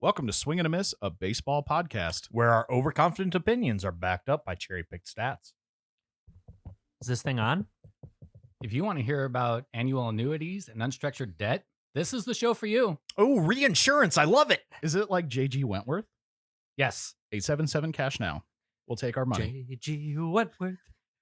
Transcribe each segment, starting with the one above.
Welcome to Swing and a Miss, a baseball podcast. where our overconfident opinions are backed up by cherry-picked stats. Is this thing on? If you want to hear about annual annuities and unstructured debt, this is the show for you. Oh, reinsurance. I love it. Is it like J.G. Wentworth? Yes. 877 cash now. We'll take our money. J.G. Wentworth,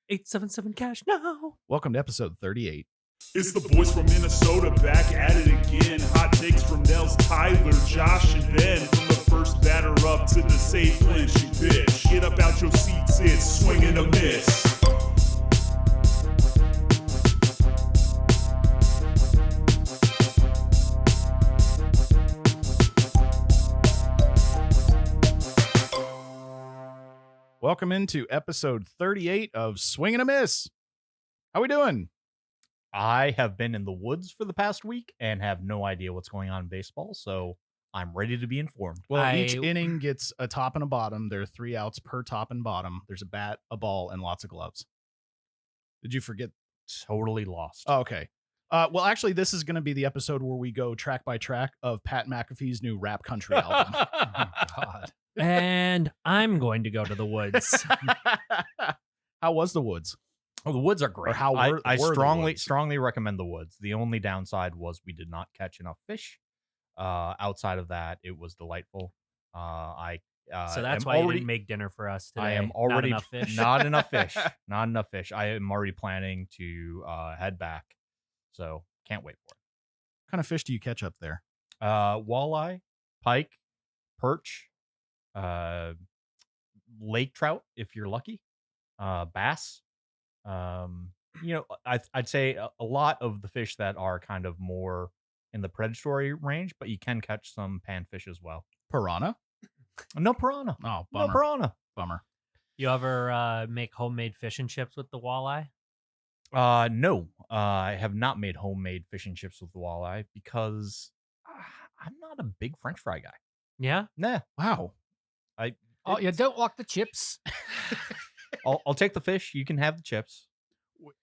877 cash now. Welcome to episode 38. It's the boys from Minnesota back at it again. Hot takes from Nels, Tyler, Josh, and Ben. From the first batter up to the safe clinching pitch. Get up out your seats, it's Swing and a Miss. Welcome into episode 38 of Swing and a Miss. How we doing? I have been in the woods for the past week and have no idea what's going on in baseball, so I'm ready to be informed. Well, each inning gets a top and a bottom. There are 3 outs per top and bottom. There's a bat, a ball, and lots of gloves. Did you forget? Totally lost. Oh, okay. Well, actually, this is going to be the episode where we go track by track of Pat McAfee's new rap country album. Oh, God. And I'm going to go to the woods. How was the woods? Oh, the woods are great. Or how I were the woods? strongly recommend the woods. The only downside was we did not catch enough fish. Outside of that, it was delightful. So that's why you didn't make dinner for us today. I am already Not enough fish. Not enough fish. Not enough fish. I am already planning to head back. So can't wait for it. What kind of fish do you catch up there? Walleye, pike, perch, lake trout if you're lucky, bass. I'd say a lot of the fish that are kind of more in the predatory range, but you can catch some panfish as well. Piranha? No piranha. Oh, No bummer. piranha. Bummer. You ever make homemade fish and chips with the walleye? No, I have not made homemade fish and chips with the walleye because I'm not a big French fry guy. Yeah? Nah, Wow. Oh, you don't walk the chips. I'll take the fish. You can have the chips.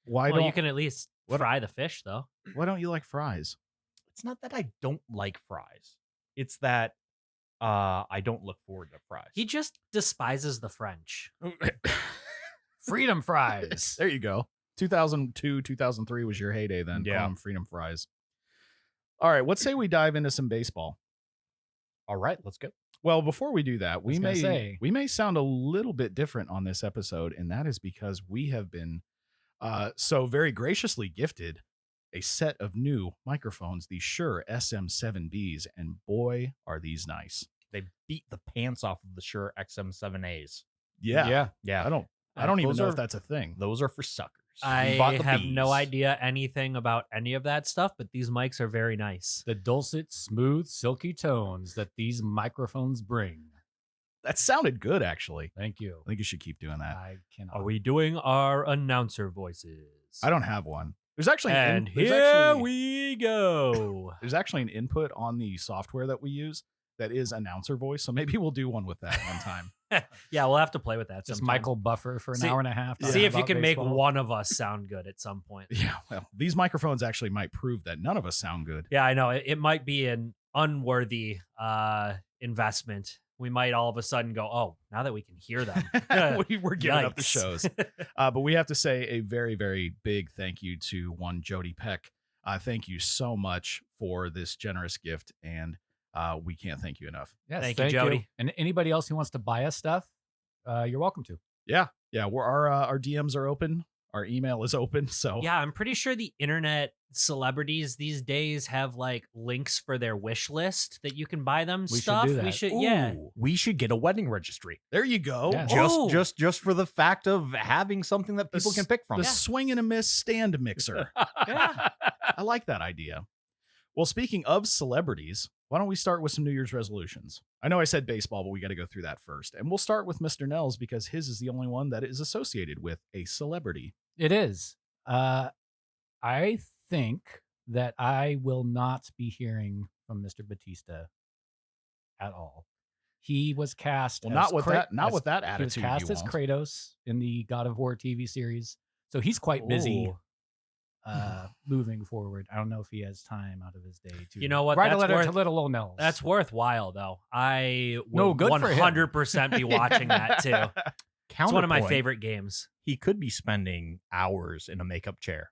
Why Well, don't you can at least fry the fish, though. Why don't you like fries? It's not that I don't like fries. It's that I don't look forward to fries. He just despises the French. Freedom fries. There you go. 2002, 2003 was your heyday then. Yeah. Call them freedom fries. All right, let's say we dive into some baseball. All right, let's go. Well, before we do that, we was gonna say. may sound a little bit different on this episode, and that is because we have been so very graciously gifted a set of new microphones, the Shure SM7Bs, and boy, are these nice. They beat the pants off of the Shure XM7As. Yeah. Yeah. I don't even Those know are- if that's a thing. Those are for suckers. We I bought the have no bees. idea anything about any of that stuff, but these mics are very nice. The dulcet, smooth, silky tones that these microphones bring. That sounded good, actually. Thank you. I think you should keep doing that. I cannot. Are we doing our announcer voices? I don't have one. There's actually And there's here actually- we go. There's actually an input on the software that we use that is announcer voice, so maybe we'll do one with that one time. Yeah, we'll have to play with that. Just sometime. Michael Buffer for an See- hour and a half. See if you about can make baseball. one of us sound good at some point. Yeah, well, these microphones actually might prove that none of us sound good. Yeah, I know. It might be an unworthy investment. We might all of a sudden go, oh, now that we can hear them. We're giving up the Yikes. shows. But we have to say a very, very big thank you to one Jody Peck. Thank you so much for this generous gift, and we can't thank you enough. Yes, Thank you, Jody. And anybody else who wants to buy us stuff, you're welcome to. Yeah, our DMs are open. Our email is open. So Yeah, I'm pretty sure the internet celebrities these days have like links for their wish list that you can buy them We should stuff. do that. We should, yeah. Ooh, we should get a wedding registry. there you go. Yeah. Oh. Just for the fact of having something that people can pick from. The swing and a miss stand mixer. Yeah. I like that idea. Well, speaking of celebrities, why don't we start with some New Year's resolutions? I know I said baseball, but we got to go through that first. And we'll start with Mr. Nels because his is the only one that is associated with a celebrity. It is. I think that I will not be hearing from Mr. Batista at all. He was cast. Well, as not with Kra- that. Not as- with that He was attitude. cast you as won't. Kratos in the God of War TV series, so he's quite busy. Ooh. moving forward. I don't know if he has time out of his day to You know what? write a That's letter worth- to Little Old Nels. That's worthwhile, though. I No, will good for him. 100% be watching that too. It's one of my Counterpoint, favorite games. He could be spending hours in a makeup chair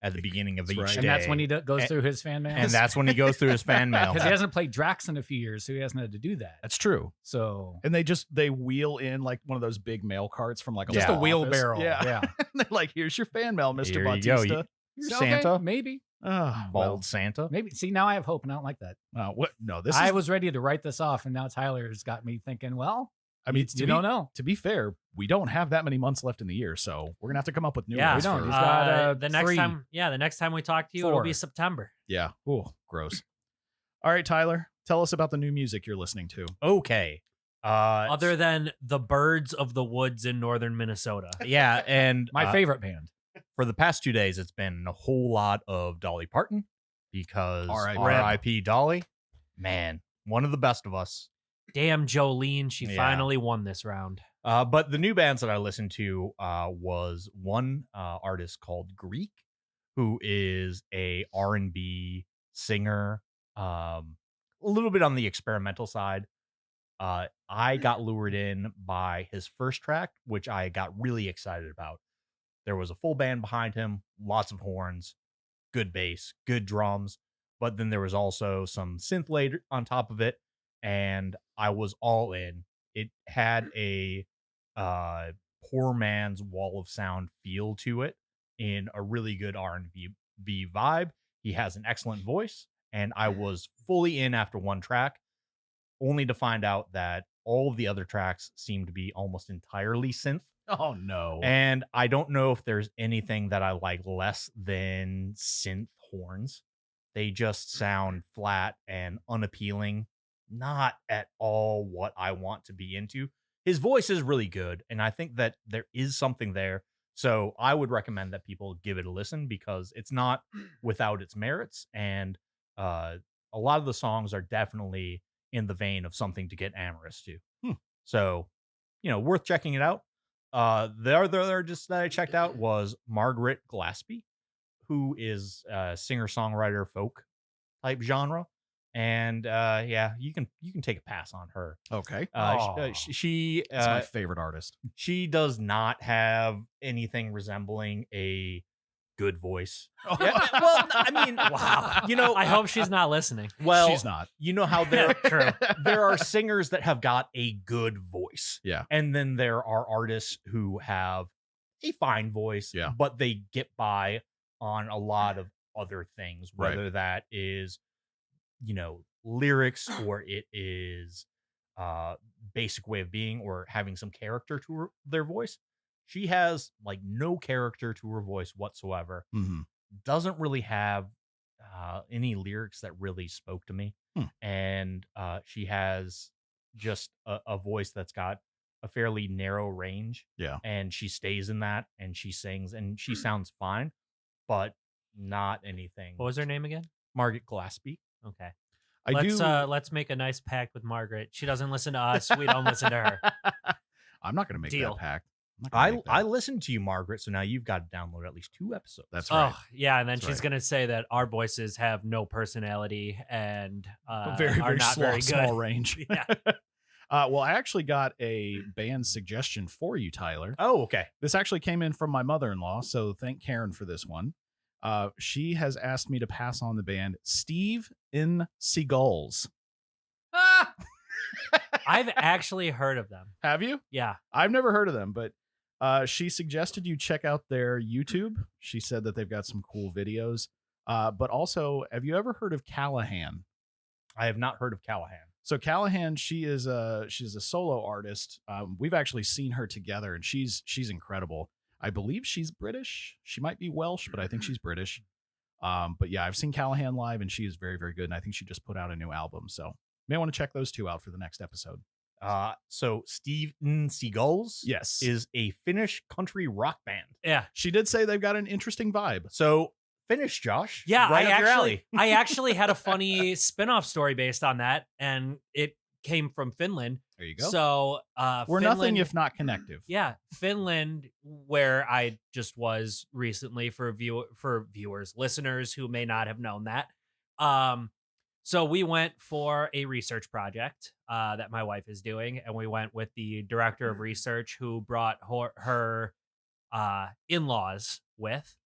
at the beginning of That's each right. day. and that's when he goes And- through his fan mail. and that's when he goes through his fan mail. because he hasn't played Drax in a few years, so he hasn't had to do that. That's true. So And they wheel in like one of those big mail carts from like a Just law a office. wheelbarrow. Yeah. Yeah. And they're like, here's your fan mail, Mr. Here you go. Bautista. You're Okay, Santa, maybe. Ah, bald Santa. Maybe. See, now I have hope, and I don't like that. what? No, this I is. was ready to write this off, and now Tyler's got me thinking. Well, I mean, you don't know. To be fair, we don't have that many months left in the year, so we're gonna have to come up with new Yeah, ones. we don't. for- He's got, the next 3. time. Yeah, the next time we talk to you, it'll 4. be September. Yeah. Oh, gross. All right, Tyler, tell us about the new music you're listening to. Okay. Other than the birds of the woods in northern Minnesota. yeah, and My favorite band. for the past 2 days, it's been a whole lot of Dolly Parton because R.I.P. R.I.P. Dolly, man, one of the best of us. Damn Jolene, she Yeah. finally won this round. But the new bands that I listened to was one artist called Greek, who is a R&B singer, a little bit on the experimental side. I got lured in by his first track, which I got really excited about. There was a full band behind him, lots of horns, good bass, good drums, but then there was also some synth later on top of it, and I was all in. It had a poor man's wall of sound feel to it in a really good R&B vibe. He has an excellent voice, and I was fully in after one track, only to find out that all of the other tracks seem to be almost entirely synth. Oh no. And I don't know if there's anything that I like less than synth horns. They just sound flat and unappealing. Not at all what I want to be into. His voice is really good, and I think that there is something there. So I would recommend that people give it a listen because it's not without its merits. And a lot of the songs are definitely in the vein of something to get amorous to. So, worth checking it out. The other artist that I checked out was Margaret Glaspie, who is a singer-songwriter folk type genre. And you can take a pass on her. Okay. She That's my favorite artist. she does not have anything resembling a good voice. Yeah, well, I mean, Wow. I hope she's not listening. well, She's not. you know how True. there are singers that have got a good voice. Yeah. And then there are artists who have a fine voice, Yeah. but they get by on a lot of other things, Right. whether that is, lyrics or it is basic way of being or having some character to their voice. She has like no character to her voice whatsoever. Mhm. Doesn't really have any lyrics that really spoke to me. And she has just a voice that's got a fairly narrow range. Yeah. And she stays in that and she sings and she sounds fine, but not anything. What was her name again? Margaret Glaspie. Okay. I Let's make a nice pact with Margaret. She doesn't listen to us. We don't listen to her. I'm not going to make Deal. that pact. I'm not gonna make that. I listened to you, Margaret, so now you've got to download at least 2 episodes. That's right. Oh, yeah. And then That's she's right. going to say that our voices have no personality and Very, are very, not very good. small range. Yeah. Well, I actually got a band suggestion for you, Tyler. Oh, okay. This actually came in from my mother-in-law, so thank Karen for this one. She has asked me to pass on the band Steve in Seagulls. I've actually heard of them. Have you? Yeah. I've never heard of them, but she suggested you check out their YouTube. She said that they've got some cool videos. But also, have you ever heard of Callahan? I have not heard of Callahan. So Callahan, she's a solo artist. We've actually seen her together, and she's incredible. I believe she's British. She might be Welsh, but I think she's British. But yeah, I've seen Callahan live, and she is very, very good. And I think she just put out a new album, so you may want to check those two out for the next episode. So Steven Seagulls Yes, is a Finnish country rock band. Yeah. she did say they've got an interesting vibe. So Finnish, Josh. Yeah. right up your alley. I actually had a funny spin-off story based on that. And it came from Finland. There you go. So We're Finland, nothing if not connective. Yeah, Finland, where I just was recently for viewers, listeners who may not have known that. So we went for a research project that my wife is doing, and we went with the director of research who brought her in-laws with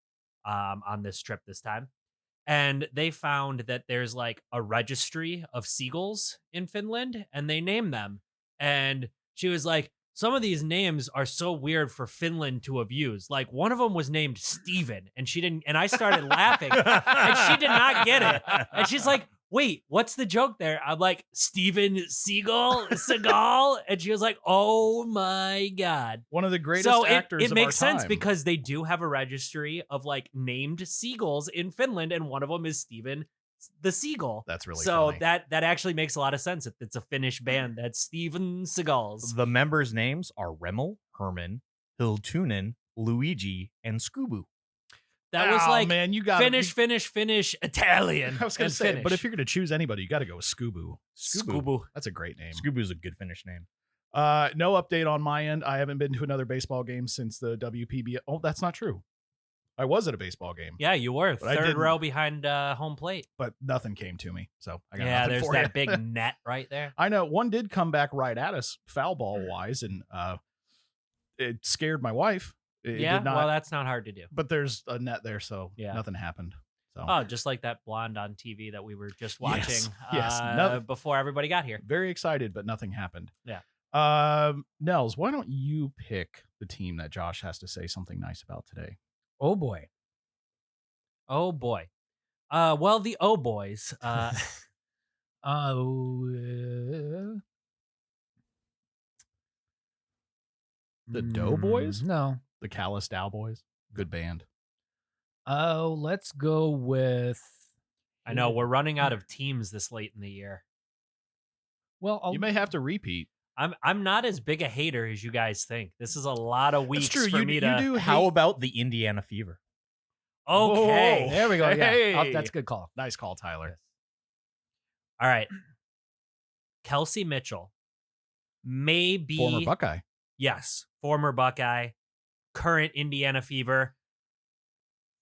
on this trip this time. And they found that there's like a registry of seagulls in Finland, and they name them. And she was like, some of these names are so weird for Finland to have used. Like one of them was named Steven, and she didn't, and I started laughing, and she did not get it. And she's like, wait, what's the joke there? I'm like, Steven Seagal? And she was like, oh my God. One of the greatest So actors it of makes our sense time. because they do have a registry of like named seagulls in Finland, and one of them is Steven the Seagull. That's really so funny. that actually makes a lot of sense. If it's a Finnish band, that's Steven Seagulls. The members' names are Remmel, Herman, Hiltunen, Luigi, and Scoobu. That was Oh, like man, you got Finnish, Italian. I was going and to say, Finnish. but if you're going to choose anybody, you got to go with Scoobu. Scoobu. That's a great name. Scoobu's a good Finnish name. No update on my end. I haven't been to another baseball game since the WPB. Oh, that's not true. I was at a baseball game, Yeah, you were But I third didn't. row behind home plate. but nothing came to me. So I got Yeah, nothing there's for that you. big net right there. I know one did come back right at us foul ball wise, and it scared my wife. It Yeah, did not, well, that's not hard to do. but there's a net there, so Yeah. nothing happened. So Oh, just like that blonde on TV that we were just watching Yes, no- before everybody got here. very excited, but nothing happened. Yeah. Nels, why don't you pick the team that Josh has to say something nice about today? Oh boy. Oh boy. Well, the Oh Boys. The Doughboys? No. The Callous Cowboys, good band. Oh, let's go with. I know we're running out of teams this late in the year. Well, You may have to repeat. I'm not as big a hater as you guys think. This is a lot of weeks That's true. for You, me you to. do. How about the Indiana Fever? Okay. Oh, there we go. Yeah, Hey. that's a good call. Nice call, Tyler. All right. Kelsey Mitchell may be Former Buckeye. Yes, former Buckeye, current Indiana Fever.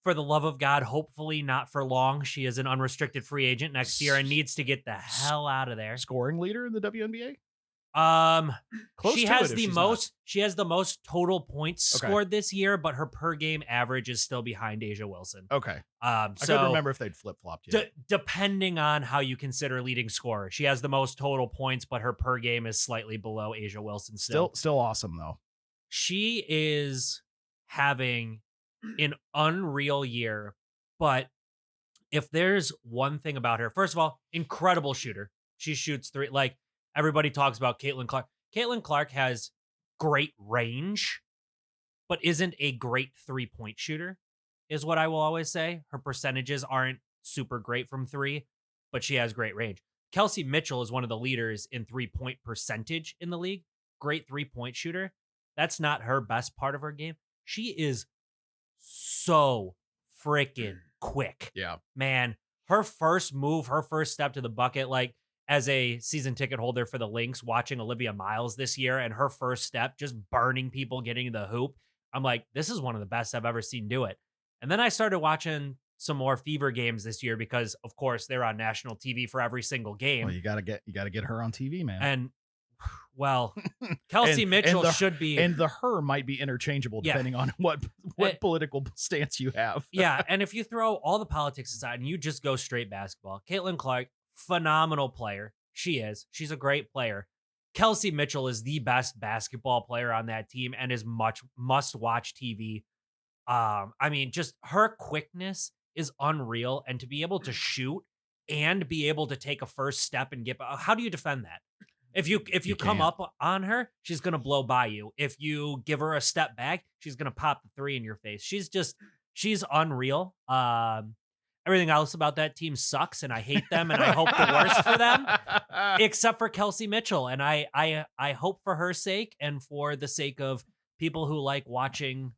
For the love of God, hopefully not for long. She is an unrestricted free agent next year and needs to get the hell out of there. Scoring leader in the WNBA. Close She to has it if the she's most. She has the most total points Okay. scored this year, but her per game average is still behind Asia Wilson. not. Okay. I I couldn't remember if they'd flip flopped yet. Depending on how you consider leading scorer, she has the most total points, but her per game is slightly below Asia Wilson. Still awesome though. She is having an unreal year, but if there's one thing about her, first of all, incredible shooter. She shoots three. Like everybody talks about Caitlin Clark. Caitlin Clark has great range, but isn't a great 3-point shooter, is what I will always say. Her percentages aren't super great from three, but she has great range. Kelsey Mitchell is one of the leaders in 3-point percentage in the league. Great 3-point shooter. That's not her best part of her game. She is so freaking quick. Yeah. Man, her first move, her first step to the bucket, like as a season ticket holder for the Lynx, watching Olivia Miles this year and her first step, just burning people, getting to the hoop. I'm like, this is one of the best I've ever seen do it. And then I started watching some more Fever games this year because, of course, they're on national TV for every single game. Well, you gotta get her on TV, man. And well, Kelsey Mitchell the- should be. And the her might be interchangeable Yeah. depending on what political stance you have. Yeah, and if you throw all the politics aside and you just go straight basketball, Caitlin Clark, phenomenal player. She is. She's a great player. Kelsey Mitchell is the best basketball player on that team and is much must-watch TV. I mean, just her quickness is unreal, and to be able to shoot and be able to take a first step and get. How do you defend that? If you come can't. up on her, she's gonna blow by you. If you give her a step back, she's gonna pop the three in your face. She's unreal. Everything else about that team sucks, and I hate them, and I hope the worst for them, except for Kelsey Mitchell. And I hope for her sake and for the sake of people who like watching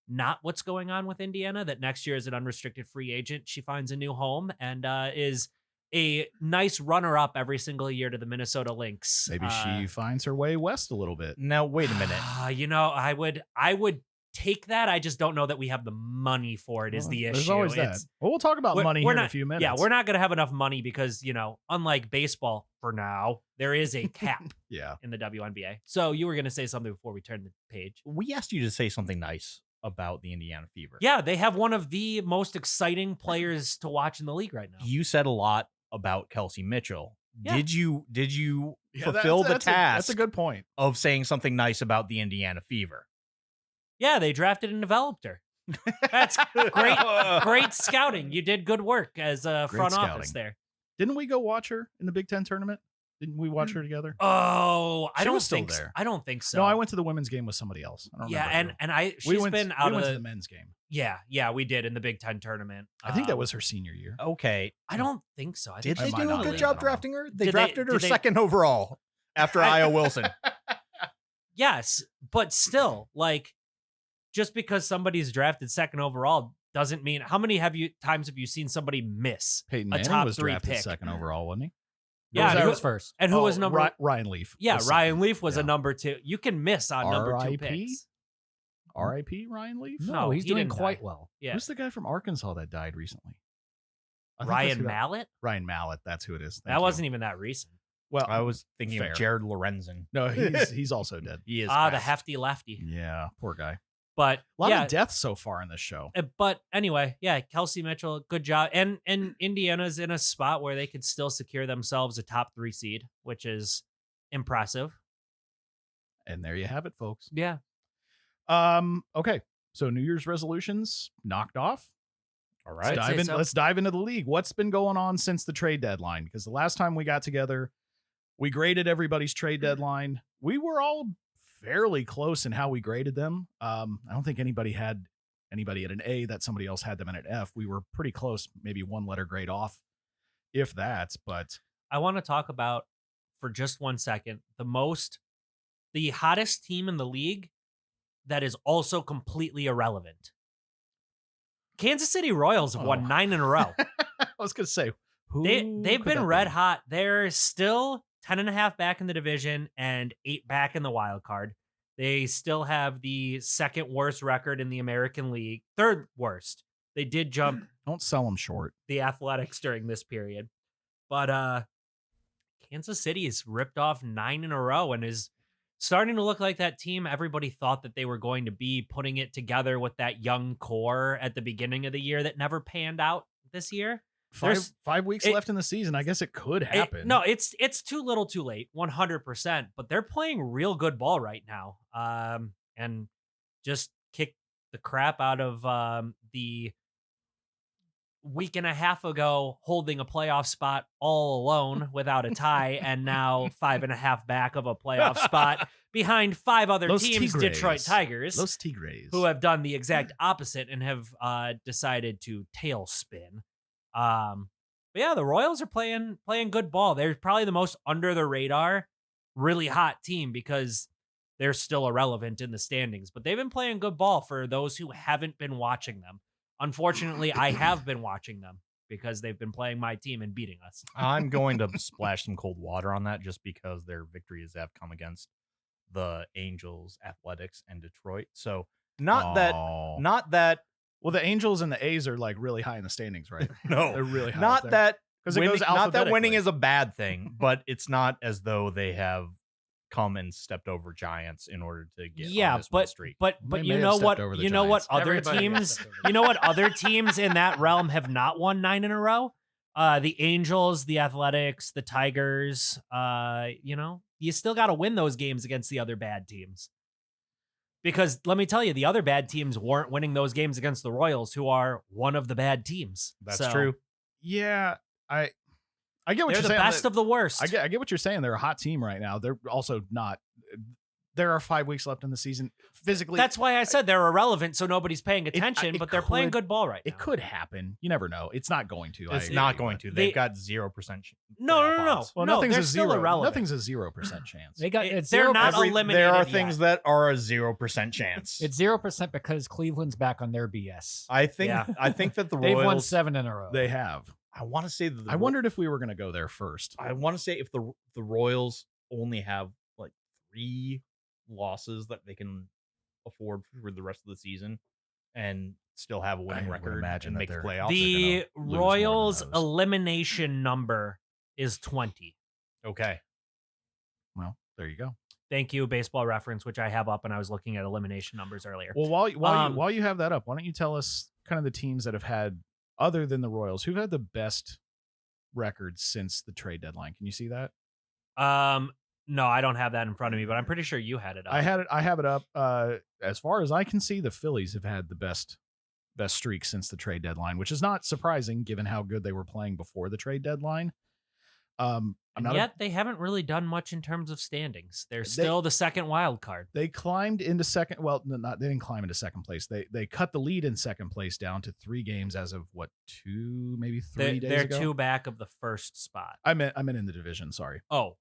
not what's going on with Indiana, that next year as an unrestricted free agent, she finds a new home and is a nice runner-up every single year to the Minnesota Lynx. Maybe she finds her way west a little bit. Now, wait a minute. You know, I would take that. I just don't know that we have the money for it. Is the issue? There's always that. It's- Well, we'll talk about money we're here in not- a few minutes. Yeah, we're not going to have enough money because, you know, unlike baseball for now, there is a cap Yeah. in the WNBA. So you were going to say something before we turn the page. We asked you to say something nice about the Indiana Fever. Yeah, they have one of the most exciting players to watch in the league right now. You said a lot about Kelsey Mitchell. Yeah. Did you Yeah, fulfill the that's task that's a good point. of saying something nice about the Indiana Fever? Yeah, they drafted and developed her. That's great scouting. You did good work as a Great front scouting. office there. Didn't we go watch her in the Big Ten tournament? Didn't we watch her together? Oh, I She don't was still think so. there. I don't think so. No, I went to the women's game with somebody else. I don't Yeah, remember and who. she's been out we of went to the the men's game. yeah, we did in the Big Ten tournament. I think that was her senior year. Okay. I don't think so. I Did think they might do not a good have. job I don't know. drafting her? They Did they- drafted her did they- second overall after Aya Wilson. yes, but still, like, just because somebody's drafted second overall doesn't mean how many times have you seen somebody miss Peyton a Manning top was 3 drafted pick? second overall, wasn't he? Yeah, that who- was first. And who was number? Ryan Leaf. Yeah, was Ryan second. Leaf was a Yeah. number 2. You can miss on number 2 RIP? picks. R.I.P. Ryan Leaf. No, No, he's he doing didn't quite die. well. Yeah, Who's the guy from Arkansas that died recently? I think that's Ryan who that- Mallett. Ryan Mallett. That's who it is. Thank That you. wasn't even that recent. Well, I was thinking fair. of Jared Lorenzen. No, he's also dead. He is The fast. hefty lefty. Yeah, poor guy. But A lot yeah, of deaths so far in this show. but anyway, yeah, Kelsey Mitchell, good job. And Indiana's in a spot where they could still secure themselves a top 3 seed, which is impressive. And there you have it, folks. Yeah. Okay. So New Year's resolutions knocked off. All Let's right. say dive in. so. Let's dive into the league. What's been going on since the trade deadline? Because the last time we got together, we graded everybody's trade deadline. We were all fairly close in how we graded them. I don't think anybody had anybody at an A that somebody else had them at an F. We were pretty close, maybe one letter grade off, if that. But I want to talk about for just 1 second the hottest team in the league that is also completely irrelevant. Kansas City Royals have won Oh. 9 in a row. I was going to say, who They've could been that red be? hot. They're still 10.5 back in the division and 8 back in the wild card. They still have the second worst record in the American League, third worst. They did jump Don't sell them short. the Athletics during this period. But Kansas City has ripped off 9 in a row and is starting to look like that team everybody thought that they were going to be, putting it together with that young core at the beginning of the year that never panned out this year. There's- 5 weeks it- left in the season. I guess it could happen. No, it's too little too late, 100%, but they're playing real good ball right now. And just kick the crap out of the week and a half ago holding a playoff spot all alone without a tie, and now 5.5 back of a playoff spot behind 5 other Los teams, Tigres. Detroit Tigers, Los Tigres. who have done the exact opposite and have decided to tailspin. But yeah, the Royals are playing good ball. They're probably the most under the radar, really hot team because they're still irrelevant in the standings. But they've been playing good ball for those who haven't been watching them. Unfortunately, I have been watching them because they've been playing my team and beating us. I'm going to splash some cold water on that just because their victories have come against the Angels, Athletics, and Detroit. So not that Well, the Angels and the A's are like really high in the standings, right? no, They're really high. not that because it winning, goes not that winning alphabetically. is a bad thing, but it's not as though they have come and stepped over giants in order to get on this win streak. but They you may have know stepped what over the you know what Giants. other Everybody teams stepped over you know what other teams in that realm have not won 9 in a row? The Angels, the Athletics, the Tigers. You still got to win those games against the other bad teams. Because let me tell you, the other bad teams weren't winning those games against the Royals, who are one of the bad teams. That's So, true. Yeah, I get what They're you're the saying. best of the worst. I get what you're saying. They're a hot team right now. They're also not. There are 5 weeks left in the season. Physically, That's why I said they're irrelevant, so nobody's paying attention. it but they're playing could- good ball right now. it could happen. You never know. It's not going to. I It's agree, not going but- to. They- They've got 0%. No. Well, No, nothing's they're a still 0. irrelevant. Nothing's a 0% chance. They got it's They're 0%. not There eliminated are yet. things that are a 0% chance. It's 0% because Cleveland's back on their BS. I think Yeah. I think that the They've won Royals 7 in a row. They have. I want to say that I wondered if we were going to go there first. I want to say if the Royals only have like 3 losses that they can afford for the rest of the season and still have a winning I would record imagine and that make the they're- playoffs. The lose more than Royals those. elimination number is 20. Okay. Well, there you go. Thank you, Baseball Reference, which I have up, and I was looking at elimination numbers earlier. Well, Um, while you have that up, why don't you tell us kind of the teams that have had, other than the Royals, who've had the best records since the trade deadline? Can you see that? No, I don't have that in front of me, but I'm pretty sure you had it up. I have it up. As far as I can see, the Phillies have had the best streak since the trade deadline, which is not surprising given how good they were playing before the trade deadline. And yet they haven't really done much in terms of standings. They're still the second wild card. They climbed into second. Well, they didn't climb into second place. They cut the lead in second place down to 3 games as of what, 2, maybe 3 days They're ago. 2 back of the first spot. I meant in the division. Sorry. Oh.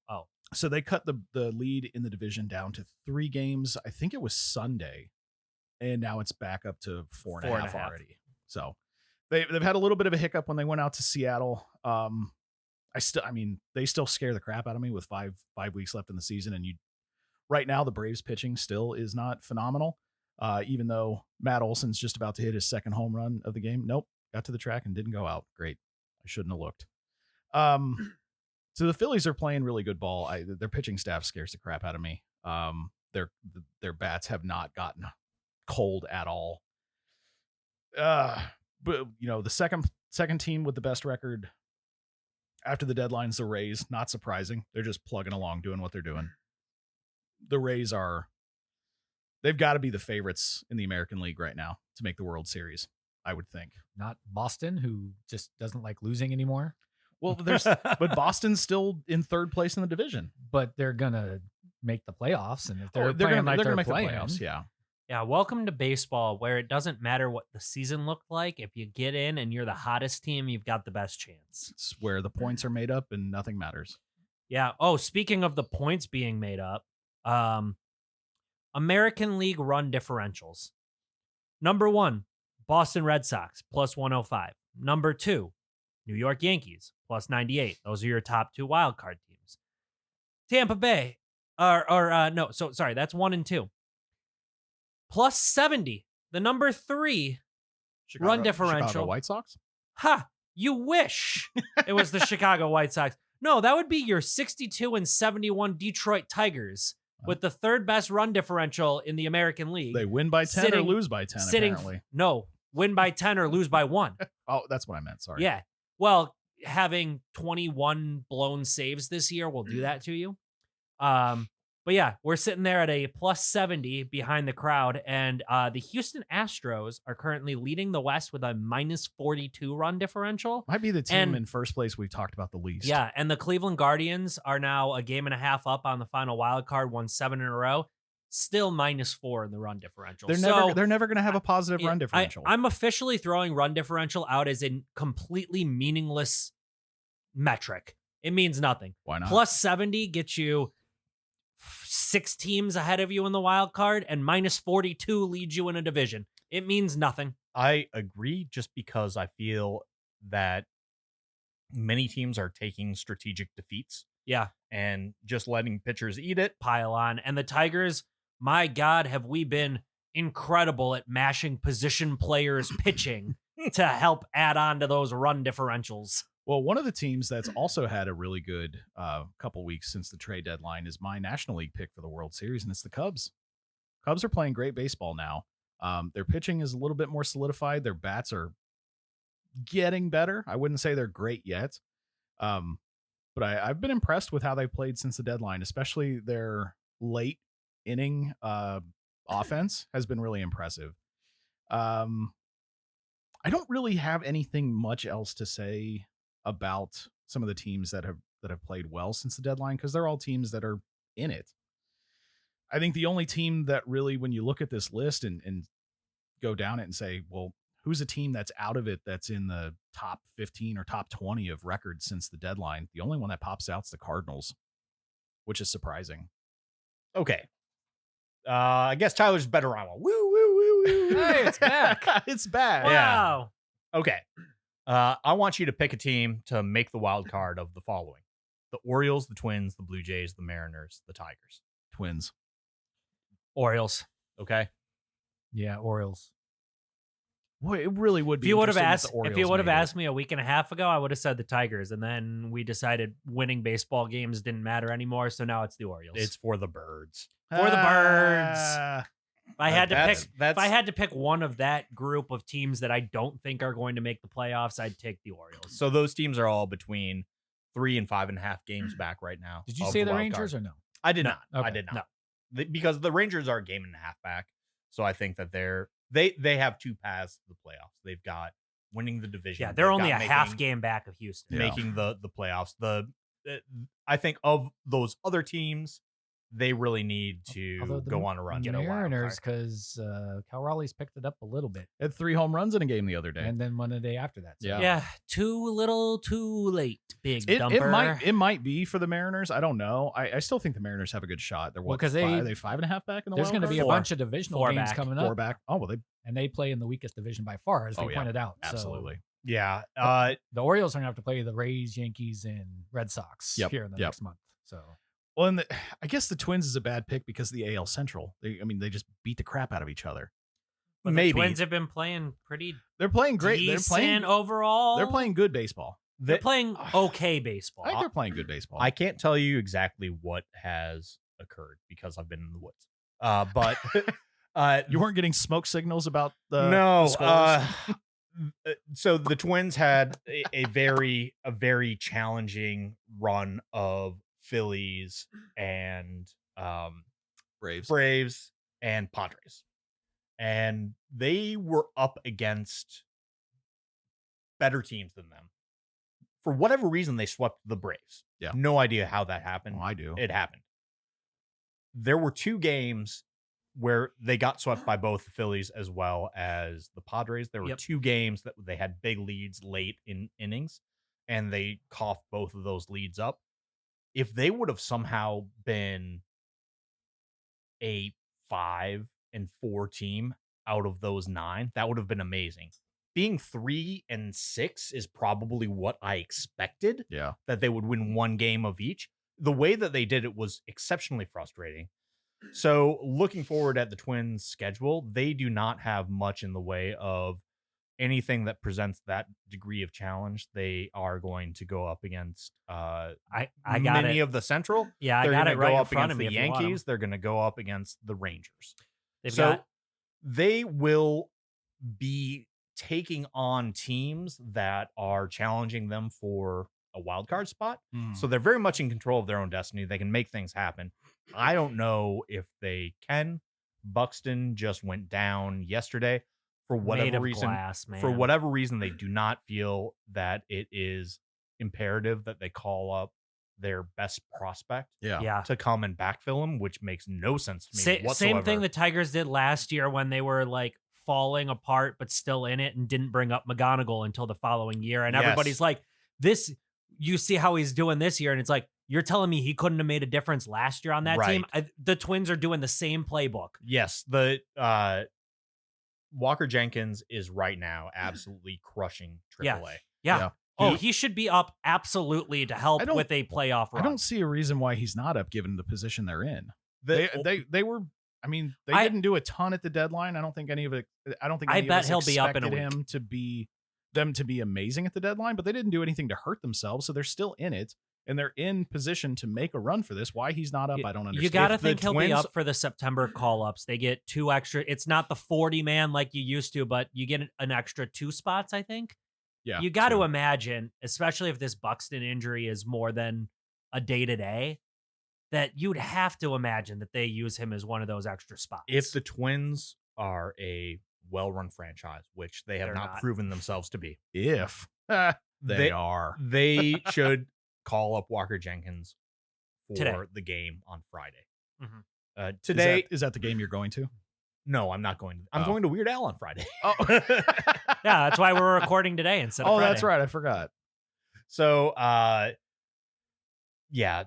So they cut the lead in the division down to 3 games. I think it was Sunday, and now it's back up to 4.5 already. So they've had a little bit of a hiccup when they went out to Seattle. They still scare the crap out of me with 5 weeks left in the season, and right now the Braves pitching still is not phenomenal. Even though Matt Olson's just about to hit his second home run of the game. Nope, got to the track and didn't go out. Great, I shouldn't have looked. So the Phillies are playing really good ball. Their pitching staff scares the crap out of me. Their bats have not gotten cold at all. But the second team with the best record after the deadline's the Rays. Not surprising. They're just plugging along, doing what they're doing. The Rays they've got to be the favorites in the American League right now to make the World Series, I would think. Not Boston, who just doesn't like losing anymore. Well, but Boston's still in 3rd place in the division. But they're gonna make the playoffs, and if They're they're playing like gonna they're make playing, the playoffs. Yeah. Yeah, welcome to baseball, where it doesn't matter what the season looked like. If you get in and you're the hottest team, you've got the best chance. It's where the points are made up and nothing matters. Yeah. Oh, speaking of the points being made up, American League run differentials. Number 1, Boston Red Sox, plus 105. Number 2, New York Yankees, plus 98. Those are your top 2 wild card teams. Tampa Bay, that's 1 and 2. Plus 70, the number 3 run differential. Chicago White Sox? Ha! You wish it was the Chicago White Sox. No, that would be your 62 and 71 Detroit Tigers with the 3rd best run differential in the American League. They win by 10 or lose by 10, apparently. No, win by 10 or lose by 1. Oh, that's what I meant. Sorry. Yeah. Well, having 21 blown saves this year will do that to you. But yeah, we're sitting there at a plus 70 behind the crowd, and the Houston Astros are currently leading the West with a minus 42 run differential. Might be the team in first place we've talked about the least. Yeah, and the Cleveland Guardians are now a game and a half up on the final wild card, won 7 in a row. Still -4 in the run differential. They're never going to have a positive run differential. I'm officially throwing run differential out as a completely meaningless metric. It means nothing. Why not? Plus 70 gets you 6 teams ahead of you in the wild card, and -42 leads you in a division. It means nothing. I agree, just because I feel that many teams are taking strategic defeats. Yeah. And just letting pitchers eat it. Pile on. And the Tigers, my God, have we been incredible at mashing position players pitching to help add on to those run differentials. Well, one of the teams that's also had a really good couple weeks since the trade deadline is my National League pick for the World Series, and it's the Cubs. Cubs are playing great baseball now. Their pitching is a little bit more solidified. Their bats are getting better. I wouldn't say they're great yet, but I've been impressed with how they've played since the deadline, especially their late inning offense has been really impressive. I don't really have anything much else to say about some of the teams that have played well since the deadline, because they're all teams that are in it. I think the only team that really, when you look at this list and go down it and say, well, who's a team that's out of it that's in the top 15 or top 20 of records since the deadline, the only one that pops out is the Cardinals, which is surprising. Okay. I guess Tyler's better on one. Woo, woo, woo, woo. Hey, it's back. It's back. Wow. Okay. I want you to pick a team to make the wild card of the following: the Orioles, the Twins, the Blue Jays, the Mariners, the Tigers. Twins. Orioles. Okay. Yeah, Orioles. Boy, it really would If be. you would have interesting asked, the if you Orioles would have made it. asked me a week and a half ago, I would have said the Tigers, and then we decided winning baseball games didn't matter anymore. So now it's the Orioles. It's for the birds. for the birds. If I had to That's- pick, that's- if I had to pick one of that group of teams that I don't think are going to make the playoffs, I'd take the Orioles. So those teams are all between 3 and 5.5 games back right now. Did you of say the wild Rangers card. or no? I did No. not. Okay. I did not. No. Because the Rangers are a game and a half back. So I think that they have two paths to the playoffs. They've got winning the division. Yeah, they're They've only a got half making- game back of Houston. Yeah. making the playoffs. I think of those other teams, they really need Although to the go on a run. Get a wild Mariners, card. because Cal Raleigh's picked it up a little bit, Had 3 home runs in a game the other day. and then one a day after that. So Yeah. Yeah, too little, too late. Big It dumper. might be for the Mariners. I don't know. I still think the Mariners have a good shot. They're Well, what? 'cause are they 5.5 back in the there's wild going to card? be a Four. bunch of divisional Four games back. coming 4 up, back. Oh well, they and they play in the weakest division by far, as we Oh, yeah. pointed out. So absolutely. Yeah. the Orioles are going to have to play the Rays, Yankees, and Red Sox Yep, here in the yep. next month. So Well, and I guess the Twins is a bad pick because of the AL Central. They just beat the crap out of each other. But maybe. the Twins have been playing pretty They're playing great. decent overall. They're playing good baseball. They're playing okay baseball. I think they're playing good baseball. I can't tell you exactly what has occurred because I've been in the woods. But you weren't getting smoke signals about the no. the scores? So the Twins had a very challenging run of Phillies and Braves. and Padres, and they were up against better teams than them. For whatever reason, they swept the Braves. Yeah. No idea how that happened. Oh, I do. It happened. There were 2 games where they got swept by both the Phillies as well as the Padres. There were Yep. 2 games that they had big leads late in innings, and they coughed both of those leads up. If they would have somehow been a 5-4 team out of those 9, that would have been amazing. Being 3-6 is probably what I expected, Yeah. that they would win 1 game of each. The way that they did it was exceptionally frustrating. So looking forward at the Twins' schedule, they do not have much in the way of anything that presents that degree of challenge. They are going to go up against I got many it. of the Central. Yeah, I They're got gonna it right go in up front of against me. the if you want 'em. Yankees. They're going to go up against the Rangers. They've So got they will be taking on teams that are challenging them for a wild card spot. So they're very much in control of their own destiny. They can make things happen. I don't know if they can. Buxton just went down yesterday for made whatever of reason. glass, man. For whatever reason, they do not feel that it is imperative that they call up their best prospect Yeah. Yeah. to come and backfill him, which makes no sense to me whatsoever. Same thing the Tigers did last year when they were like falling apart but still in it and didn't bring up McGonigal until the following year. And Yes. everybody's like, this, you see how he's doing this year. And it's like, you're telling me he couldn't have made a difference last year on that team? The Twins are doing the same playbook. Yes, the Walker Jenkins is right now absolutely crushing Yeah. AAA. Yeah. Yeah. Oh, he should be up absolutely to help I don't- with a playoff run. I don't see a reason why he's not up given the position they're in. The- They were. I mean, they I- didn't do a ton at the deadline. I don't think any of it. I don't think. I any bet of us he'll be up in a expected week. him to be amazing at the deadline, but they didn't do anything to hurt themselves, so they're still in it and they're in position to make a run for this. Why he's not up, I don't understand. You got to If the think he'll be Twins- up for the September call-ups. They get 2 extra. It's not the 40-man like you used to, but you get an extra 2 spots, I think. Yeah, You got to true. imagine, especially if this Buxton injury is more than a day-to-day, that you'd have to imagine that they use him as one of those extra spots. if the Twins are a well-run franchise, which they have They're not not. proven themselves to be, If they are. they should call up Walker Jenkins for Today. the game on Friday. Mhm. Today, Is that the game you're going to? no, I'm not going. I'm Oh. going to Weird Al on Friday. Oh, Yeah, that's why we're recording today instead of oh, Friday. that's right. I forgot. So, yeah,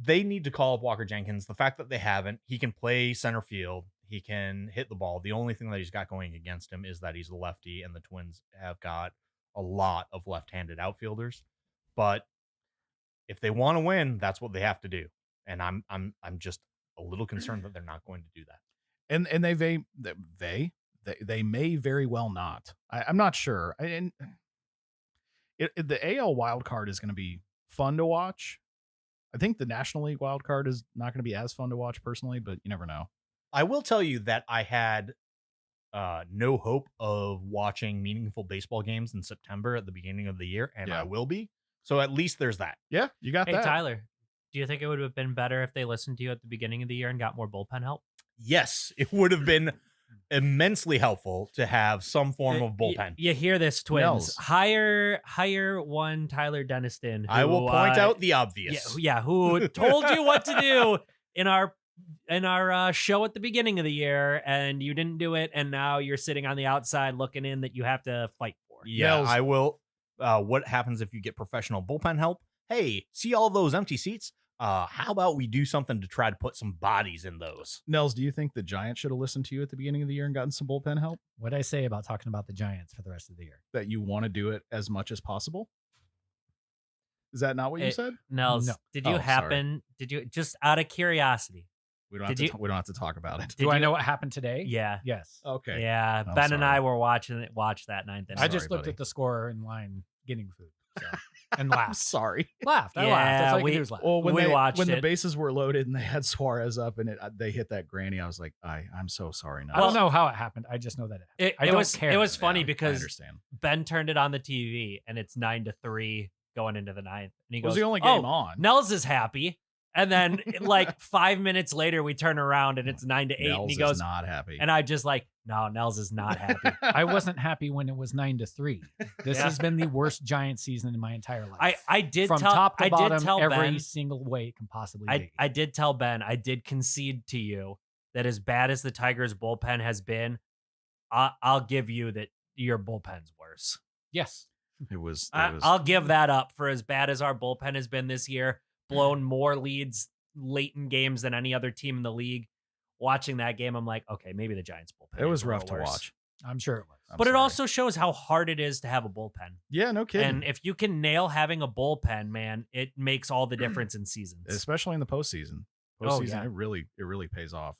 they need to call up Walker Jenkins. The fact that they haven't, he can play center field. He can hit the ball. The only thing that he's got going against him is that he's a lefty, and the Twins have got a lot of left-handed outfielders. But if they want to win, that's what they have to do. And I'm just a little concerned that they're not going to do that. And they may very well not. I'm not sure. And the AL wild card is going to be fun to watch. I think the National League wild card is not going to be as fun to watch personally, but you never know. I will tell you that I had no hope of watching meaningful baseball games in September at the beginning of the year, and Yeah. I will be. So at least there's that. Yeah, you got Hey, that. Tyler, do you think it would have been better if they listened to you at the beginning of the year and got more bullpen help? Yes, it would have been immensely helpful to have some form of bullpen. You hear this, twins? Nels. Hire one Tyler Deniston. I will who, point out the Yeah, obvious. who told you what to do in our show at the beginning of the year, and you didn't do it, and now you're sitting on the outside looking in that you have to fight for. Yeah, Nels. I will. What happens if you get professional bullpen help? Hey, see all those empty seats? How about we do something to try to put some bodies in those? Nels, do you think the Giants should have listened to you at the beginning of the year and gotten some bullpen help? What'd I say about talking about the Giants for the rest of the year? That you want to do it as much as possible? Is that not what you Hey, said? Nels, No. did you did you, just out of curiosity? We don't Did have you- to. We don't have to talk about it. Did Do I you- know what happened today? Yeah. Yes. Okay. Yeah. I'm Ben and sorry. I were watched that ninth inning. I just Sorry, looked buddy. at the score in line getting food so, and I'm laughed. sorry. Laughed. I Yeah, laughed. That's all you we- can do is laugh. Well, when We watched the it. bases were loaded and they had Suarez up and they hit that granny, I was like, I'm so sorry. I don't know how it happened. I just know that it happened. I don't care. It was funny I because understand. Ben turned it on the TV and it's 9-3 going into the ninth, and he It was goes, the only game "Oh, on. Nels is happy." And then like 5 minutes later, we turn around and it's 9-8, and Nels he is goes, not happy. and I just like, no, Nels is not happy. I wasn't happy when it was 9-3. This Yeah. has been the worst Giant season in my entire life. I did from tell, top to I bottom, did tell every Ben, single way it can possibly I be. did tell Ben, I did concede to you that as bad as the Tigers bullpen has been, I'll give you that your bullpen's worse. Yes. it was. I'll give that up for as bad as our bullpen has been this year, blown more leads late in games than any other team in the league. Watching that game, I'm like, okay, maybe the Giants bullpen. It was is a rough little to worse. watch. I'm sure it was. I'm But it sorry. also shows how hard it is to have a bullpen. Yeah, no kidding. And if you can nail having a bullpen, man, it makes all the difference in seasons. Especially in the postseason. Oh, Postseason, yeah. it really pays off.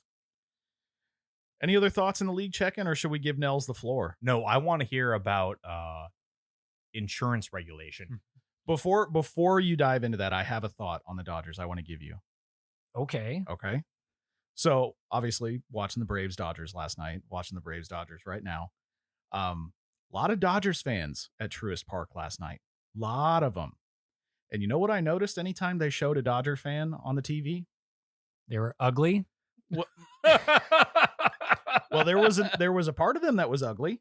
Any other thoughts in the league check-in, or should we give Nels the floor? No, I want to hear about insurance regulation. Before you dive into that, I have a thought on the Dodgers I want to give you. Okay. Okay. So obviously watching the Braves Dodgers last night, watching the Braves Dodgers right now. A lot of Dodgers fans at Truist Park last night. Lot of them. And you know what I noticed anytime they showed a Dodger fan on the TV? They were ugly. Well, there was a part of them that was ugly.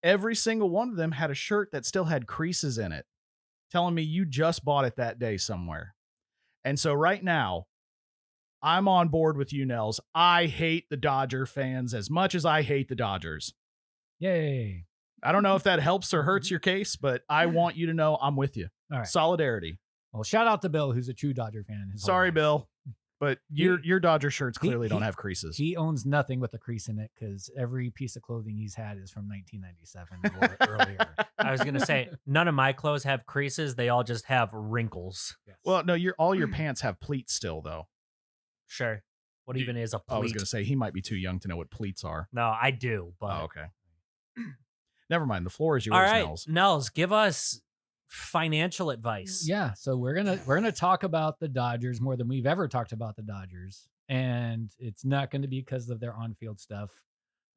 Every single one of them had a shirt that still had creases in it, telling me you just bought it that day somewhere. And so right now, I'm on board with you, Nels. I hate the Dodger fans as much as I hate the Dodgers. Yay. I don't know if that helps or hurts your case, but I want you to know I'm with you. All right. Solidarity. Well, shout out to Bill, who's a true Dodger fan. his whole Sorry, life. Bill, but your Dodger shirts he- clearly don't he- have creases. He owns nothing with a crease in it because every piece of clothing he's had is from 1997 or earlier. I was gonna say none of my clothes have creases; they all just have wrinkles. Yes. Well, no, all your pants have pleats still, though. Sure. What Do- even is a I was pleat? going to say he might be too young to know what pleats are. No, I do. But Oh, okay. Never mind. The floor is yours, all right, Nels. Nels, give us financial advice. Yeah, so we're gonna talk about the Dodgers more than we've ever talked about the Dodgers, and it's not going to be because of their on-field stuff.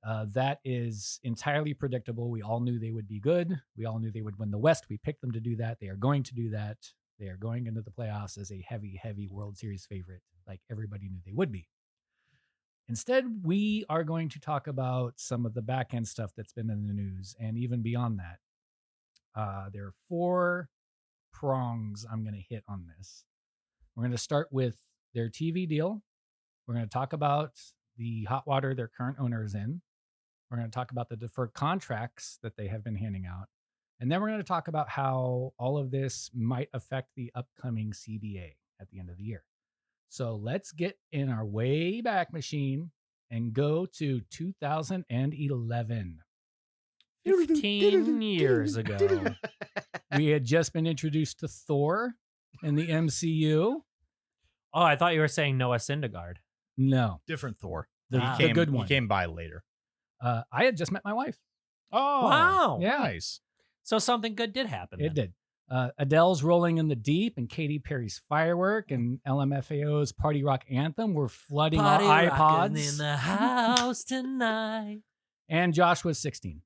That is entirely predictable. We all knew they would be good. We all knew they would win the West. We picked them to do that. They are going to do that. They are going into the playoffs as a heavy World Series favorite, like everybody knew they would be. Instead, we are going to talk about some of the back end stuff that's been in the news, and even beyond that. There are 4 prongs I'm going to hit on this. We're going to start with their TV deal. We're going to talk about the hot water their current owner is in. We're going to talk about the deferred contracts that they have been handing out. And then we're going to talk about how all of this might affect the upcoming CBA at the end of the year. So let's get in our way back machine and go to 2011. 15 years ago. We had just been introduced to Thor in the MCU. Oh, I thought you were saying Noah Syndergaard. No, Different Thor. the good one. He came by later. I had just met my wife. Oh, Wow. Yeah. nice. So something good did happen. It then. did. Adele's Rolling in the Deep and Katy Perry's Firework and LMFAO's Party Rock Anthem were flooding Party our rockin' iPods. in the house tonight. And Josh was 16.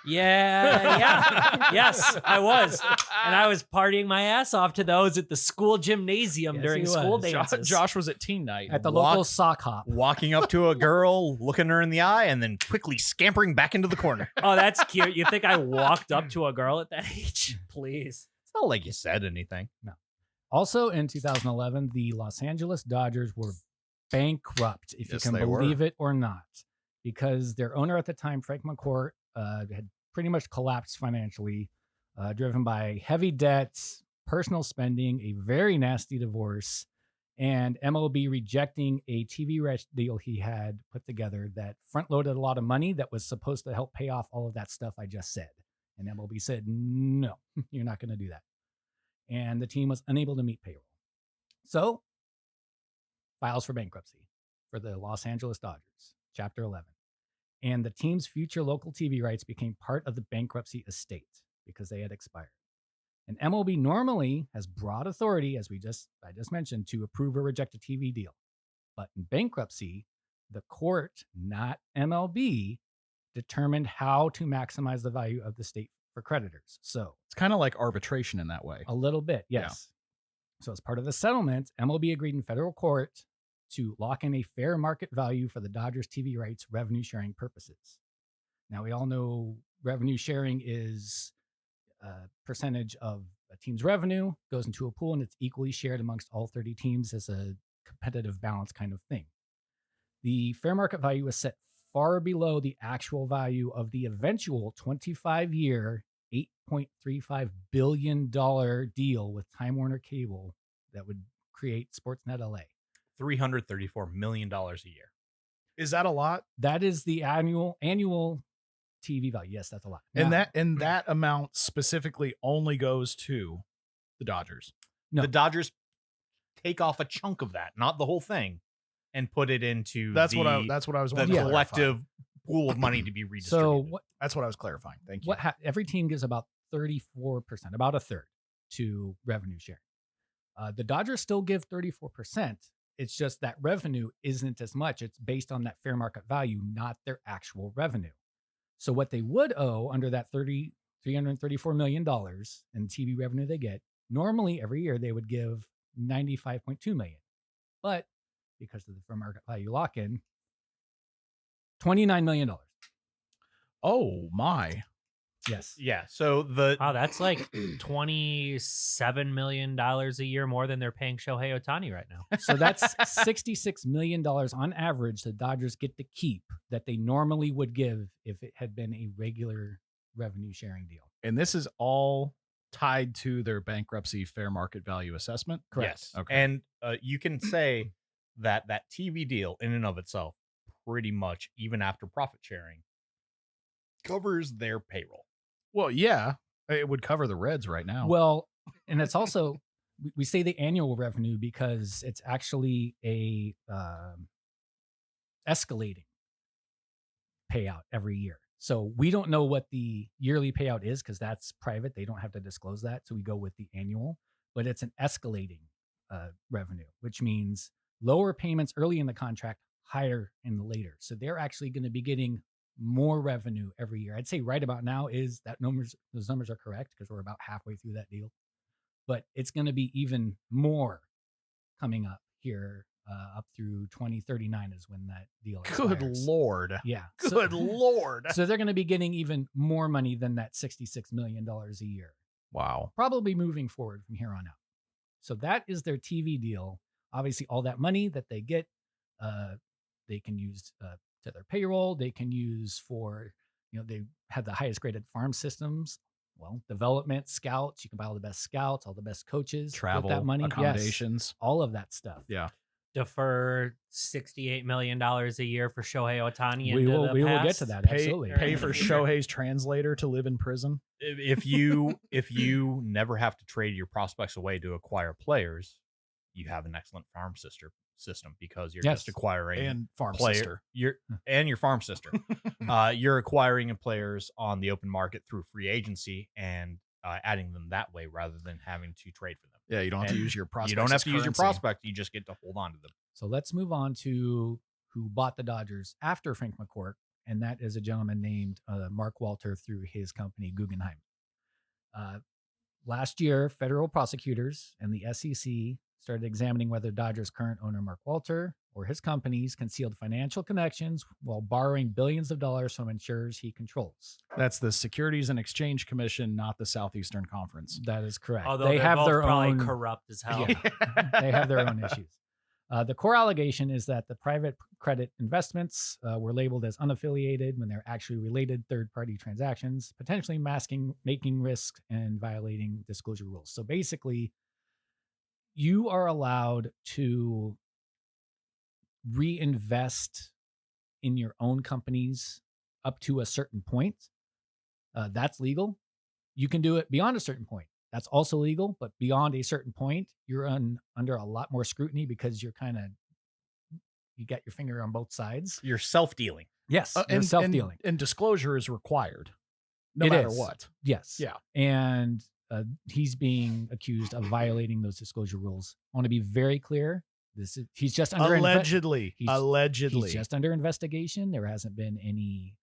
Yeah. Yes, I was. And I was partying my ass off to those at the school gymnasium Yes, during he school was. dances. Josh was at teen night. At the Walk- local sock hop. Walking up to a girl, looking her in the eye, and then quickly scampering back into the corner. Oh, that's cute. You think I walked up to a girl at that age? Please. It's not like you said anything. Also in 2011, the Los Angeles Dodgers were bankrupt, if Yes, you they can were. believe it or not, because their owner at the time, Frank McCourt, had pretty much collapsed financially, driven by heavy debts, personal spending, a very nasty divorce, and MLB rejecting a TV rights deal he had put together that front-loaded a lot of money that was supposed to help pay off all of that stuff I just said. And MLB said, no, you're not going to do that. And the team was unable to meet payroll. So, files for bankruptcy for the Los Angeles Dodgers, Chapter 11. And the team's future local TV rights became part of the bankruptcy estate because they had expired. And MLB normally has broad authority, as I just mentioned, to approve or reject a TV deal. But in bankruptcy, the court, not MLB, determined how to maximize the value of the estate for creditors. So It's kind of like arbitration in that way. a little bit, yes. So as part of the settlement, MLB agreed in federal court to lock in a fair market value for the Dodgers TV rights revenue sharing purposes. Now, we all know revenue sharing is a percentage of a team's revenue, goes into a pool, and it's equally shared amongst all 30 teams as a competitive balance kind of thing. The fair market value was set far below the actual value of the eventual 25-year, $8.35 billion deal with Time Warner Cable that would create Sportsnet LA. $334 million a year. Is that a lot? That is the annual TV value. Yes, that's a lot. And Now- that amount specifically only goes to the Dodgers. No. The Dodgers take off a chunk of that, not the whole thing, and put it into That's what I the was the wanting to clarify. collective pool of money to be so redistributed. That's what I was clarifying. Thank you. every team gives about 34%, about a third, to revenue sharing. The Dodgers still give 34%. It's just that revenue isn't as much. It's based on that fair market value, not their actual revenue. So what they would owe under that $334 million in TV revenue they get, normally every year they would give $95.2 million. But because of the fair market value lock-in, $29 million. Oh my. Yes. Yeah. So the Wow, that's like $27 million a year more than they're paying Shohei Ohtani right now. So that's $66 million on average the Dodgers get to keep that they normally would give if it had been a regular revenue sharing deal. And this is all tied to their bankruptcy fair market value assessment. Correct. Yes. Okay. And you can say that TV deal in and of itself, pretty much even after profit sharing, covers their payroll. Well, yeah, it would cover the Reds right now. Well, and it's also, we say the annual revenue because it's actually a escalating payout every year. So we don't know what the yearly payout is because that's private. They don't have to disclose that. So we go with the annual, but it's an escalating revenue, which means lower payments early in the contract, higher in the later. So they're actually going to be getting more revenue every year. I'd say right about now those numbers are correct because we're about halfway through that deal. But it's going to be even more coming up here up through 2039 is when that deal Good expires. Lord. Yeah. Good Lord. So they're going to be getting even more money than that $66 million a year, Wow. probably moving forward from here on out. So that is their TV deal. Obviously, all that money that they get, they can use to their payroll. They can use for, they have the highest graded farm systems. Well, development, scouts. You can buy all the best scouts, all the best coaches. Travel, with that money. Yes, accommodations. all of that stuff. Yeah. defer $68 million a year for Shohei Ohtani. We into will the we will get past? to that. Pay, Absolutely. pay for Shohei's translator to live in prison. If you never have to trade your prospects away to acquire players, you have an excellent farm system because you're just acquiring And farm player, sister. your farm sister. You're acquiring players on the open market through free agency and adding them that way rather than having to trade for them. Yeah, you don't have to use your prospects. You don't have as to use your currency. prospect. You just get to hold on to them. So let's move on to who bought the Dodgers after Frank McCourt, and that is a gentleman named Mark Walter through his company Guggenheim. Last year, federal prosecutors and the SEC started examining whether Dodgers' current owner Mark Walter or his companies concealed financial connections while borrowing billions of dollars from insurers he controls. That's the Securities and Exchange Commission, not the Southeastern Conference. That is correct. Although they they're have both their probably own corrupt as hell. Yeah. They have their own issues. The core allegation is that the private credit investments were labeled as unaffiliated when they're actually related third-party transactions, potentially making risks and violating disclosure rules. So basically, you are allowed to reinvest in your own companies up to a certain point. That's legal. You can do it beyond a certain point. That's also legal, but beyond a certain point, you're under a lot more scrutiny because you got your finger on both sides. You're self-dealing. Yes, you're and self-dealing. And disclosure is required, no It matter is. what. Yes. Yeah. And he's being accused of violating those disclosure rules. I want to be very clear. He's just under Allegedly. he's Allegedly. He's just under investigation. There hasn't been any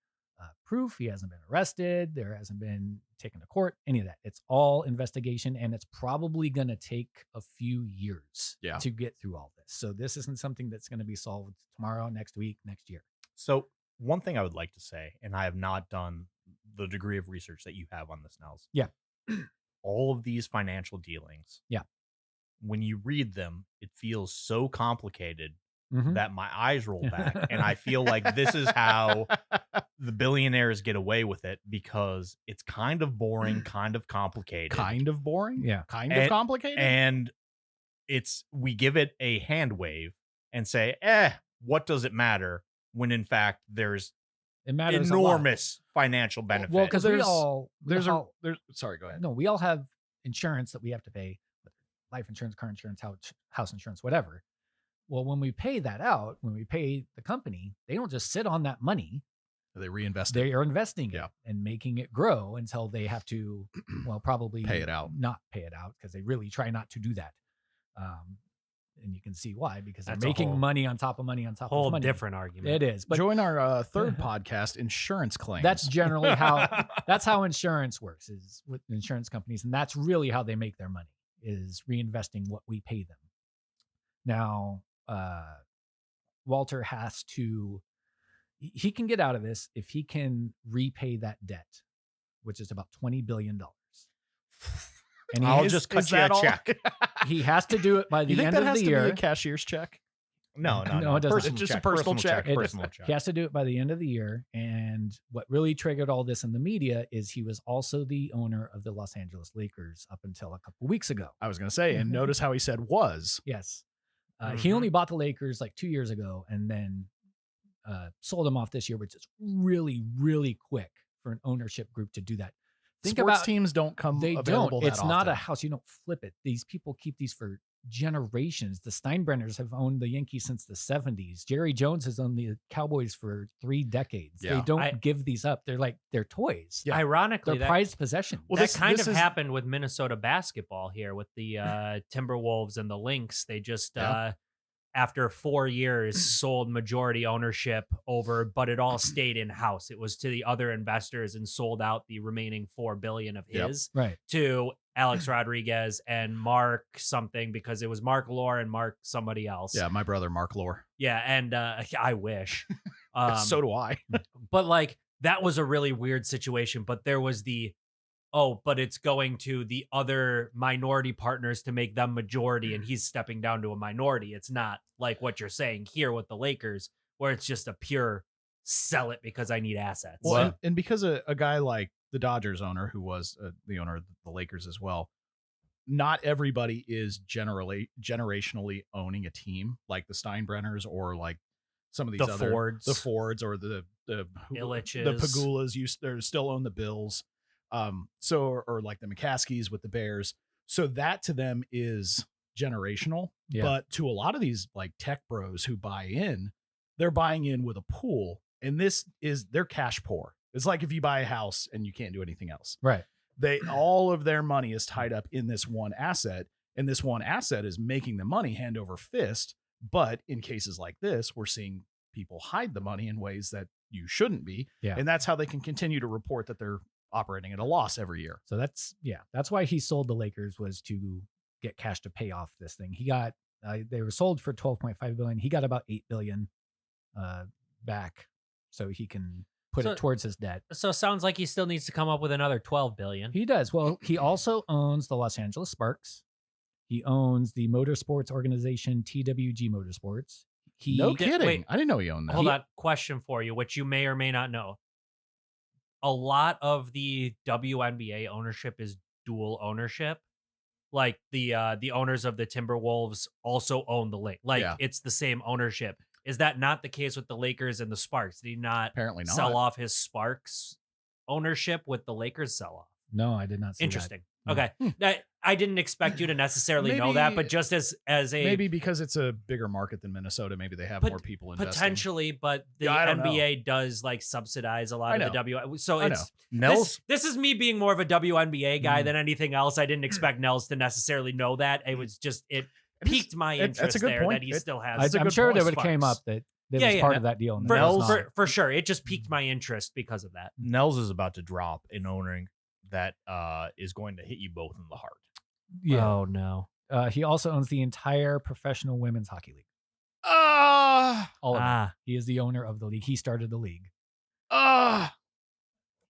proof. He hasn't been arrested. There hasn't been taken to court, any of that. It's all investigation, and it's probably going to take a few years to get through all this. So this isn't something that's going to be solved tomorrow, next week, next year. So one thing I would like to say, and I have not done the degree of research that you have on this, Nels. Yeah. All of these financial dealings. Yeah. When you read them, it feels so complicated Mhm. that my eyes roll back. And I feel like this is how the billionaires get away with it because it's kind of boring, kind of complicated. Kind of boring. Yeah. Kind of complicated. And we give it a hand wave and say, what does it matter? When in fact there's It matters a lot. enormous financial benefit. Well, because there's sorry, go ahead. No, we all have insurance that we have to pay, life insurance, car insurance, house insurance, whatever. Well, when we pay that out, when we pay the company, they don't just sit on that money. They reinvest it. They are investing Yeah. it and making it grow until they have to, probably Pay it out. not pay it out because they really try not to do that. And you can see why, because they're That's a making whole- money on top of money on top Whole of money. different argument. It is, but Join our third podcast, Insurance Claims. that's generally how insurance works, is with insurance companies, and that's really how they make their money, is reinvesting what we pay them. Now, Walter has to, he can get out of this if he can repay that debt, which is about $20 billion. And I'll just cut you a check. he has to do it by the you think end that of has the to year. be a cashier's check? No, it doesn't. Personal It's just a check, personal check. Personal check. He has to do it by the end of the year. And what really triggered all this in the media is he was also the owner of the Los Angeles Lakers up until a couple weeks ago. I was going to say, and notice how he said was. Yes. He only bought the Lakers like 2 years ago and then sold them off this year, which is really, really quick for an ownership group to do that. Think Sports about teams don't come they available don't. that It's not a often. house. You don't flip it. These people keep these for generations. The Steinbrenners have owned the Yankees since the 70s. Jerry Jones has owned the Cowboys for 3 decades. Yeah. They don't give these up. They're toys. Yeah. Ironically, They're that, prized possession. Well, that this- kind this of is- happened with Minnesota basketball here with the Timberwolves and the Lynx. They just Yeah. after 4 years sold majority ownership over, but it all stayed in house. It was to the other investors and sold out the remaining $4 billion of Yep. his Right. to Alex Rodriguez and Mark something, because it was Mark Lore and Mark somebody else. Yeah, my brother, Mark Lore. Yeah, and I wish. So do I. But like that was a really weird situation. But there was but it's going to the other minority partners to make them majority, and he's stepping down to a minority. It's not like what you're saying here with the Lakers, where it's just a pure sell it because I need assets. Well, and because a guy like the Dodgers owner, who was the owner of the Lakers as well, not everybody is generationally owning a team like the Steinbrenners or like some of these The other Fords. the Fords or the Illiches. Pagulas they still own the Bills. So or like the McCaskies with the Bears. So that to them is generational. Yeah. But to a lot of these like tech bros who buy in, they're buying in with a pool, and they're cash poor. It's like if you buy a house and you can't do anything else. Right. All of their money is tied up in this one asset, and this one asset is making the money hand over fist. But in cases like this, we're seeing people hide the money in ways that you shouldn't be. Yeah. And that's how they can continue to report that they're operating at a loss every year. So that's why he sold the Lakers, was to get cash to pay off this thing. He got they were sold for $12.5 billion. He got about $8 billion back, so he can put it towards his debt. So it sounds like he still needs to come up with another $12 billion. He does. Well, he also owns the Los Angeles Sparks. He owns the motorsports organization TWG Motorsports. No kidding. wait. I didn't know he owned that. Hold on. Question for you, which you may or may not know. A lot of the WNBA ownership is dual ownership. Like the owners of the Timberwolves also own the Lakers. Like it's the same ownership. Is that not the case with the Lakers and the Sparks? Did he not Apparently not. sell off his Sparks ownership with the Lakers sell off? No, I did not see Interesting. that. Okay. I didn't expect you to necessarily know that, but just as a maybe because it's a bigger market than Minnesota, maybe they have more people investing. potentially, but the Yeah, I don't NBA does like subsidize a lot of the W. So it's Nels, this is me being more of a WNBA guy Mm. than anything else. I didn't expect Nels to necessarily know that. It was just it piqued my interest that's a good there point. that he still has. That's a I'm good sure point. that would have came Sparks. up that was part of that deal. And for, that was not. for sure. It just piqued my interest because of that. Nels is about to drop an owning that is going to hit you both in the heart. Yeah. Oh no. He also owns the entire professional women's hockey league. All of it. He is the owner of the league. He started the league.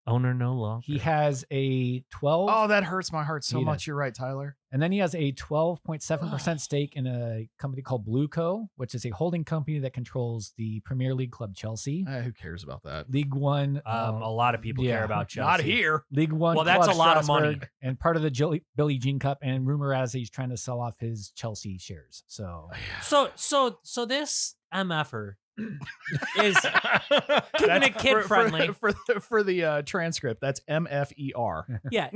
Owner no longer. He has a 12. Oh, that hurts my heart so He much. does. You're right, Tyler. And then he has a 12.7% stake in a company called Blue Co., which is a holding company that controls the Premier League club Chelsea, Who cares about that? League One. a lot of people care about Chelsea. Not here. League One. Well, that's club a lot of money. Strasbourg, and part of the Billie Jean Cup. And rumor has he's trying to sell off his Chelsea shares. So So this MFer is keeping it kid friendly. For the transcript, that's MFER. Yeah.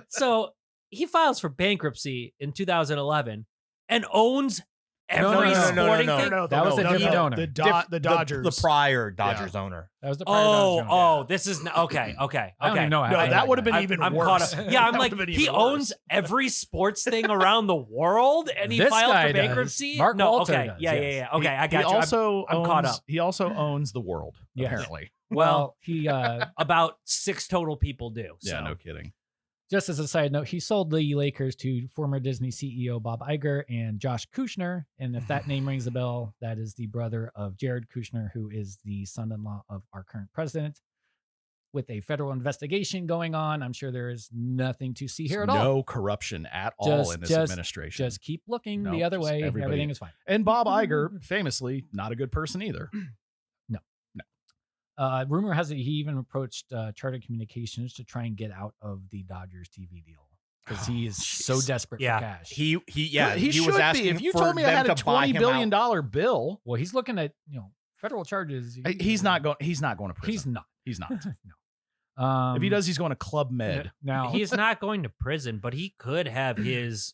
So he files for bankruptcy in 2011 and owns every sporting thing. That was a different owner. The Dodgers. The prior Dodgers owner. That was the prior Dodgers owner. Oh, this is okay. I don't even know how No, I that know would have been I'm- even I'm worse. caught up. Yeah, I'm That like, would've been he even owns worse. every sports thing around the world, and he This filed guy for does. bankruptcy. Mark no, Walter okay, does, yeah. Okay, I got He you. also I'm caught up. He also owns the world. Yes. Apparently. Well, he About 6 total people do. Yeah. So. No kidding. just as a side note, he sold the Lakers to former Disney CEO Bob Iger and Josh Kushner. And if that name rings a bell, that is the brother of Jared Kushner, who is the son-in-law of our current president. With a federal investigation going on, I'm sure there is nothing to see here at all. No corruption at all in this administration. Just keep looking No, the other just way. everybody- Everything is fine. And Bob Iger, famously, not a good person either. Rumor has it he even approached Charter Communications to try and get out of the Dodgers TV deal because he is so desperate Yeah. for cash. He he was should asking be. If you for told me I them had a to buy $20 him billion out. bill, Well, he's looking at federal charges. he's not going. He's not going to prison. He's not. He's not. No. If he does, he's going to Club Med. Now He's not going to prison, but he could have his,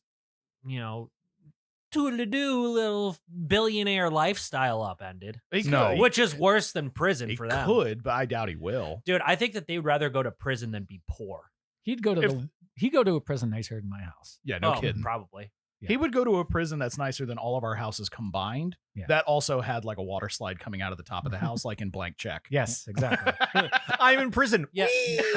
toodle-doo little billionaire lifestyle upended, He No. could. which is worse than prison He for them. could, but I doubt he will. Dude, I think that they'd rather go to prison than be poor. he'd go to If- he'd go to a prison nicer than my house. Yeah, no Oh, kidding. Probably. Yeah. He would go to a prison that's nicer than all of our houses combined. Yeah. That also had like a water slide coming out of the top of the house, like in Blank Check. Yes, exactly. I'm in prison. Yeah.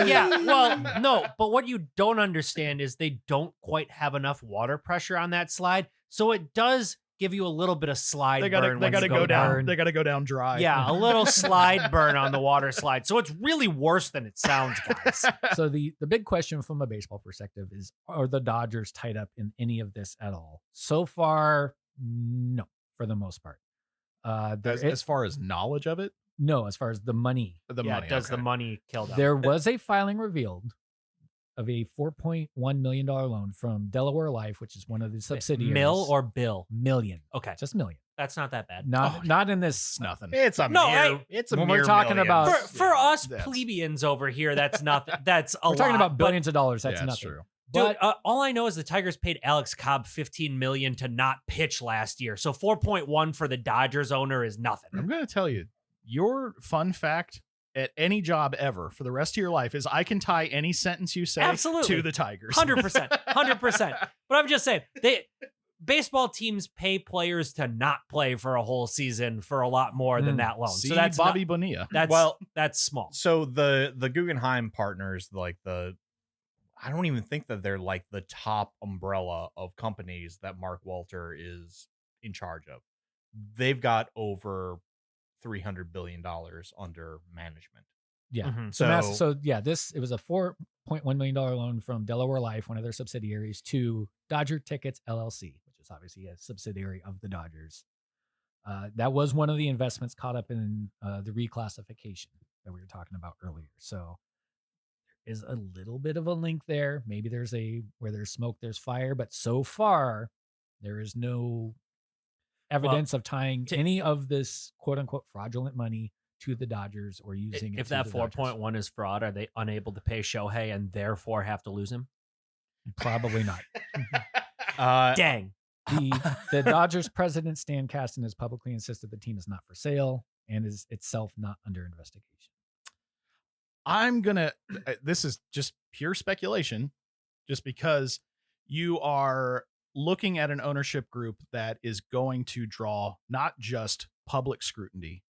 Yeah. Well, no, but what you don't understand is they don't quite have enough water pressure on that slide. So it does give you a little bit of slide They burn. gotta when you go down. down. They gotta go down dry. Yeah, a little slide burn on the water slide. So it's really worse than it sounds, guys. So the big question from a baseball perspective is, are the Dodgers tied up in any of this at all? So far, no, for the most part. As far as knowledge of it, No, as far as the money. the Yeah, money. does okay. the money kill them? There was a filing revealed of a $4.1 million loan from Delaware Life, which is one of the subsidiaries. Mill or bill? Million. Okay, Just million. that's not that bad. Not in this. It's nothing. It's a No, mere, it's a when we're mere talking millions. about- For us that's- plebeians over here, that's nothing. That's a We're talking lot, about but- billions of dollars. That's Yeah, it's nothing. true. Dude, But all I know is the Tigers paid Alex Cobb $15 million to not pitch last year. So 4.1 for the Dodgers owner is nothing. I'm going to tell you, your fun fact at any job ever for the rest of your life is I can tie any sentence you say Absolutely. to the Tigers. 100%. 100%. But I'm just saying, baseball teams pay players to not play for a whole season for a lot more than that loan. See So that's Bobby not, Bonilla. that's small. So the Guggenheim partners, I don't even think that they're like the top umbrella of companies that Mark Walter is in charge of. They've got over $300 billion under management. yeah. Mhm. So it was a $4.1 million loan from Delaware Life, one of their subsidiaries, to Dodger Tickets LLC, which is obviously a subsidiary of the Dodgers. That was one of the investments caught up in the reclassification that we were talking about earlier. So there is a little bit of a link there. Maybe where there's smoke, there's fire, but so far there is no evidence of tying any of this quote unquote fraudulent money to the Dodgers or using it. If to that the Dodgers. 4.1 is fraud, are they unable to pay Shohei and therefore have to lose him? Probably not. Dang. The Dodgers president, Stan Kasten, has publicly insisted the team is not for sale and is itself not under investigation. I'm going to, this is just pure speculation, just because you are looking at an ownership group that is going to draw not just public scrutiny,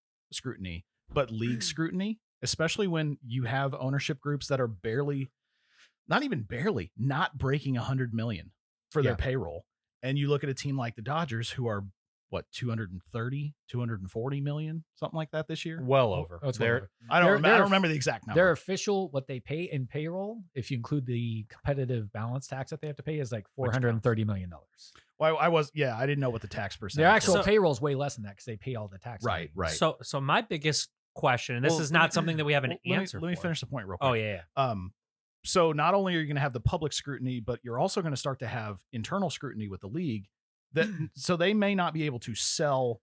but league scrutiny, especially when you have ownership groups that are not breaking 100 million for their payroll. And you look at a team like the Dodgers, who are what, 230, 240 million, something like that this year. Well over. Oh, it's They're- well over. I don't They're- remember the exact number. Their official, what they pay in payroll, if you include the competitive balance tax that they have to pay, is like $430 million. Well, I didn't know what the tax percentage. Their actual was. payroll is way less than that because they pay all the tax. Right. So my biggest question, and this is not something that we have an answer Let me for. finish the point real quick. Oh, yeah. So not only are you going to have the public scrutiny, but you're also going to start to have internal scrutiny with the league. So they may not be able to sell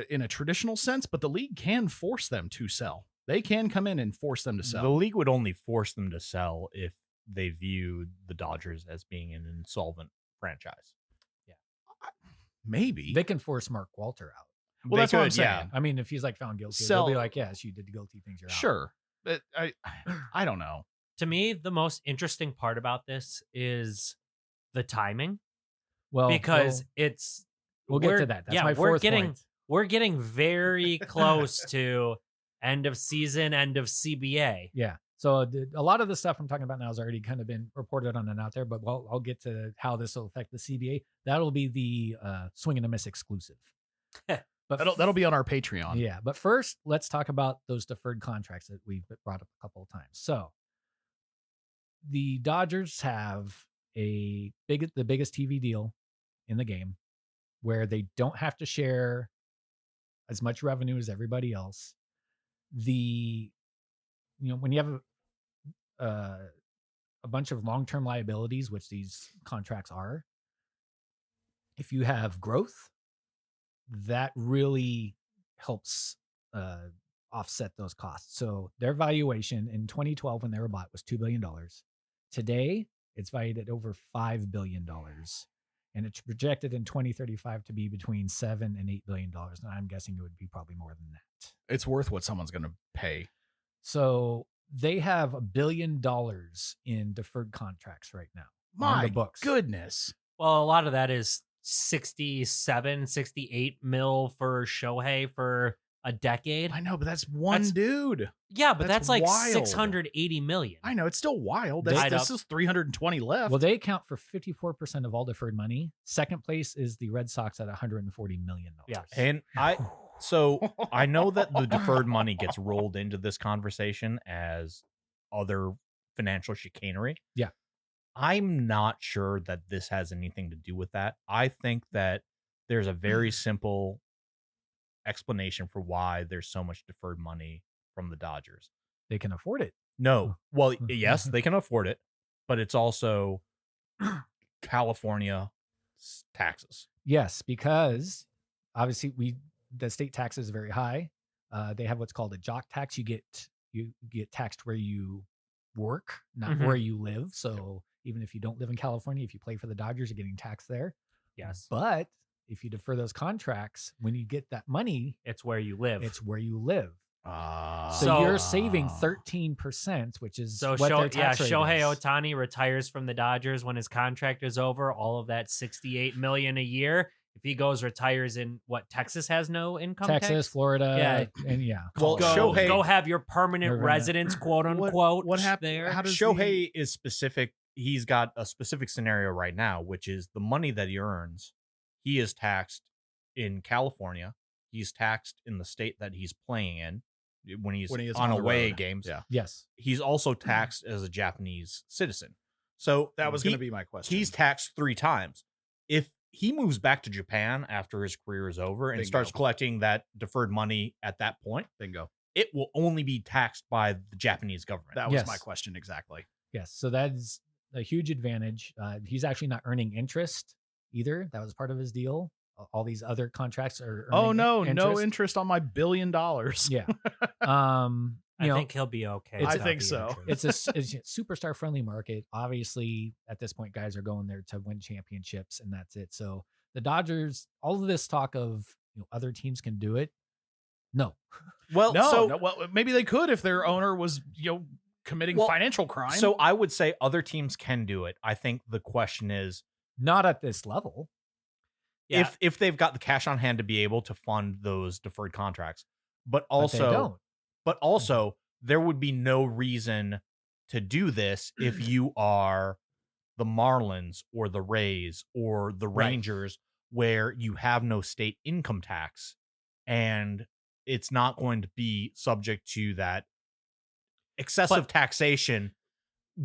in a traditional sense, but the league can force them to sell. They can come in and force them to sell. The league would only force them to sell if they viewed the Dodgers as being an insolvent franchise. Maybe. They can force Mark Walter out. Well, They that's what I'm could, saying. I mean, if he's like found guilty, Sell- they'll be like, yes, you did the guilty things. You're out. Sure. But I don't know. To me, the most interesting part about this is the timing, Well, because it's we'll get we're- to that. That's yeah, my we're fourth getting point. we're getting very close to end of season, end of CBA. Yeah. So a lot of the stuff I'm talking about now has already kind of been reported on and out there, but I'll get to how this will affect the CBA. That'll be the swing and a miss exclusive. But That'll be on our Patreon. yeah. But first, let's talk about those deferred contracts that we've brought up a couple of times. So the Dodgers have the biggest TV deal in the game, where they don't have to share as much revenue as everybody else. When you have a bunch of long-term liabilities, which these contracts are, if you have growth, that really helps offset those costs. So their valuation in 2012 when they were bought was $2 billion. Today, it's valued at over $5 billion. And it's projected in 2035 to be between $7 and $8 billion. And I'm guessing it would be probably more than that. It's worth what someone's going to pay. So they have $1 billion in deferred contracts right now on My the books. goodness. Well, a lot of that is 68 mil for Shohei for a decade. I know, but that's one That's- dude. Yeah, but That's that's like wild. 680 million. I know, it's still wild. They- This is 320 left. Well, they account for 54% of all deferred money. Second place is the Red Sox at $140 million. Yeah. And I know that the deferred money gets rolled into this conversation as other financial chicanery. Yeah. I'm not sure that this has anything to do with that. I think that there's a very simple explanation for why there's so much deferred money from the Dodgers. They can afford it. No. Well, yes, they can afford it, but it's also California taxes. Yes, because obviously the state tax is very high. They have what's called a jock tax. You get taxed where you work, not Mhm. where you live. So even if you don't live in California, if you play for the Dodgers, you're getting taxed there. Yes. But if you defer those contracts, when you get that money, It's where you live. it's where you live. Ah. So you're saving 13%, which is So what their tax rate Shohei is. Ohtani retires from the Dodgers when his contract is over. All of that $68 million a year. If he retires in Texas has no income Texas, tax? Florida, and Well, Go, Shohei- have your permanent Nirvana. residence, quote unquote. What happened? there? How does Shohei is specific. He's got a specific scenario right now, which is the money that he earns. He is taxed in California. He's taxed in the state that he's playing in when he's When he is on on the away road. games. Yeah. yes. He's also taxed as a Japanese citizen. So That was going to be my question. He's taxed 3 times. If he moves back to Japan after his career is over and Bingo. starts collecting that deferred money at that point, bingo. it will only be taxed by the Japanese government. That was Yes. my question exactly. Yes. So that's a huge advantage. He's actually not earning interest either. That was part of his deal. All these other contracts are. Oh earning no, interest. no interest on my $1 billion. Yeah. I you know, think he'll be okay. I without think the so. interest. it's a superstar friendly market. Obviously, at this point, guys are going there to win championships, and that's it. So the Dodgers, all of this talk of other teams can do it. No, Well, well, maybe they could if their owner was, committing Well, financial crime. so I would say other teams can do it. I think the question is not at this level. Yeah. if they've got the cash on hand to be able to fund those deferred contracts, but But they don't. also there would be no reason to do this if you are the Marlins or the Rays or the Right. Rangers, where you have no state income tax and it's not going to be subject to that excessive taxation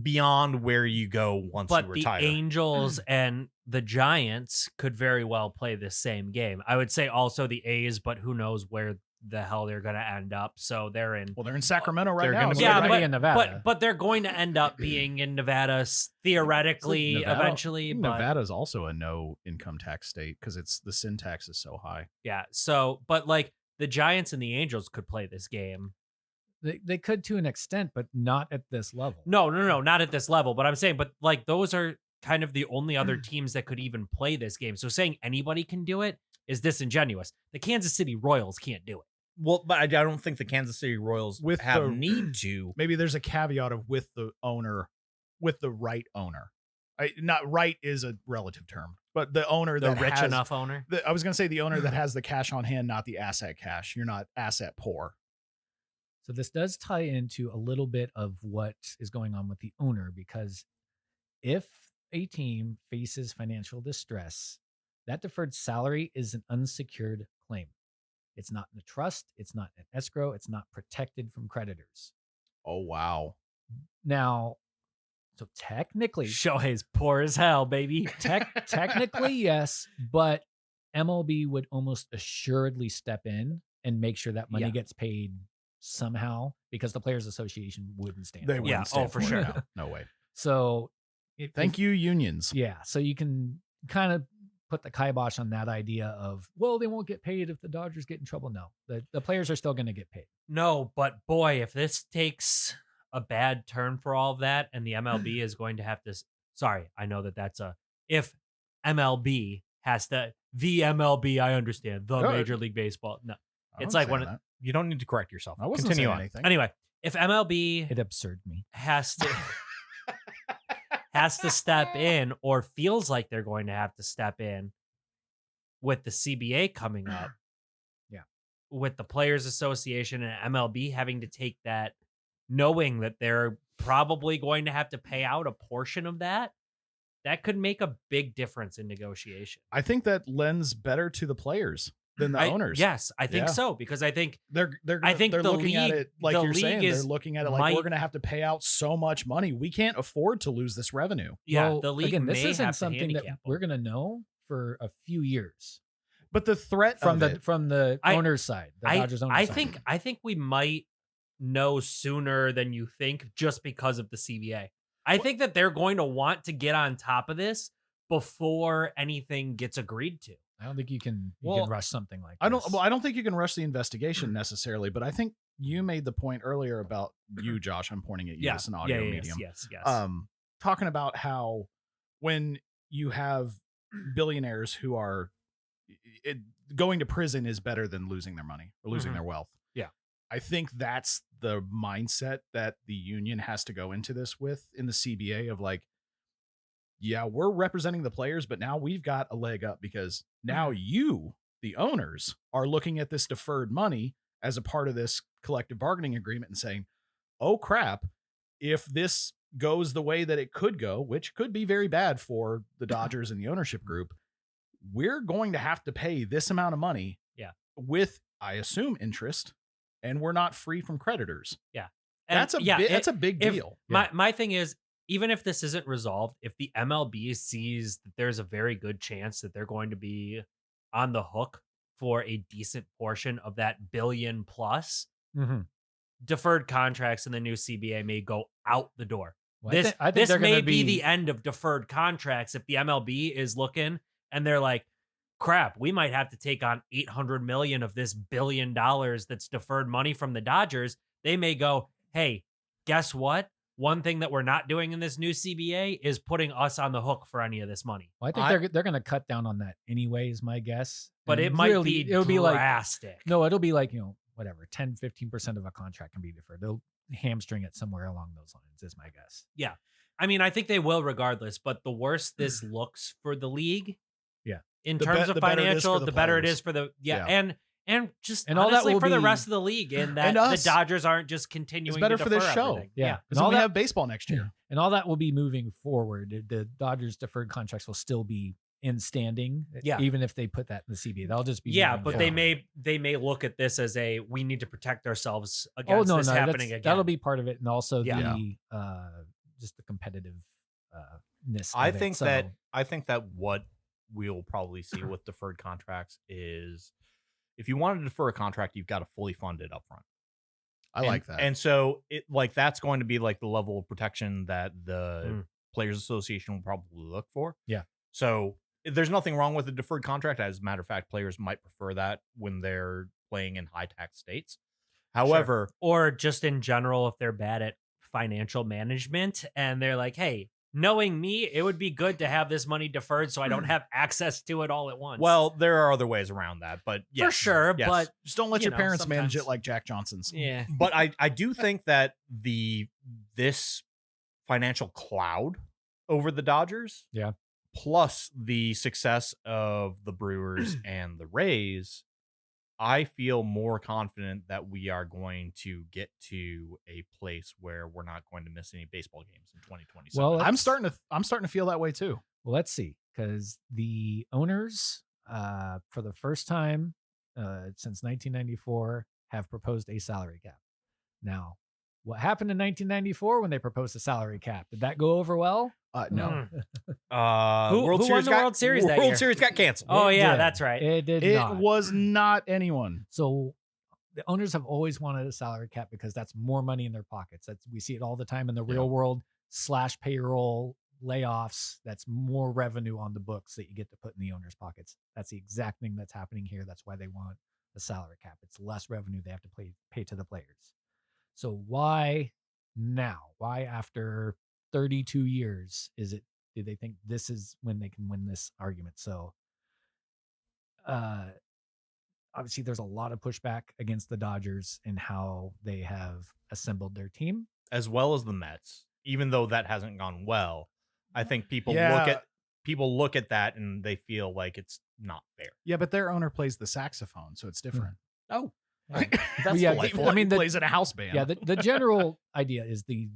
beyond where you go once you But the retire. Angels and the Giants could very well play the same game. I would say also the A's, but who knows where the hell they're going to end up. So they're in. well, they're in Sacramento right They're now. gonna so be- They're Yeah, gonna but, be in Nevada. but they're going to end up being in Nevada theoretically, Nevada- eventually. But Nevada's also a no income tax state because the sin tax is so high. yeah, so but like the Giants and the Angels could play this game. They could to an extent, but not at this level. No, not at this level. But I'm saying, but like those are kind of the only other teams that could even play this game. So saying anybody can do it is disingenuous. The Kansas City Royals can't do it. Well, but I don't think the Kansas City Royals With have the- need to. Maybe there's a caveat of with the right owner. Not right is a relative term, but the owner The that rich has, enough owner. I was going to say the owner that has the cash on hand, not the asset cash. You're not asset poor. So this does tie into a little bit of what is going on with the owner, because if a team faces financial distress, that deferred salary is an unsecured claim. It's not in a trust. It's not an escrow. It's not protected from creditors. Oh, wow. Now, so technically, Shohei's poor as hell, baby. technically, yes, but MLB would almost assuredly step in and make sure that money Yeah. gets paid somehow, because the Players Association wouldn't stand They for it. wouldn't Yeah, stand for it. sure. No way. So Thank you, unions. Yeah. So you can kind of put the kibosh on that idea of, well, they won't get paid if the Dodgers get in trouble. No, the players are still going to get paid. No, but boy, if this takes a bad turn for all of that, and the MLB is going to have to. Sorry, I know that's if MLB has to. The MLB, I understand. The Good. Major League Baseball. No. I It's wasn't like one saying of- that. You don't need to correct yourself. I wasn't Continue saying on. anything. Anyway, if MLB It absurd me. has to has to step in, or feels like they're going to have to step in with the CBA coming up, Yeah. with the Players Association and MLB having to take that, knowing that they're probably going to have to pay out a portion of that could make a big difference in negotiation. I think that lends better to the players than the owners. Yes, I think Yeah. so, because I think They're I think they're the looking at league- it like the you're league saying. They're is- looking at it like might- we're going to have to pay out so much money. We can't afford to lose this revenue. yeah, Well, the league again, this may isn't have to something that handicap we're them. going to know for a few years But the threat from of the it, from the I- owner's side, the Dodgers owner's I side. think we might know sooner than you think just because of the CBA. I think that they're going to want to get on top of this before anything gets agreed to. I don't think you can Well, rush something like I this. don't think you can rush the investigation necessarily, but I think you made the point earlier about you, Josh. I'm pointing at you as an audio medium. Yes. Talking about how when you have billionaires who are going to prison is better than losing their money or losing their wealth. Yeah. I think that's the mindset that the union has to go into this with in the CBA of like, yeah, we're representing the players, but now we've got a leg up because now you, the owners, are looking at this deferred money as a part of this collective bargaining agreement and saying, oh crap, if this goes the way that it could go, which could be very bad for the Dodgers and the ownership group, we're going to have to pay this amount of money with, I assume, interest, and we're not free from creditors. Yeah. That's a big deal. My thing is, even if this isn't resolved, if the MLB sees that there's a very good chance that they're going to be on the hook for a decent portion of that billion plus, deferred contracts in the new CBA may go out the door. Well, I think this they're may gonna be the end of deferred contracts if the MLB is looking and they're like, crap, we might have to take on 800 million of this $1 billion that's deferred money from the Dodgers. They may go, hey, guess what? One thing that we're not doing in this new CBA is putting us on the hook for any of this money. Well, I think they're going to cut down on that anyway, is my guess. But And it might really, be it'll be like drastic. no, it'll be like, whatever, 10-15% of a contract can be deferred. They'll hamstring it somewhere along those lines, is my guess. Yeah. I mean, I think they will regardless, but the worse this looks for the league, in terms of financial, the better it is for the and just And all that honestly will for the be- rest of the league, and that And the us. Dodgers aren't just continuing. It's better to for this defer show. everything. Yeah. Yeah. And Because all we that, have baseball next year. and all that will be moving forward. The Dodgers deferred contracts will still be in standing, even if they put that in the CBA. They'll just be Yeah, moving but forward. they may look at this as we need to protect ourselves against this happening again. That'll be part of it, and also Yeah. the just the competitive ness. I of it. think So, that what we'll probably see with deferred contracts is if you want to defer a contract, you've got to fully fund it up front. I like that. And so that's going to be like the level of protection that the Players Association will probably look for. Yeah. So there's nothing wrong with a deferred contract. As a matter of fact, players might prefer that when they're playing in high tax states. However, or just in general, if they're bad at financial management and they're like, hey, knowing me, it would be good to have this money deferred so I don't have access to it all at once. well, there are other ways around that, but for yes, sure, yes. but Just don't let you your know, parents manage sometimes- it like Jack Johnson's. yeah. But I do think that this financial cloud over the Dodgers, plus the success of the Brewers and the Rays, I feel more confident that we are going to get to a place where we're not going to miss any baseball games in 2027. well, I'm starting to feel that way too. Well, let's see, because the owners, for the first time since 1994, have proposed a salary cap. Now, what happened in 1994 when they proposed a salary cap? Did that go over well? No. Who won the World Series that year? World Series got canceled. Oh It yeah, did. that's right. It did It not. was not anyone. So the owners have always wanted a salary cap because that's more money in their pockets. We see it all the time in the real world / payroll layoffs. That's more revenue on the books that you get to put in the owners' pockets. That's the exact thing that's happening here. That's why they want a salary cap. It's less revenue they have to pay to the players. So why now? Why after 32 years do they think this is when they can win this argument? So obviously there's a lot of pushback against the Dodgers and how they have assembled their team. As well as the Mets, even though that hasn't gone well. I think people Yeah. look at that and they feel like it's not fair. Yeah, but their owner plays the saxophone, so it's different. Oh, That's yeah, delightful. I mean, he plays in a house band. Yeah, the general idea is you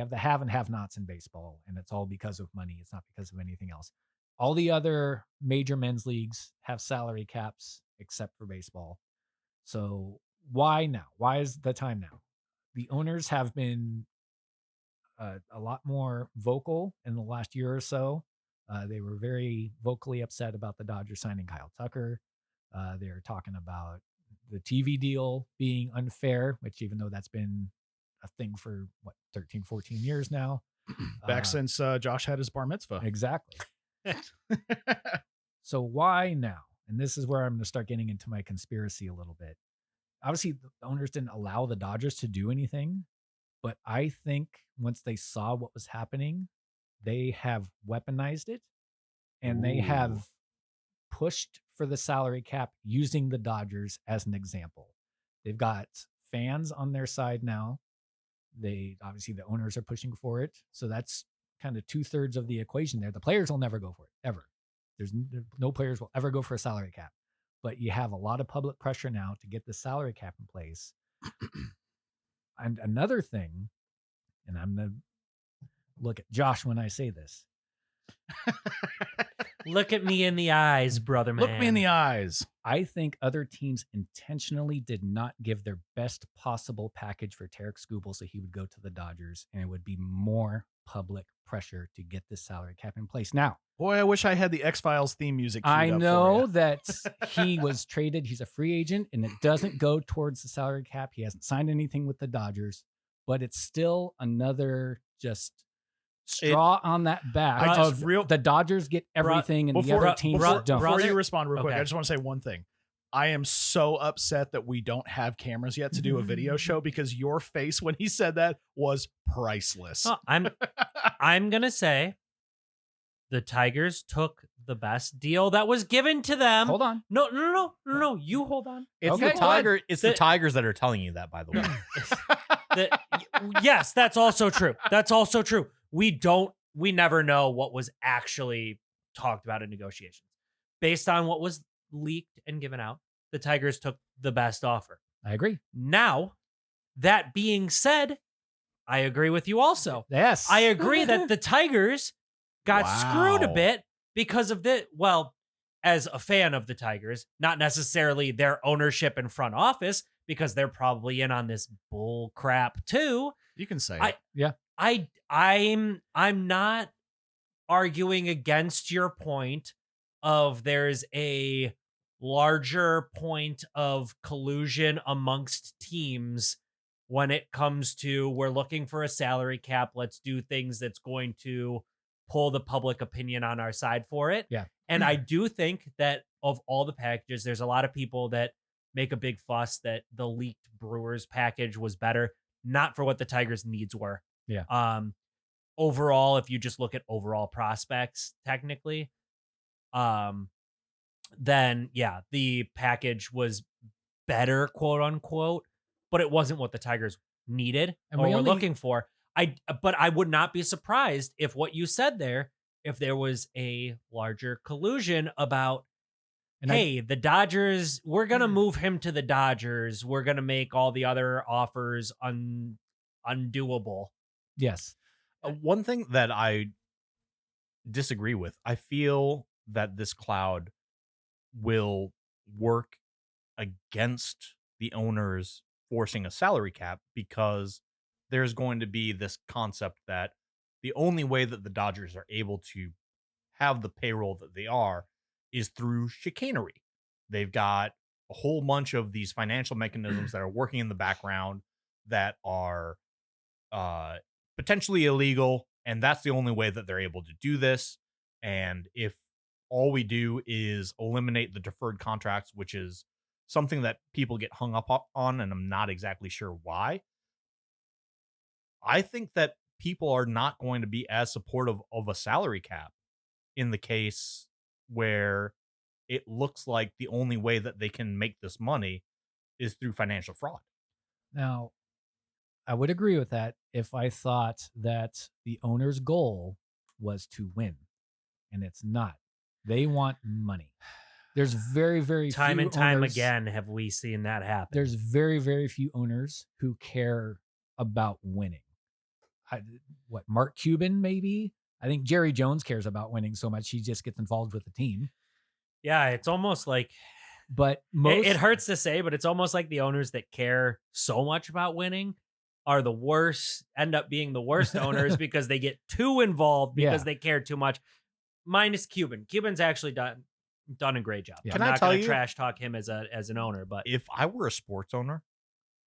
have the have and have nots in baseball, and it's all because of money. It's not because of anything else. All the other major men's leagues have salary caps except for baseball. So why now? Why is the time now? The owners have been a lot more vocal in the last year or so. They were very vocally upset about the Dodgers signing Kyle Tucker. They're talking about the TV deal being unfair, which even though that's been a thing for 13, 14 years now. Back since Josh had his bar mitzvah. Exactly. So why now? And this is where I'm going to start getting into my conspiracy a little bit. Obviously, the owners didn't allow the Dodgers to do anything, but I think once they saw what was happening, they have weaponized it and they have pushed for the salary cap using the Dodgers as an example. They've got fans on their side now. The owners are pushing for it. So that's kind of 2/3 of the equation there. The players will never go for it, ever. There's no players will ever go for a salary cap, but you have a lot of public pressure now to get the salary cap in place. And another thing, and I'm going to look at Josh when I say this. Look at me in the eyes, brother man. Look me in the eyes. I think other teams intentionally did not give their best possible package for Tarek Skubal so he would go to the Dodgers, and it would be more public pressure to get this salary cap in place. Now, Boy, I wish I had the X-Files theme music queued I up know for that he was traded. He's a free agent, and it doesn't go towards the salary cap. He hasn't signed anything with the Dodgers, but it's still another just straw on that back the Dodgers get everything and the other teams don't. Before you respond real quick, Okay. I just want to say one thing. I am so upset that we don't have cameras yet to do a video show because your face when he said that was priceless. Oh, I'm gonna say the Tigers took the best deal that was given to them. Hold on. No. You hold on. It's Okay, the Tiger. It's the Tigers that are telling you that, by the way. Yes, that's also true. That's also true. We never know what was actually talked about in negotiations. Based on what was leaked and given out, the Tigers took the best offer. I agree. Now, that being said, I agree with you also. Yes. I agree that the Tigers got screwed a bit because of as a fan of the Tigers, not necessarily their ownership and front office, because they're probably in on this bull crap too. You can say I- it. Yeah. I'm not arguing against your point of there's a larger point of collusion amongst teams when it comes to we're looking for a salary cap. Let's do things that's going to pull the public opinion on our side for it. Yeah. And I do think that of all the packages, there's a lot of people that make a big fuss that the leaked Brewers package was better, not for what the Tigers' needs were. Yeah. Overall, if you just look at overall prospects, technically, then yeah, the package was better, quote unquote, but it wasn't what the Tigers needed And or we were only- looking for. But I would not be surprised if what you said there, if there was a larger collusion about, And hey, the Dodgers, we're going to move him to the Dodgers. We're going to make all the other offers undoable. Yes. One thing that I disagree with, I feel that this cloud will work against the owners forcing a salary cap because there's going to be this concept that the only way that the Dodgers are able to have the payroll that they are is through chicanery. They've got a whole bunch of these financial mechanisms that are working in the background that are potentially illegal, and that's the only way that they're able to do this. And if all we do is eliminate the deferred contracts, which is something that people get hung up on, and I'm not exactly sure why, I think that people are not going to be as supportive of a salary cap in the case where it looks like the only way that they can make this money is through financial fraud. Now, I would agree with that if I thought that the owner's goal was to win, and it's not. They want money. There's very, very Time few and time owners- again have we seen that happen. There's very, very few owners who care about winning. Mark Cuban, maybe? I think Jerry Jones cares about winning so much he just gets involved with the team. Yeah, it's almost like But most it hurts to say, but it's almost like the owners that care so much about winning are the worst, end up being the worst owners because they get too involved because Yeah. they care too much. Minus Cuban. Cuban's actually done done a great job. Yeah. I'm Can I not tell gonna you- trash talk him as an owner, but If I were a sports owner,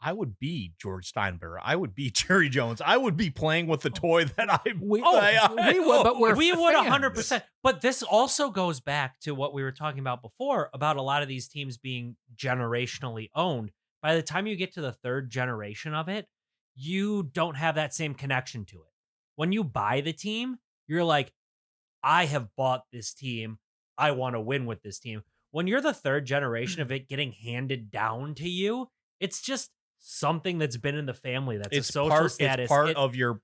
I would be George Steinbrenner. I would be Jerry Jones. I would be playing with the toy that We would, but we're we would fans. 100%. But this also goes back to what we were talking about before about a lot of these teams being generationally owned. By the time you get to the third generation of it, you don't have that same connection to it. When you buy the team, you're like, I have bought this team. I want to win with this team. When you're the third generation of it getting handed down to you, it's just something that's been in the family. That's a social status. It's part of your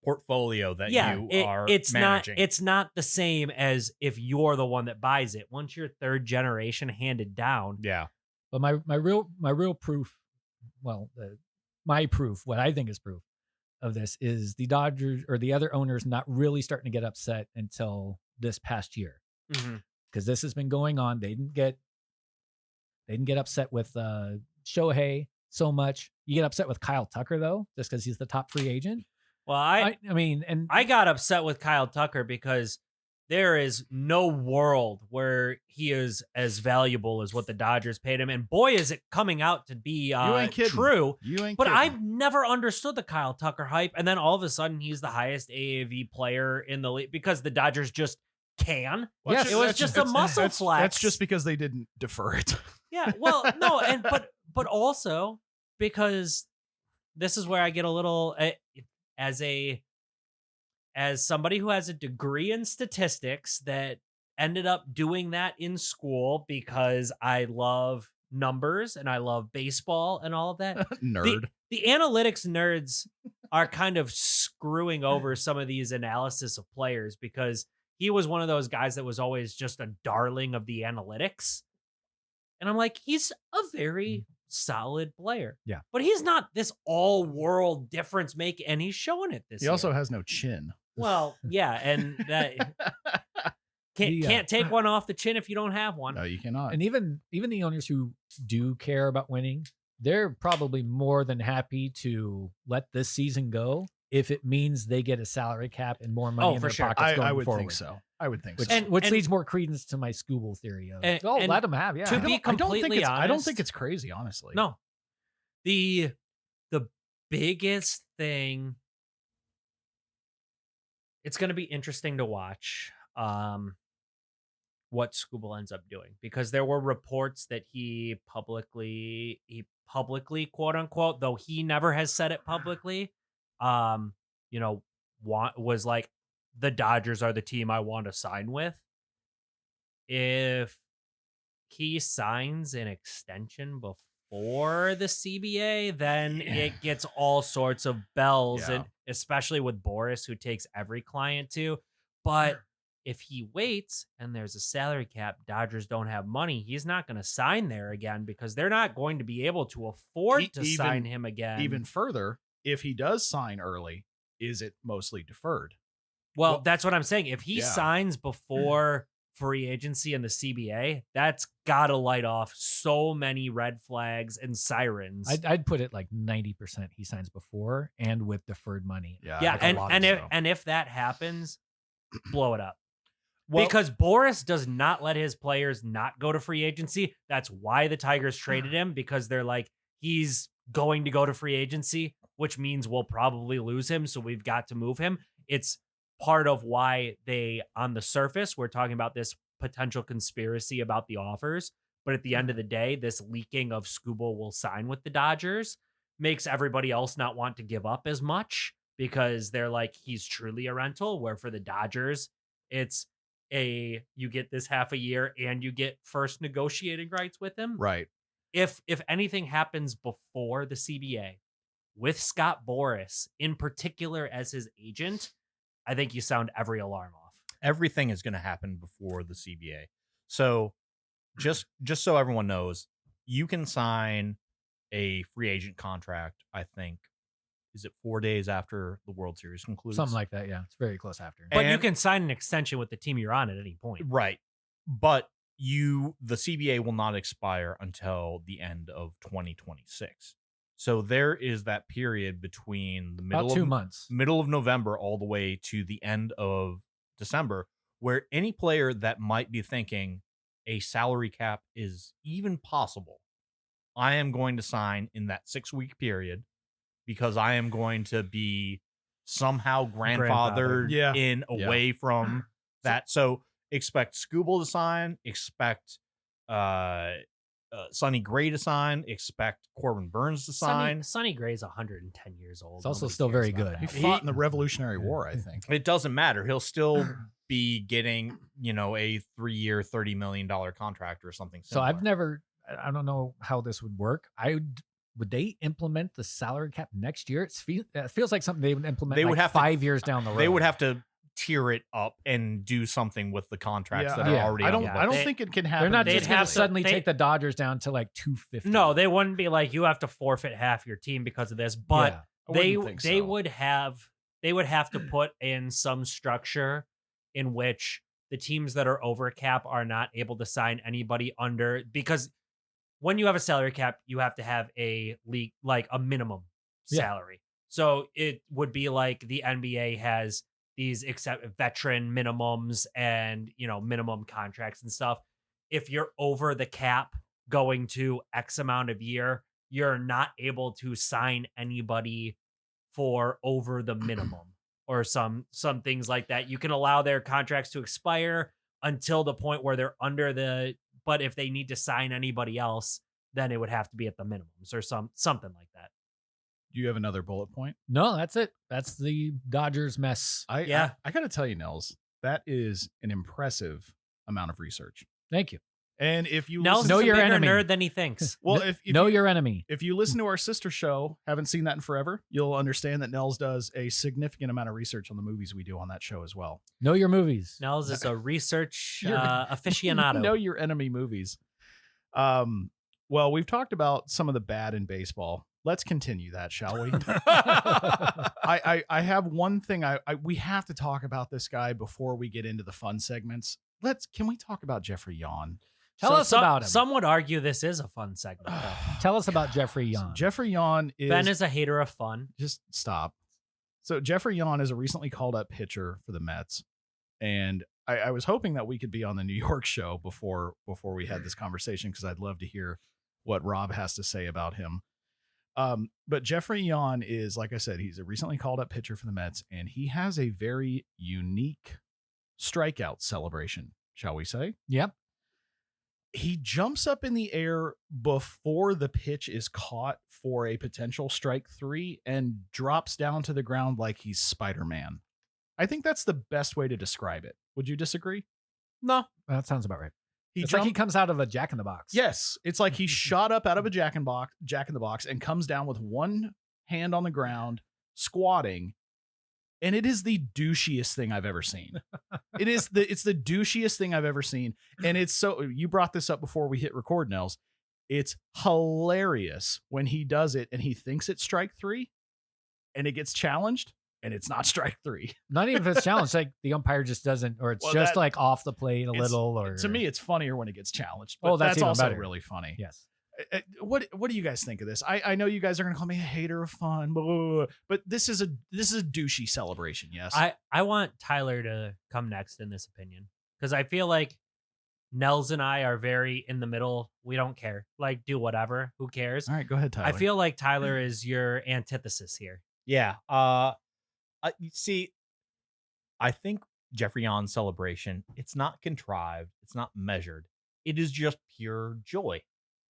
portfolio that you are it's managing. It's not the same as if you're the one that buys it. Once you're third generation handed down. Yeah. But my real proof, well, my proof, what I think is proof of this is the Dodgers or the other owners not really starting to get upset until this past year, because this has been going on. They didn't get upset with Shohei so much. You get upset with Kyle Tucker though, just because he's the top free agent. Well, I mean, and I got upset with Kyle Tucker because there is no world where he is as valuable as what the Dodgers paid him. And boy, is it coming out to be You ain't kidding. true. You ain't But kidding. I've never understood the Kyle Tucker hype. And then all of a sudden, he's the highest AAV player in the league because the Dodgers just can. Well, Yes. It was just a muscle flex. That's just because they didn't defer it. Yeah, well, no, and but also because this is where I get a little as somebody who has a degree in statistics that ended up doing that in school because I love numbers and I love baseball and all of that. Nerd. The analytics nerds are kind of screwing over some of these analysis of players because he was one of those guys that was always just a darling of the analytics. And I'm like, he's a very solid player. Yeah. But he's not this all world difference maker, and he's showing it this He year. also has no chin. Well, yeah, and that can't take one off the chin if you don't have one. No, you cannot. and even the owners who do care about winning, they're probably more than happy to let this season go if it means they get a salary cap and more money in for their sure. pockets going I would forward. think so. I would think Which, so. which leads more credence to my Scooble theory of, And- let them have, yeah. to I be don't think completely it's, I don't honest- think it's crazy, honestly. No. The biggest thing, it's going to be interesting to watch what Scooble ends up doing, because there were reports that he publicly quote unquote, though he never has said it publicly, was like, the Dodgers are the team I want to sign with. If he signs an extension before the CBA, then it gets all sorts of bells, Yeah. and especially with Boris, who takes every client to. But if he waits and there's a salary cap, Dodgers don't have money, he's not going to sign there again because they're not going to be able to afford to sign him again. Even further, if he does sign early, is it mostly deferred? Well, that's what I'm saying. If he Yeah. signs before free agency and the CBA, that's got to light off so many red flags and sirens. I'd put it like 90% he signs before and with deferred money. Yeah. yeah, like a lot of stuff. and if that happens, blow it up. Well- Because Boris does not let his players not go to free agency. That's why the Tigers traded him, because they're like, he's going to go to free agency, which means we'll probably lose him, so we've got to move him. It's part of why they, on the surface, we're talking about this potential conspiracy about the offers. But at the end of the day, this leaking of Scooble will sign with the Dodgers makes everybody else not want to give up as much, because they're like, he's truly a rental, where for the Dodgers, it's you get this half a year and you get first negotiating rights with him. Right. If anything happens before the CBA with Scott Boris in particular as his agent, I think you sound every alarm off. Everything is going to happen before the CBA. So just so everyone knows, you can sign a free agent contract, I think. Is it 4 days after the World Series concludes? Something like that, yeah. It's very close after. But you And- can sign an extension with the team you're on at any point. Right. But the CBA will not expire until the end of 2026. So there is that period between the About 2 months. middle of November all the way to the end of December, where any player that might be thinking a salary cap is even possible, I am going to sign in that 6-week period because I am going to be somehow grandfathered Yeah. in away from that. So expect Scooble to sign, expect Sonny Gray to sign, expect Corbin Burns to sign. Sonny Gray's 110 years old. It's also Nobody still cares very about good. that He one. fought in the Revolutionary War, I think. It doesn't matter. He'll still be getting, a 3-year, $30 million contract or something So similar. I don't know how this would work. Would they implement the salary cap next year? It feels like something they would implement. They would have to- 5 years down the road. They would have to tier it up and do something with the contracts that are Yeah. already I on don't. the I don't books. think it can happen. They're not They'd just going to have to- suddenly they- take the Dodgers down to like 250. No, they wouldn't be like, you have to forfeit half your team because of this. But Yeah. I they wouldn't think they so. would have to put in some structure in which the teams that are over cap are not able to sign anybody under, because when you have a salary cap, you have to have a league, like a minimum Yeah. salary. So it would be like the NBA has these veteran minimums and, minimum contracts and stuff. If you're over the cap going to X amount of year, you're not able to sign anybody for over the minimum or some things like that. You can allow their contracts to expire until the point where they're under the, but if they need to sign anybody else, then it would have to be at the minimums or something like that. Do you have another bullet point? No, that's it. That's the Dodgers mess. I Yeah. got to tell you, Nels, that is an impressive amount of research. Thank you. And if you Nels listen, Know is a your bigger enemy. nerd than he thinks. well, if Know you, your enemy. if you listen to our sister show, haven't seen that in forever, you'll understand that Nels does a significant amount of research on the movies we do on that show as well. Know your movies. Nels is a research You're- aficionado. Know your enemy movies. Well, we've talked about some of the bad in baseball. Let's continue that, shall we? I have one thing we have to talk about this guy before we get into the fun segments. Can we talk about Jeffrey Yon? Tell us about him. Some would argue this is a fun segment. though. Tell us about Jeffrey Young. Jeffrey Yon is Ben is a hater of fun. just stop. So Jeffrey Yon is a recently called up pitcher for the Mets, and I was hoping that we could be on the New York show before we had this conversation because I'd love to hear what Rob has to say about him. But Jeffrey Yon is, like I said, he's a recently called up pitcher for the Mets, and he has a very unique strikeout celebration, shall we say? Yep. He jumps up in the air before the pitch is caught for a potential strike 3 and drops down to the ground like he's Spider-Man. I think that's the best way to describe it. Would you disagree? No, That sounds about right. He It's like he comes out of a Jack in the Box. Yes, it's like he shot up out of a Jack in the Box and comes down with one hand on the ground, squatting, and it is the douchiest thing I've ever seen. It's the douchiest thing I've ever seen, and it's so. You brought this up before we hit record, Nels. It's hilarious when he does it and he thinks it's strike 3, and it gets challenged, and it's not strike 3. Not even if it's challenged, like the umpire just doesn't, or it's Well, just that- like off the plate a It's- little, or To me, it's funnier when it gets challenged. But Oh, that's even also better. really funny. yes. What do you guys think of this? I know you guys are gonna call me a hater of fun, blah, blah, blah, but this is a douchey celebration. Yes, I want Tyler to come next in this opinion because I feel like Nels and I are very in the middle. We don't care. Like, do whatever. Who cares? All right, go ahead, Tyler. I feel like Tyler is your antithesis here. Yeah. You see, I think Jeffrey Yon's celebration, it's not contrived, it's not measured. It is just pure joy.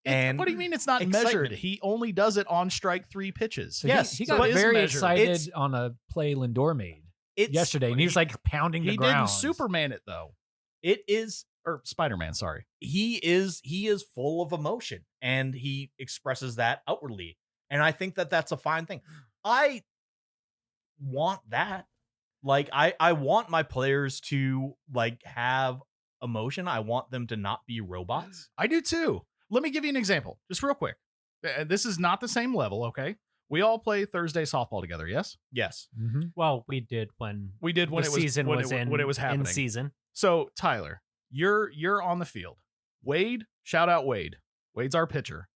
And what do you mean it's not excitement. measured? He only does it on strike 3 pitches. So Yes, he so got it is very measured. excited It's- on a play Lindor made it's yesterday, and he was like pounding the He ground. didn't Superman it though, it is or Spider-Man. Sorry. he is full of emotion and he expresses that outwardly. And I think that that's a fine thing. I want that. Like I want my players to like have emotion. I want them to not be robots. I do too. Let me give you an example, just real quick. This is not the same level, okay? We all play Thursday softball together. Yes, Yes. Mhm. Well, we did when we did when the it was season when was it was happening. in season. So Tyler, you're on the field. Wade, shout out Wade. Wade's our pitcher.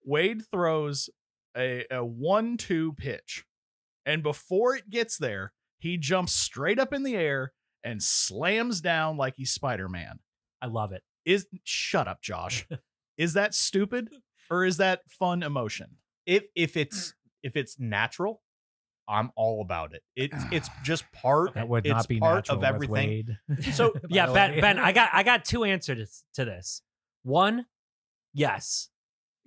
Wade throws a 1-2 pitch, and before it gets there, he jumps straight up in the air and slams down like he's Spider-Man. I love it. Shut up, Josh. Is that stupid or is that fun emotion? If it's natural, I'm all about it. It's just part. That would it's not be part natural of with everything. Wade. So By Yeah, the Ben, way. Ben, I got two answers to this. One, yes.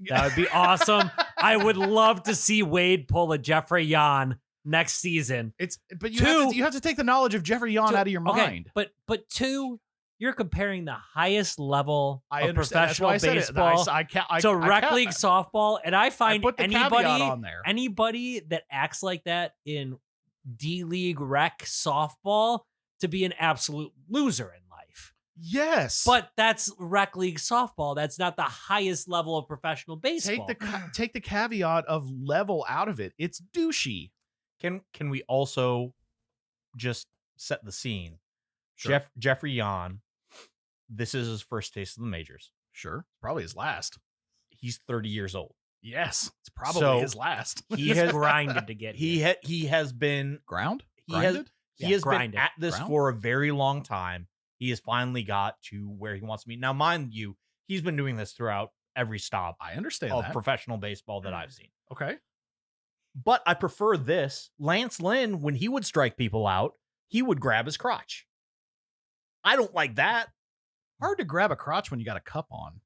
That would be awesome. I would love to see Wade pull a Jeffrey Yan next season. But Two- you have to take the knowledge of Jeffrey Yan out of your Okay, mind. but two, you're comparing the highest level I of understand. That's professional why I said it. baseball to rec league softball, and I find put the caveat on there. anybody that acts like that in D League rec softball to be an absolute loser in life. Yes, But that's rec league softball. That's not the highest level of professional baseball. take the caveat of level out of it. It's douchey. can we also just set the scene? Sure. Jeffrey Yan, this is his first taste of the majors. Sure, probably his last. He's 30 years old. Yes, it's probably So- his last. He's grinded to get here. He has been Ground? he has Grinded? he Yeah, has been grinded. at this Ground? for a very long time. He has finally got to where he wants to be. Now, mind you, he's been doing this throughout every stop I understand of that. professional baseball that I've seen. Okay. But I prefer this. Lance Lynn, when he would strike people out, he would grab his crotch. I don't like that. Hard to grab a crotch when you got a cup on.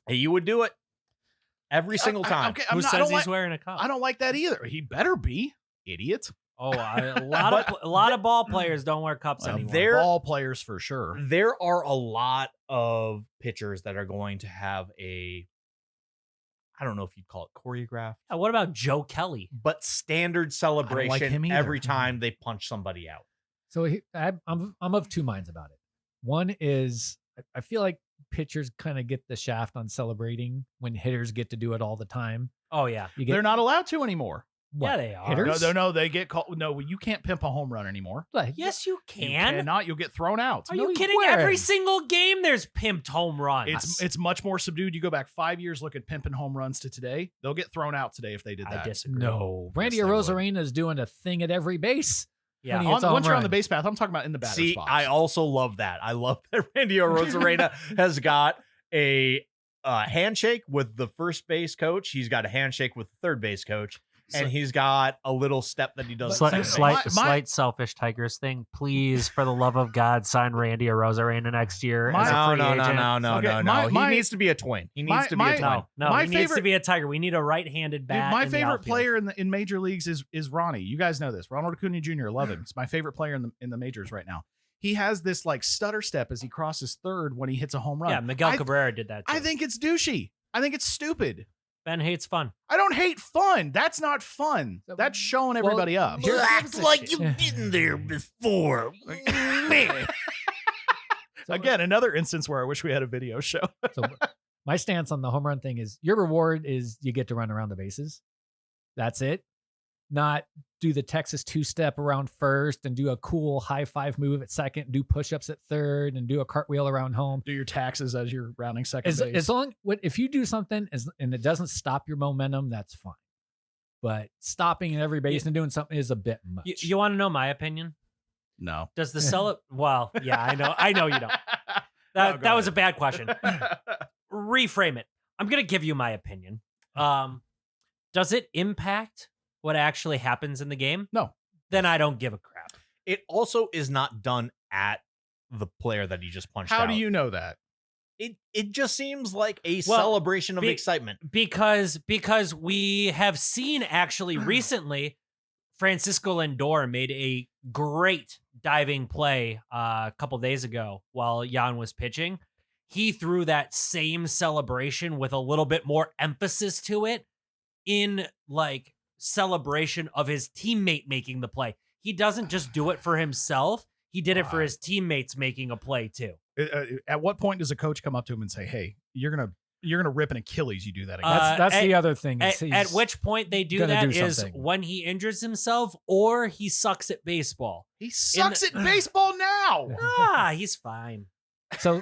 Hey, you would do it every single time. Okay, Who I says don't he's like, wearing a cup? I don't like that either. He better be, idiot. Oh, a lot of ball players don't wear cups Well, anymore. There- ball players for sure. There are a lot of pitchers that are going to have I don't know if you'd call it choreographed, What about Joe Kelly? but standard celebration him either. every time they punch somebody out. So I'm of two minds about it. One is I feel like pitchers kind of get the shaft on celebrating when hitters get to do it all the time. Oh yeah, You get They're not allowed to anymore. yeah they are. hitters? No, they get called. No, you can't pimp a home run anymore. Like, Yes, you You can. cannot. You'll get thrown out. Are No, you you kidding? where? Every single game there's pimped home runs. It's much more subdued. You go back 5 years, look at pimping home runs to today. They'll get thrown out today if they did I that. disagree. No, Randy Yes, they would. Rosarena is doing a thing at every base. Yeah. When he hits a Once home you're on the run. base path, I'm talking about in the batter See, spots. I also love that. I love that Randy Rosarena has got a handshake with the first base coach. He's got a handshake with the third base coach. And he's got a little step that he does. Slight- second slight- base. my- selfish Tigers thing. Please, for the love of God, sign Randy Rosarena next year My- as a No, free no, no, agent. no, no, Okay, no, my- no. my- He needs to be a twin. He my- needs to be my- a twin. No, My he needs favorite- to be a Tiger. We need a right-handed Dude, bat. my in the favorite outfield. player in major leagues is Ronnie. You guys know this. Ronald Acuna Jr. Love him. He's my favorite player in the majors right now. He has this like stutter step as he crosses third when he hits a home run. Yeah, Miguel I- Cabrera did that. Too. I think it's douchey. I think it's stupid. Ben hates fun. I don't hate fun. That's not fun. So- That's showing well, everybody up. here- Act like you've Yeah. been there before. Man. So- Again, another instance where I wish we had a video show. So my stance on the home run thing is your reward is you get to run around the bases. That's it. Not do the Texas two-step around first and do a cool high five move at second, do push-ups at third, and do a cartwheel around home. Do your taxes as you're rounding second base. As long if you do something and it doesn't stop your momentum, that's fine. But stopping at every base and doing something is a bit much. You want to know my opinion? No. Does the Well, yeah, I know you don't. No, go That was a ahead. bad question. Reframe it. I'm gonna give you my opinion. Does it impact what actually happens in the game? No. Then I don't give a crap. It also is not done at the player that he just punched How out. do you know that? It just seems like a Well, celebration of be- excitement. Because we have seen actually recently Francisco Lindor made a great diving play a couple days ago while Jan was pitching. He threw that same celebration with a little bit more emphasis to it in like celebration of his teammate making the play. He doesn't just do it for himself. He did it for his teammates making a play too. At what point does a coach come up to him and say, "Hey, you're gonna rip an Achilles. You do that again." That's at- the other thing. is At he's which point they do gonna that do is something. when he injures himself or he sucks at baseball. He sucks at baseball now. He's fine. So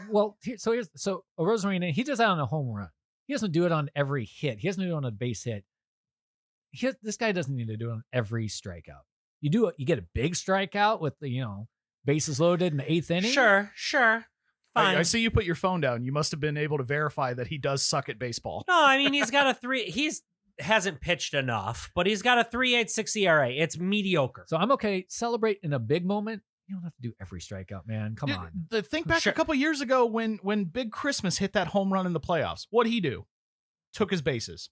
Rosarena, he does that on a home run. He doesn't do it on every hit. He doesn't do it on a base hit. This guy doesn't need to do it on every strikeout. You get a big strikeout with the bases loaded in the eighth inning. Sure. Fine. I see you put your phone down. You must have been able to verify that he does suck at baseball. No, I mean he's got a 3. He's hasn't pitched enough, but he's got a 3.86 ERA. It's mediocre. So I'm okay. Celebrate in a big moment. You don't have to do every strikeout, man. Come on. Think back Sure. a couple years ago when Big Christmas hit that home run in the playoffs. What'd he do? Took his bases.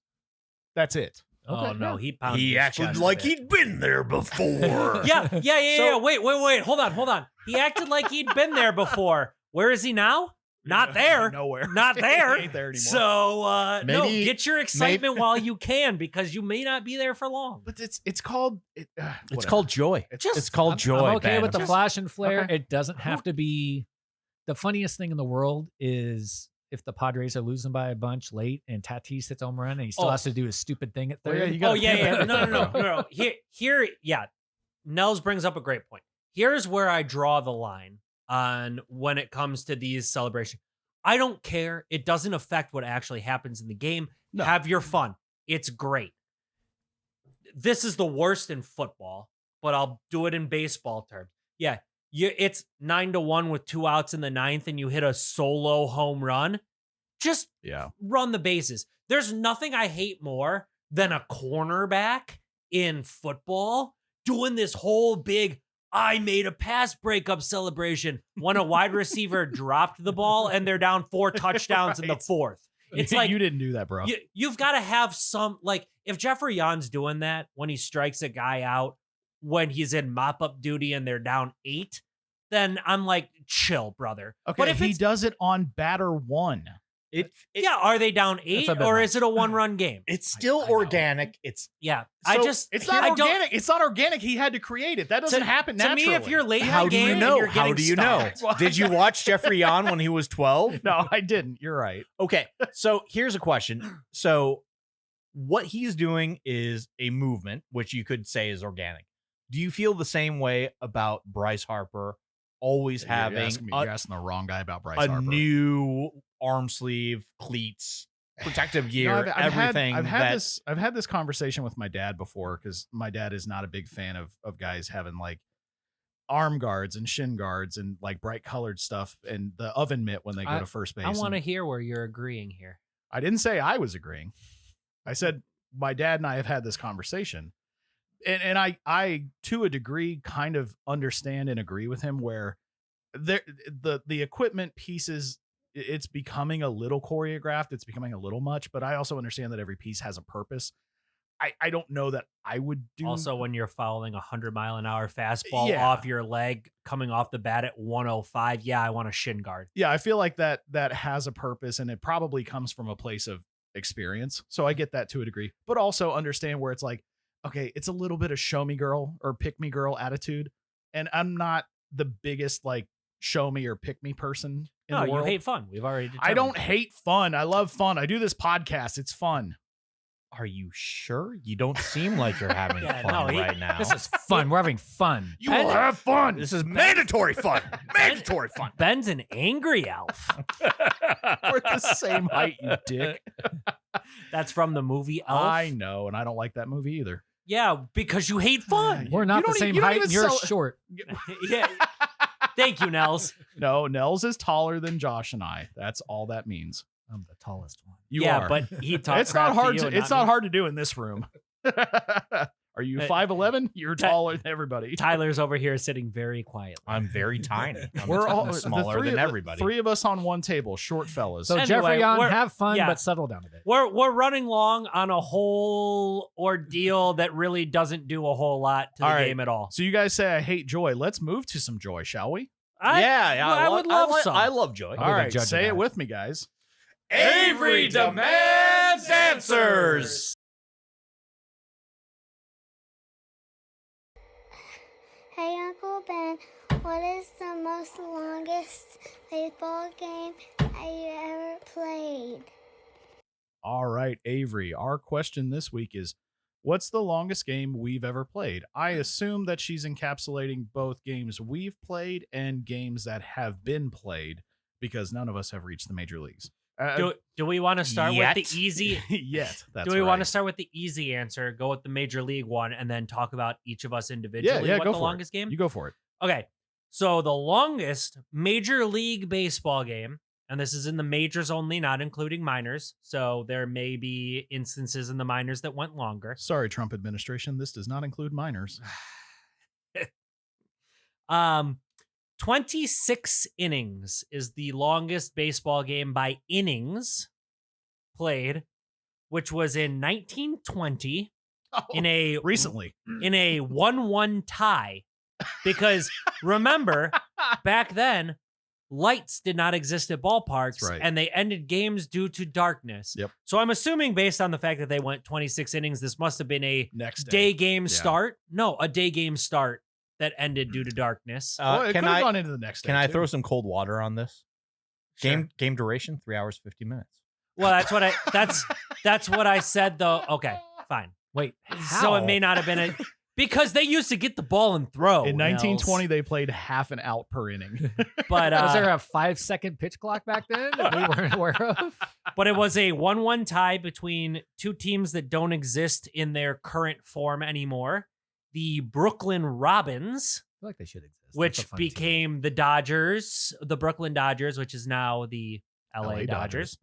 That's it. Oh no, yeah. he pounded. He his acted chest a like bit. he'd been there before. Yeah. Wait. Hold on. He acted like he'd been there before. Where is he now? Not there. Nowhere. Not there. He ain't there anymore. So no, Maybe- get your excitement while you can, because you may not be there for long. But it's called It's called joy. Just- It's called joy. I'm okay Ben. with the flash and flare. Okay. It doesn't have to be. The funniest thing in the world is if the Padres are losing by a bunch late and Tatis hits home run and he still Oh. has to do his stupid thing at Oh, third. yeah, you gotta pimp everything, bro. No. Here, yeah. Nels brings up a great point. Here's where I draw the line on when it comes to these celebrations. I don't care. It doesn't affect what actually happens in the game. No. Have your fun. It's great. This is the worst in football, but I'll do it in baseball terms. Yeah, it's 9-1 with 2 outs in the 9th, and you hit a solo home run. Just Yeah. run the bases. There's nothing I hate more than a cornerback in football doing this whole big I made a pass breakup celebration when a wide receiver dropped the ball and they're down 4 touchdowns in the 4th. It's like you didn't do that, bro. you've got to have some, like, if Jeffrey Yon's doing that when he strikes a guy out when he's in mop-up duty and they're down 8, then I'm like, chill, brother. Okay, But if he it's, does it on batter 1. yeah, are they down 8 a bit or much. is it a 1-run game? It's still I know. organic. It's Yeah, It's not organic. It's not organic. He had to create it. That doesn't happen To naturally. me, if you're late in how the do game you and know? you're How getting do you know? stopped- Did you watch Jeffrey Yon when he was 12? No, I didn't. You're right. Okay, so here's a question. So what he's doing is a movement, which you could say is organic. Do you feel the same way about Bryce Harper always having you're asking the wrong guy about Bryce a Harper. new arm sleeve, cleats, protective You know, gear, everything? I've had this conversation with my dad before, because my dad is not a big fan of guys having like arm guards and shin guards and like bright colored stuff and the oven mitt when they go to first base. I want to And hear where you're agreeing here. I didn't say I was agreeing. I said my dad and I have had this conversation. And I to a degree kind of understand and agree with him, where the equipment pieces, it's becoming a little choreographed, it's becoming a little much, but I also understand that every piece has a purpose. I don't know that I would do. Also, when you're fouling 100-mile-an-hour fastball Yeah. off your leg coming off the bat at 105, yeah, I want a shin guard. Yeah, I feel like that has a purpose, and it probably comes from a place of experience. So I get that to a degree, but also understand where it's like, okay, it's a little bit of show me girl or pick me girl attitude. And I'm not the biggest like show me or pick me person in No, the you world. hate fun. We've already I don't determined. hate fun. I love fun. I do this podcast. It's fun. Are you sure? You don't seem like you're having Yeah, fun no, right now. This is fun. We're having fun. You will have fun. This is mandatory fun. Mandatory fun. Ben's an angry elf. We're the same height, you dick. That's from the movie Elf. I know, and I don't like that movie either. Yeah, because you hate fun. We're not the don't e- same you don't height even and you're sell- short. Yeah. Thank you, Nels. No, Nels is taller than Josh and I. That's all that means. I'm the tallest one. You yeah, are. but he talks. It's not hard to it's not hard to do in this room. Are you 5'11"? You're taller than everybody. Tyler's over here sitting very quietly. I'm very tiny. I'm We're all smaller than everybody. Three of us on one table, short fellas. So Anyway, Jeffrey on, we're- have fun, yeah. but settle down a bit. We're running long on a whole ordeal that really doesn't do a whole lot to the All right. game at all. So you guys say I hate joy. Let's move to some joy, shall we? I would love some. I love joy. I'll be All the right, judge of say it that. with me, guys. Avery Demands Answers. Hey, Uncle Ben, what is the most longest baseball game that you ever played? All right, Avery. Our question this week is, what's the longest game we've ever played? I assume that she's encapsulating both games we've played and games that have been played, because none of us have reached the major leagues. Do we want to start Yet. with the easy? Yet. That's Do we want to right. start with the easy answer, go with the major league one, and then talk about each of us individually? Yeah, what go the for longest it. game? You go for it. Okay, So the longest Major League Baseball game, and this is in the majors only, not including minors. So there may be instances in the minors that went longer. Sorry, Trump administration. This does not include minors. 26 innings is the longest baseball game by innings played, which was in 1920 in a Recently. 1-1 tie. Because remember, back then, lights did not exist at ballparks, That's right. and they ended games due to darkness. Yep. So I'm assuming, based on the fact that they went 26 innings, this must have been a Next day day. game Yeah. start. No, a day game start that ended due to darkness. Well, it can could have I gone into the next day. can I too. throw some cold water on this? Sure. Game duration 3 hours 50 minutes. Well, that's what I said though. Okay, fine. Wait, So it may not have been because they used to get the ball and throw. In 1920, Nels. they played half an out per inning. But was there a 5-second pitch clock back then that we weren't aware of? But it was a 1-1 tie between two teams that don't exist in their current form anymore. The Brooklyn Robins, I feel like they should exist. That's a which fun team. became the Dodgers, the Brooklyn Dodgers, which is now the LA Dodgers,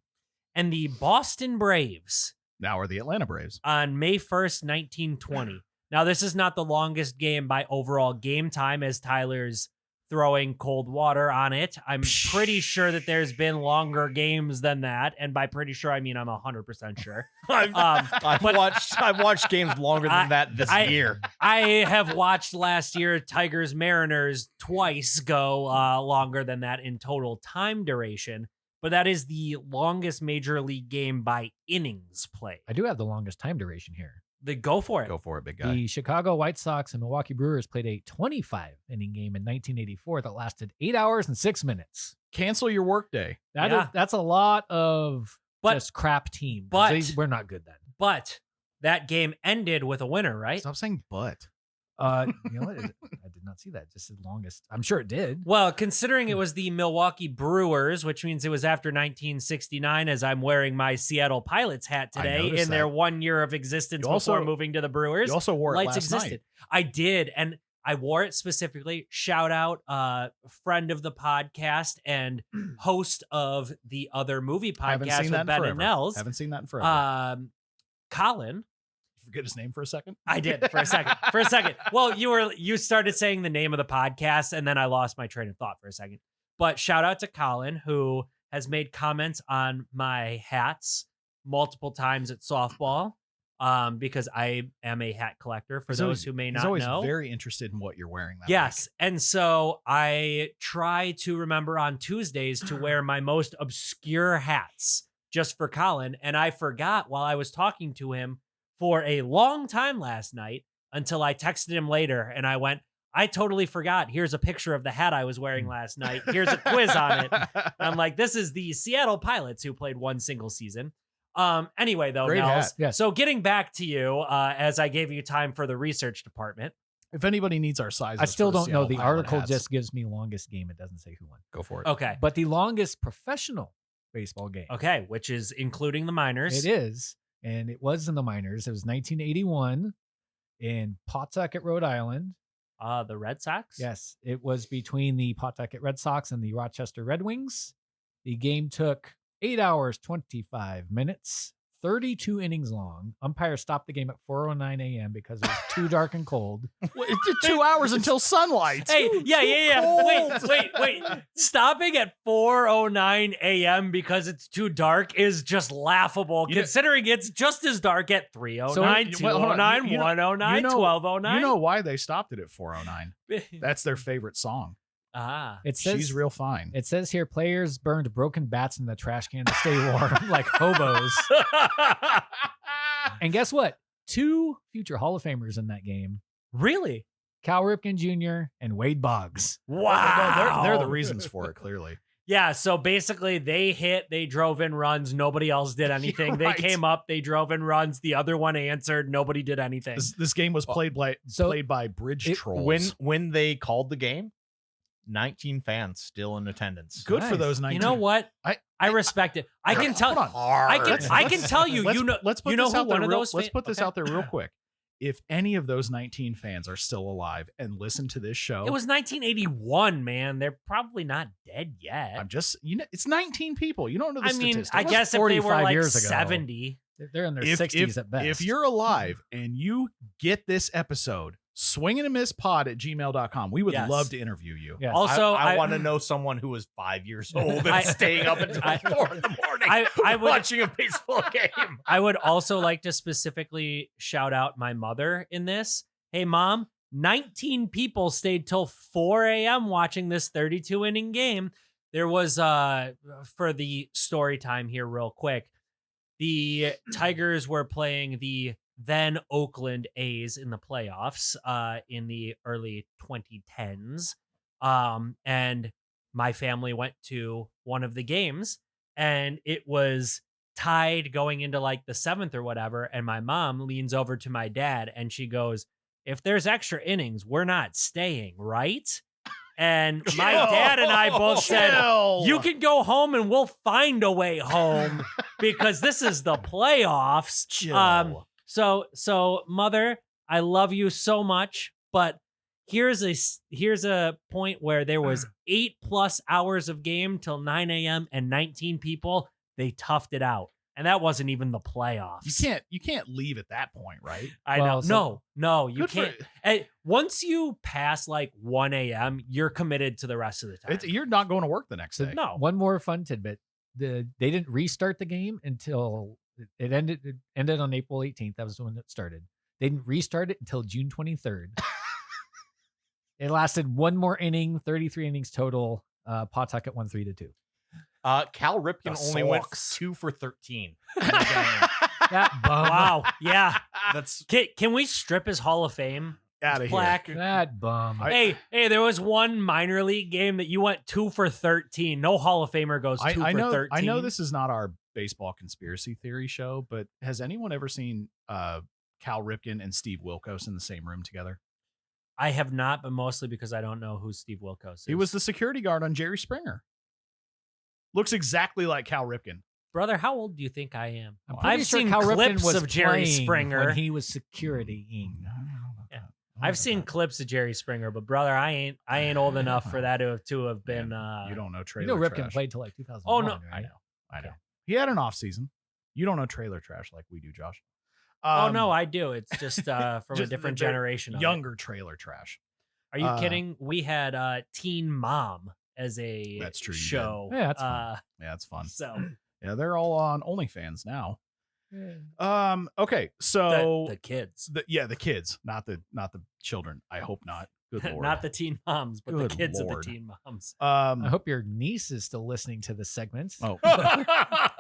and the Boston Braves Now are the Atlanta Braves. on May 1st, 1920. Now, this is not the longest game by overall game time, as Tyler's throwing cold water on it. I'm pretty sure that there's been longer games than that. And by pretty sure, I mean I'm 100% sure. I've watched games longer than that this year. I have watched last year Tigers Mariners twice go longer than that in total time duration. But that is the longest major league game by innings played. I do have the longest time duration here. Go for it. Go for it, big guy. The Chicago White Sox and Milwaukee Brewers played a 25-inning game in 1984 that lasted 8 hours and 6 minutes. Cancel your workday. That's a lot of But- just crap teams. but- We're not good then. But that game ended with a winner, right? Stop saying but. You know what? I did not see that. Just the longest. I'm sure it did. Well, considering it was the Milwaukee Brewers, which means it was after 1969, as I'm wearing my Seattle Pilots hat I today noticed in their that. 1 year of existence You also- before moving to the Brewers. You also wore it Lights last existed. night. I did, and I wore it specifically. Shout out, friend of the podcast and host of the other movie Haven't podcast seen with that in Ben forever. and Nels, Haven't seen that in forever. Colin. Forget his name for a second. I did for a second. For a second. Well, you started saying the name of the podcast, and then I lost my train of thought for a second. But shout out to Colin, who has made comments on my hats multiple times at softball, because I am a hat collector. For He's those always- who may He's not always know, very interested in what you're wearing. That yes. And so I try to remember on Tuesdays to wear my most obscure hats just for Colin, and I forgot while I was talking to him for a long time last night until I texted him later and I went, I totally forgot. Here's a picture of the hat I was wearing last night. Here's a quiz on it. And I'm like, this is the Seattle Pilots who played one single season. Anyway, though, Great Nels, hat. Yes. so getting back to you, as I gave you time for the research department. If anybody needs our size, I still don't know. The Pilot article hats, just gives me longest game. It doesn't say who won. go for it. Okay. But the longest professional baseball game. Okay. Which is including the minors. It is. And it was in the minors. It was 1981 in Pawtucket, Rhode Island. The Red Sox. Yes, it was between the Pawtucket Red Sox and the Rochester Red Wings. The game took 8 hours, 25 minutes, 32 innings long. Umpire stopped the game at 4:09 a.m. because it was too dark and cold. Well, it did 2 hours until sunlight. Hey, yeah. Wait. Stopping at 4:09 a.m. because it's too dark is just laughable, You know- considering it's just as dark at 3:09, So, well, hold on. 2:09, You know- 1:09, you know- 12:09. You know why they stopped it at 4:09? That's their favorite song. It says She's real fine. It says here players burned broken bats in the trash can to stay warm like hobos. And guess what? 2 future Hall of Famers in that game. Really? Cal Ripken Jr. and Wade Boggs. Wow. They're the reasons for it, clearly. Yeah, so basically they drove in runs, nobody else did anything. They Right. came up, they drove in runs, the other one answered, nobody did anything. This game was played by bridge trolls. When they called the game, 19 fans still in attendance. Good for Nice. those 19. You know what? I respect it. I can tell Hold on. I can tell you, Let's you know put you know this who out there one of real- those Let's put this okay. out there real quick. if any of those 19 fans are still alive and listen to this show, It was 1981, man. They're probably not dead yet. I'm just, it's 19 people. You don't know the I mean, statistics. I guess if they were 45 like years ago. 70. They're in their 60s at best. If you're alive and you get this episode, swingandamisspod@gmail.com. We would Yes. love to interview you. Yes. Also, I want to know someone who was 5 years old and staying up until 4 in the morning I would- watching a baseball game. I would also like to specifically shout out my mother in this. Hey, Mom, 19 people stayed till 4 a.m. watching this 32 inning game. There was, for the story time here, real quick, the Tigers were playing the then Oakland A's in the playoffs in the early 2010s. And my family went to one of the games, and it was tied going into like the seventh or whatever. And my mom leans over to my dad and she goes, "If there's extra innings, we're not staying, right?" And my dad and I both said, "You can go home and we'll find a way home because this is the playoffs." So mother, I love you so much, but here's a point where there was 8+ hours of game till 9 a.m. and 19 people. They toughed it out. And that wasn't even the playoffs. You can't leave at that point, right? I Well, know. No, you Good for- can't. Hey, once you pass like 1 a.m., you're committed to the rest of the time. You're not going to work the next So day. No. One more fun tidbit. They didn't restart the game until it ended. It ended on April 18th. That was when it started. They didn't restart it until June 23rd. It lasted one more inning, 33 innings total. Pawtucket won 3-2. Cal Ripken The only went Sox. 2 for 13. That bum. Wow. Yeah. That's Can we strip his Hall of Fame Out of here. plaque? That bum. Hey, there was one minor league game that you went 2 for 13. No Hall of Famer goes 2 I for know. 13. I know this is not our baseball conspiracy theory show, but has anyone ever seen Cal Ripken and Steve Wilkos in the same room together? I have not, but mostly because I don't know who Steve Wilkos is. He was the security guard on Jerry Springer. Looks exactly like Cal Ripken. Brother, how old do you think I am? I'm pretty I've sure seen Cal Ripken clips was of Jerry playing Springer. when he was securitying. Yeah. I've seen clips of Jerry Springer, but brother, I ain't old enough for that to have been. You don't know You trailer know, Ripken trash. played till like 2001. Oh no, right? I know. He had an off season. You don't know trailer trash like we do, Josh. Oh no, I do. It's just from a just different they're generation. Of it. Younger trailer trash. Are you kidding? We had Teen Mom as a That's true, you did. show. Yeah, that's fun. Yeah, it's fun. So Yeah, they're all on OnlyFans now. Okay, so the kids, the kids, not the children. I hope not. Good lord. not the teen moms, but Good the kids Lord. of the teen moms. I hope your niece is still listening to this segment. Oh,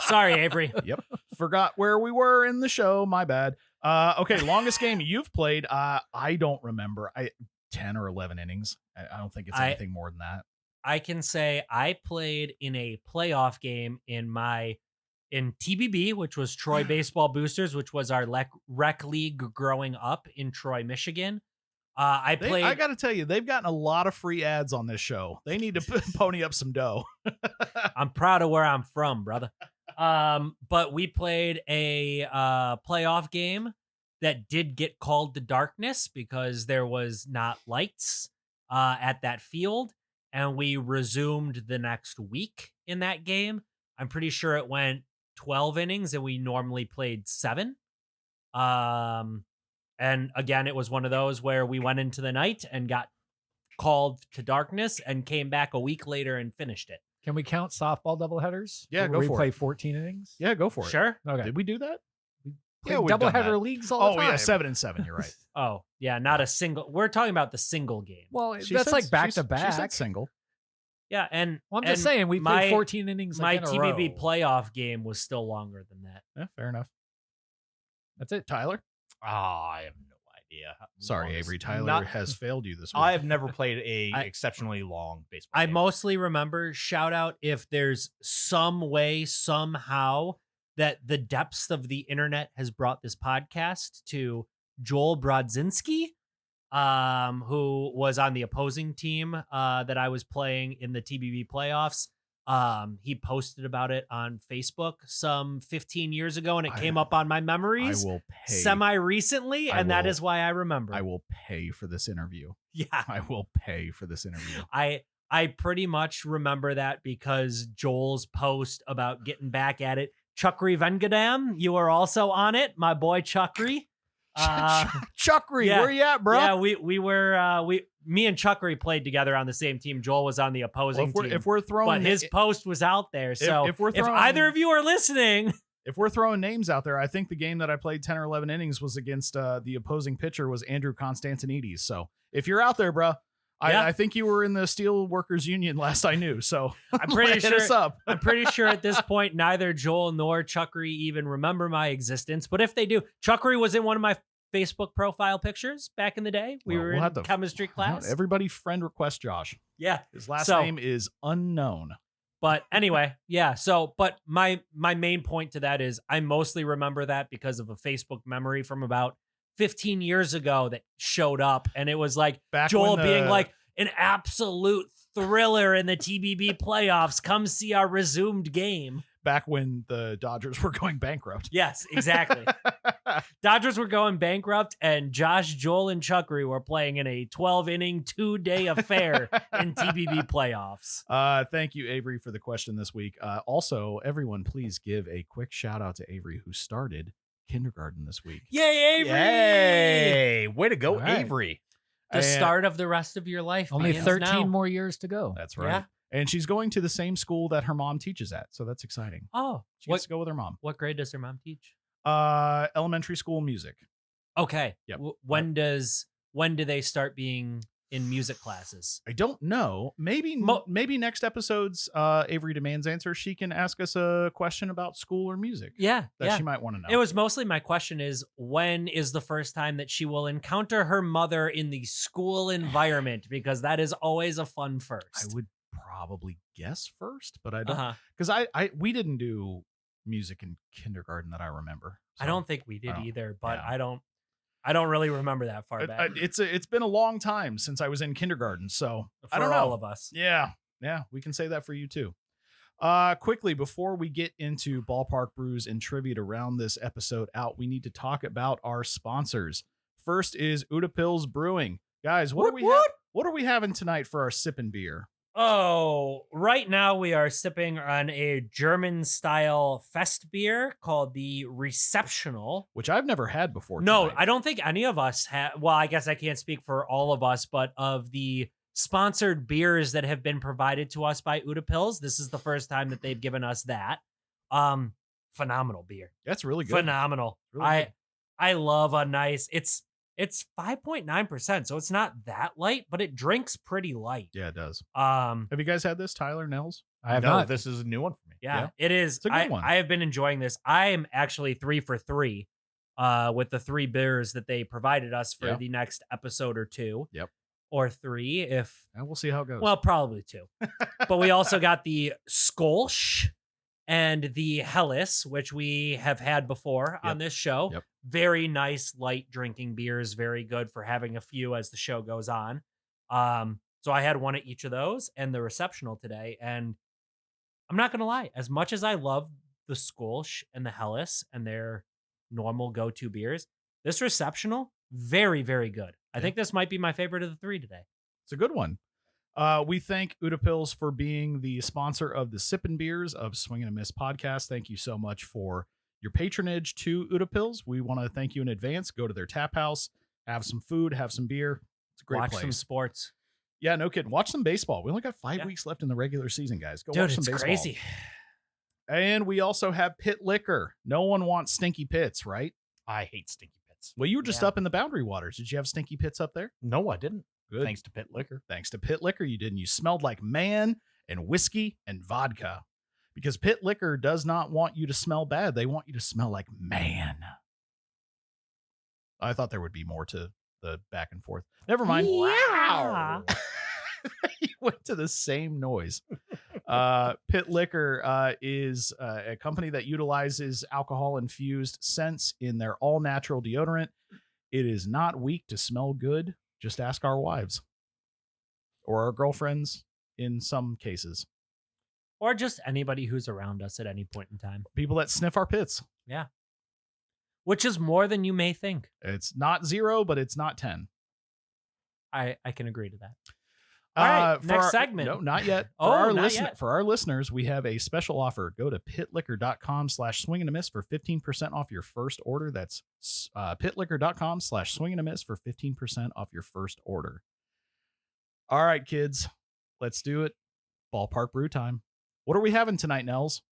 Sorry, Avery. yep. Forgot where we were in the show. My bad. Okay, longest game you've played. I don't remember. 10 or 11 innings. I don't think it's anything more than that. I can say I played in a playoff game in TBB, which was Troy Baseball Boosters, which was our rec league growing up in Troy, Michigan. I got to tell you, they've gotten a lot of free ads on this show. They need to pony up some dough. I'm proud of where I'm from, brother. But we played a playoff game that did get called to darkness because there was not lights at that field, and we resumed the next week in that game. I'm pretty sure it went 12 innings, and we normally played 7. And again, it was one of those where we went into the night and got called to darkness and came back a week later and finished it. Can we count softball doubleheaders? Yeah, where go we for play it. 14 innings? Yeah, go for it. Sure. Okay. Did we do that? Play we've done doubleheader that. leagues all the time. Yeah, 7 and 7. You're right. Oh, yeah, not a single. We're talking about the single game. Well, She that's said- like back she to back. said single. Yeah, and Well, I'm just and saying we my- played 14 innings. My Like in a TBB row. playoff game was still longer than that. Yeah, fair enough. That's it. Tyler? I have no idea. Sorry, Longest- Avery. Tyler Not- has failed you this week. I have never played a I- exceptionally long baseball I game. mostly remember, shout out if there's some way, somehow, that the depths of the internet has brought this podcast to Joel Brodzinski, who was on the opposing team that I was playing in the TBB playoffs. He posted about it on Facebook some 15 years ago, and it I- came up on my I memories will pay. semi recently, and that will- is why I remember. I will pay for this interview. Yeah. I will pay for this interview. I pretty much remember that because Joel's post about getting back at it. Chukri Vengadam, you were also on it, my boy Chukri. Chuckery, yeah. where you at, bro? Yeah, we were me and Chukri played together on the same team. Joel was on the opposing team. If we're throwing, but his post was out there. So if we're if throwing- either of you are listening, if we're throwing names out there, I think the game that I played 10 or 11 innings was against the opposing pitcher was Andrew Constantinides. So if you're out there, bro, Yeah. I think you were in the Steel Workers Union last I knew. So I'm pretty hit us sure. up. I'm pretty sure at this point neither Joel nor Chukri even remember my existence. But if they do, Chukri was in one of my Facebook profile pictures back in the day. We Well, were we'll in have to- chemistry class. Everybody friend request Josh. Yeah. His last So- name is unknown. But anyway, yeah. So, but my main point to that is I mostly remember that because of a Facebook memory from about 15 years ago that showed up, and it was like Back Joel when being the- like an absolute thriller in the TBB playoffs. Come see our resumed game. Back when the Dodgers were going bankrupt. Yes, exactly. Dodgers were going bankrupt, and Josh, Joel, and Chukri were playing in a 12-inning, 2-day affair in TBB playoffs. Thank you, Avery, for the question this week. Also, everyone, please give a quick shout out to Avery, who started kindergarten this week. Yay, Avery! Yay! Way to go, All right. Avery. The And- start of the rest of your life. Only begins 13 now. more years to go. That's right. Yeah. And she's going to the same school that her mom teaches at, so that's exciting. Oh, She gets to go with her mom. what grade does her mom teach? Elementary school music. Okay. Yep. When do they start being in music classes? I don't know. Maybe maybe next episode's Avery Demands Answers, she can ask us a question about school or music Yeah. that yeah. she might want to know. It was mostly my question is when is the first time that she will encounter her mother in the school environment? Because that is always a fun first. I would probably guess first, but I don't Uh-huh. because we didn't do music in kindergarten that I remember. I So, don't think we did I don't- either, but yeah. I don't really remember that far back. it's been a long time since I was in kindergarten, so I for don't know. all of us. Yeah, we can say that for you too. Quickly before we get into Ballpark Brews and trivia to round this episode out, we need to talk about our sponsors. First is Udapils Brewing, guys. What are we having tonight for our sipping beer? Oh, right now we are sipping on a German style fest beer called the Receptional. Which I've never had before. No, tonight. I don't think any of us have. Well, I guess I can't speak for all of us, but of the sponsored beers that have been provided to us by Udapils, this is the first time that they've given us that. Phenomenal beer. That's really good. Phenomenal. Really good. I love a nice. It's 5.9%, so it's not that light, but it drinks pretty light. Yeah, it does. Um, Have you guys had this, Tyler, Nels? I have No, not. this is a new one for me. Yeah, it is. It's a good one. I have been enjoying this. I am actually 3 for 3 with the 3 beers that they provided us for Yeah. the next episode or 2. Yep. Or 3 if And we'll see how it goes. well, probably 2. But we also got the Skolsch and the Helles, which we have had before on this show. Yep. Very nice light drinking beers, very good for having a few as the show goes on. So I had one of each of those and the Receptional today, and I'm not gonna lie, as much as I love the Skolsch and the Helles and their normal go-to beers, this Receptional, very, very good. I think this might be my favorite of the 3 today. It's a good one. We thank Udapils for being the sponsor of the Sippin' Beers of Swing and a Miss podcast. Thank you so much for your patronage to Udapils. We want to thank you in advance. Go to their tap house, have some food, have some beer. It's a great Watch place. some sports. Yeah, no kidding. Watch some baseball. We only got 5 Yeah. weeks left in the regular season, guys. Go Dude, watch some it's baseball. crazy. And we also have Pit Liquor. No one wants stinky pits, right? I hate stinky pits. Well, you were just Yeah. up in the Boundary Waters. Did you have stinky pits up there? No, I didn't. Good. Thanks to Pit Liquor. Thanks to Pit Liquor, you didn't. You smelled like man and whiskey and vodka. Because Pit Liquor does not want you to smell bad. They want you to smell like man. I thought there would be more to the back and forth. Never mind. Wow. You went to the same noise. Pit Liquor is a company that utilizes alcohol-infused scents in their all-natural deodorant. It is not weak to smell good. Just ask our wives or our girlfriends in some cases. or just anybody who's around us at any point in time, People that sniff our pits. which is more than you may think. It's not 0, but it's not 10. I can agree to that. All right, For next our- segment. No, not yet. Not For our listeners, we have a special offer. Go to pitliquor.com/swingandamiss for 15% off your first order. That's pitliquor.com/swingandamiss for 15% off your first order. All right, kids, let's do it. Ballpark brew time. What are we having tonight, Nels?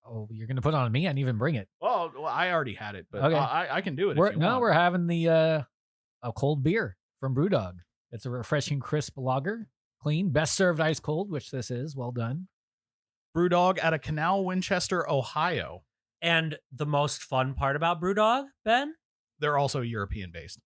Oh, you're gonna put it on me? I didn't even bring it. Well, I already had it, but Okay. I can do it. If you want. We're having the a cold beer from Brewdog. It's a refreshing, crisp lager, clean, best served ice cold, which this is. Well done. Brewdog out of Canal, Winchester, Ohio. And the most fun part about Brewdog, Ben? They're also European based.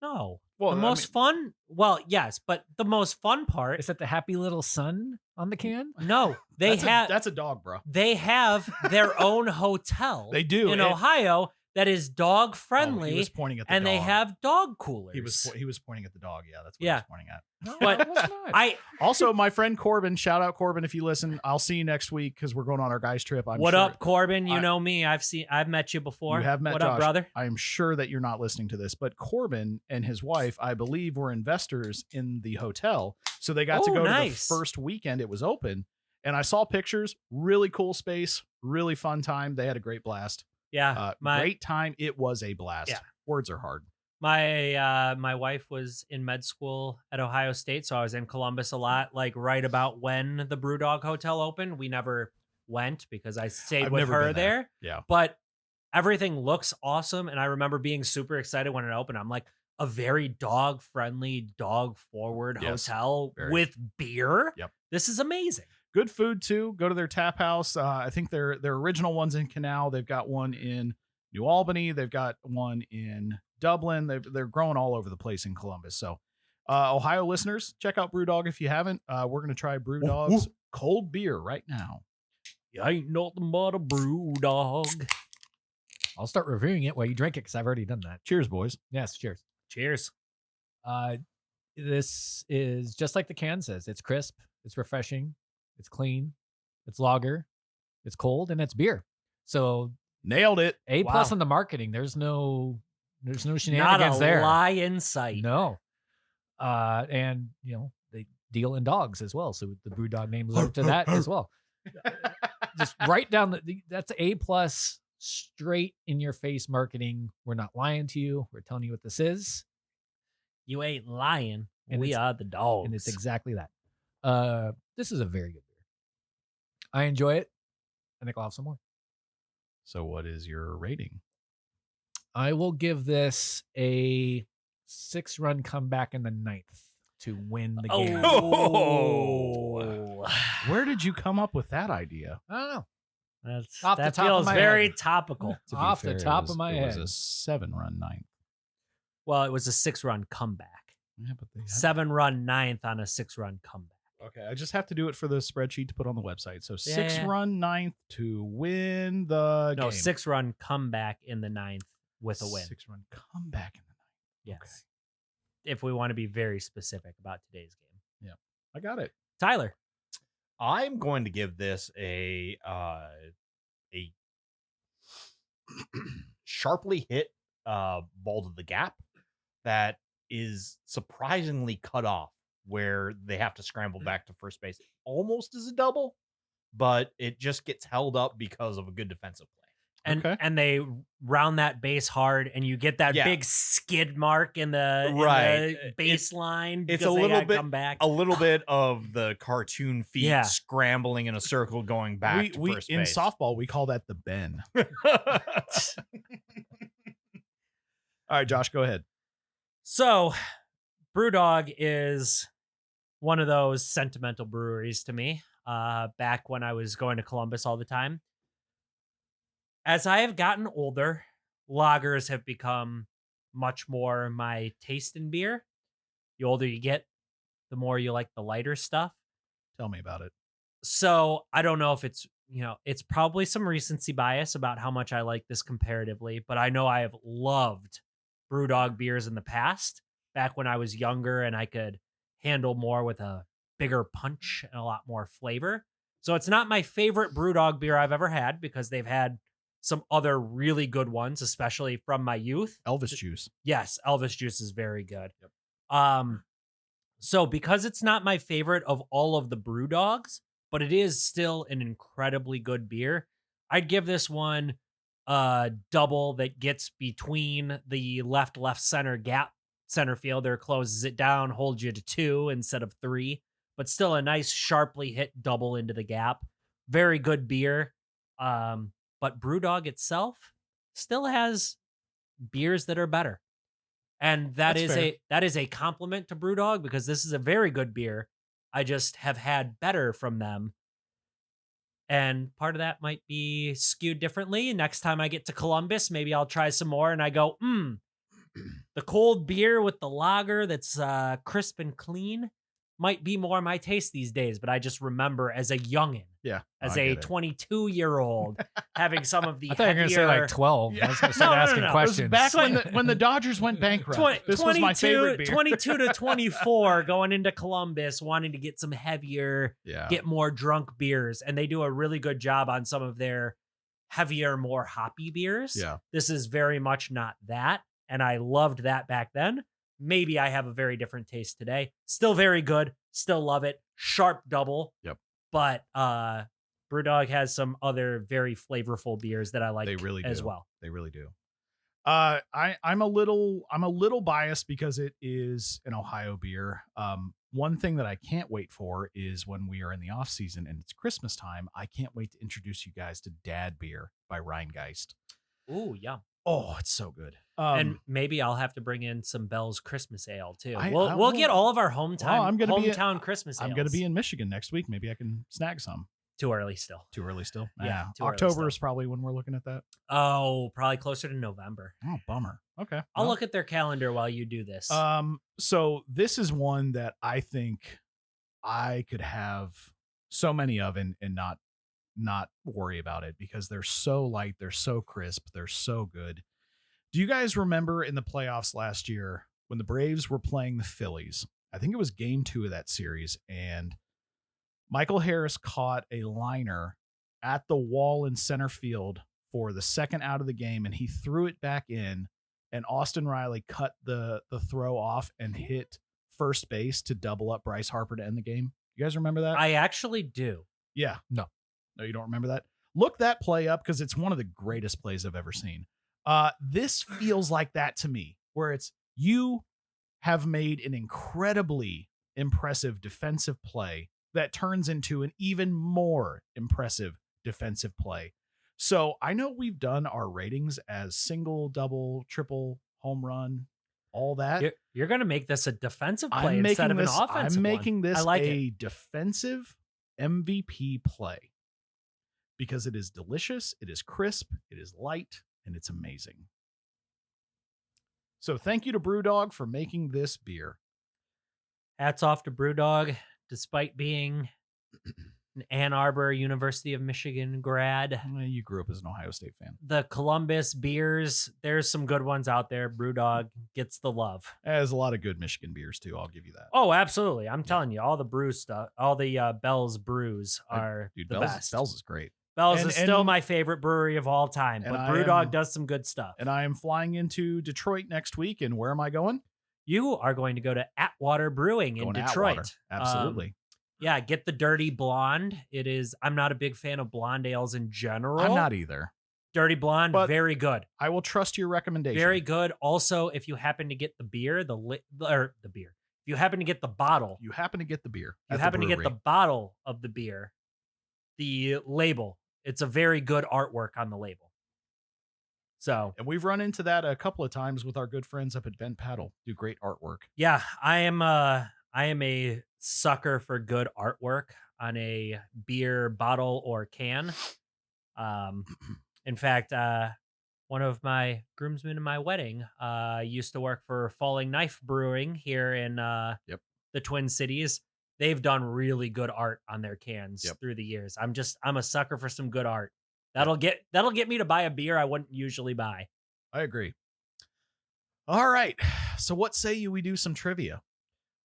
No. Well, The I most fun, well, yes, but the most fun part, Is that the happy little sun on the can? no, they that's a dog, bro. they have their own hotel. They do. in And- Ohio that is dog Oh, friendly, he was pointing at the and dog. they have dog coolers. He was pointing at the dog. Yeah, that's what Yeah. he was pointing at. No, But it was not. I Also, my friend Corbin, shout out Corbin if you listen. I'll see you next week because we're going on our guys trip. what sure, up, Corbin? You I- know me. I've met you before. You have met what Josh. up, brother? I am sure that you're not listening to this, but Corbin and his wife, I believe, were investors in the hotel, so they got to Oh, go nice. to the first weekend it was open. And I saw pictures. Really cool space. Really fun time. They had a great blast. Yeah, Great time. It was a blast. Yeah. Words are hard. my wife was in med school at Ohio State, so I was in Columbus a lot. Like right about when the Brewdog Hotel opened, we never went because I stayed I've with never her been there. there. Yeah. But everything looks awesome, and I remember being super excited when it opened. I'm like, a very dog friendly, dog forward Yes, hotel very. with beer. Yep. This is amazing. Good food too. Go to their tap house. I think their original one's in Canal. They've got one in New Albany. They've got one in Dublin. They're growing all over the place in Columbus. So, Ohio listeners, check out Brewdog if you haven't. We're gonna try Brewdog's cold beer right now. You ain't nothing but a Brewdog. I'll start reviewing it while you drink it because I've already done that. Cheers, boys. Yes, cheers. Cheers. This is just like the can says. It's crisp. It's refreshing. It's clean. It's lager. It's cold, and it's beer. So Nailed it. A+ Wow. on the marketing. There's no Not shenanigans a there. lie in sight. No. And they deal in dogs as well. So the Brewdog name lives up to that as well. Just write down that's A+ straight in your face marketing. We're not lying to you. We're telling you what this is. You ain't lying. And We it's- are the dogs. And it's exactly that. This is a very good beer. I enjoy it. I think I'll have some more. So, what is your rating? I will give this a 6-run comeback in the 9th to win the game. Oh. Where did you come up with that idea? I don't know. That's, Off the that top of feels my very head. topical. To be Off the fair, top of my it was head. a 7-run ninth. Well, it was a 6-run comeback. Yeah, but they had 7-run ninth on a 6-run comeback. Okay, I just have to do it for the spreadsheet to put on the website. So Yeah. 6-run ninth to win the No, game. 6-run comeback in the 9th with a win. 6-run comeback in the ninth. Yes. If we want to be very specific about today's game. I got it. Tyler. I'm going to give this a sharply hit ball to the gap that is surprisingly cut off where they have to scramble back to first base. Almost as a double, but it just gets held up because of a good defensive play. And they round that base hard, and you get that Yeah. big skid mark in the Right. baseline. It's because a they little gotta bit- come back. A little bit of the cartoon feet Yeah. scrambling in a circle going back to we first in base. softball we call that the Ben. All right, Josh, go ahead. So, Brewdog is one of those sentimental breweries to me. Back when I was going to Columbus all the time. As I have gotten older, lagers have become much more my taste in beer. The older you get, the more you like the lighter stuff. Tell me about it. So I don't know if it's probably some recency bias about how much I like this comparatively, but I know I have loved Brewdog beers in the past, back when I was younger and I could handle more with a bigger punch and a lot more flavor. So it's not my favorite Brewdog beer I've ever had because they've had some other really good ones, especially from my youth. Elvis juice. Yes, Elvis Juice is very good. Yep. So because it's not my favorite of all of the Brewdogs, but it is still an incredibly good beer, I'd give this one a double that gets between the left center gap. Center fielder closes it down, holds you to 2 instead of 3, but still a nice sharply hit double into the gap. Very good beer. But Brewdog itself still has beers that are better. And That's fair. that is a compliment to Brewdog because this is a very good beer. I just have had better from them. And part of that might be skewed differently. Next time I get to Columbus, maybe I'll try some more and I go, the cold beer with the lager that's crisp and clean might be more my taste these days. But I just remember as a youngin', Yeah. as I a get it. 22-year-old, having some of the I thought you were going to say heavier- like 12. Yeah. I was going to start No, asking no. It was questions. back when the Dodgers went bankrupt. This was my favorite beer. 22 to 24 going into Columbus, wanting to get some heavier, Yeah. get more drunk beers. And they do a really good job on some of their heavier, more hoppy beers. Yeah. This is very much not that. And I loved that back then. Maybe I have a very different taste today. Still very good. Still love it. Sharp double. Yep. But Brewdog has some other very flavorful beers that I like They really do. as well. They really do. I'm a little biased because it is an Ohio beer. One thing that I can't wait for is when we are in the off season and it's Christmas time. I can't wait to introduce you guys to Dad Beer by Rheingeist. Ooh, yeah. Oh, it's so good. And maybe I'll have to bring in some Bell's Christmas Ale too. I We'll will- get all of our hometown Christmas ales. I'm gonna be in Michigan next week. Maybe I can snag some. Too early still. Too early still. Yeah, too early October still. is probably when we're looking at that. Oh, probably closer to November. Oh, bummer. Okay. I'll well. look at their calendar while you do this. So this is one that I think I could have so many of and not worry about it because they're so light, they're so crisp, they're so good. Do you guys remember in the playoffs last year when the Braves were playing the Phillies? I think it was game 2 of that series, and Michael Harris caught a liner at the wall in center field for the second out of the game, and he threw it back in, and Austin Riley cut the throw off and hit first base to double up Bryce Harper to end the game. You guys remember that? I actually do. Yeah. No, you don't remember that? Look that play up because it's one of the greatest plays I've ever seen. This feels like that to me, where it's you have made an incredibly impressive defensive play that turns into an even more impressive defensive play. So I know we've done our ratings as single, double, triple, home run, all that. You're going to make this a defensive play I'm instead making of this, an offensive I'm one. making this I like a it. defensive MVP play because it is delicious, it is crisp, it is light, and it's amazing. So thank you to Brewdog for making this beer. Hats off to Brewdog, despite being an Ann Arbor, University of Michigan grad. You grew up as an Ohio State fan. The Columbus beers, there's some good ones out there. Brewdog gets the love. There's a lot of good Michigan beers too. I'll give you that. Oh, absolutely. I'm telling you, all the brew stuff, all the Bell's brews are Dude, the best. Bell's is great. Bell's And- is still and- my favorite brewery of all time, and but I Brewdog am- does some good stuff. And I am flying into Detroit next week. And where am I going? You are going to go to Atwater Brewing in Going to Detroit. Atwater. Absolutely. Yeah, get the Dirty Blonde. I'm not a big fan of blonde ales in general. I'm not either. Dirty Blonde, But- very good. I will trust your recommendation. Very good. Also, if you happen to get the beer, the beer. If you happen to get the bottle, You happen to get the beer. you at happen to get the brewery. bottle of the beer, the label. It's a very good artwork on the label. So, And we've run into that a couple of times with our good friends up at Bent Paddle. Do great artwork. yeah, I am a sucker for good artwork on a beer bottle or can. In fact, one of my groomsmen in my wedding used to work for Falling Knife Brewing here in the Twin Cities. They've done really good art on their cans through the years. I'm a sucker for some good art. That'll get me to buy a beer I wouldn't usually buy. I agree. All right. So what say you we do some trivia?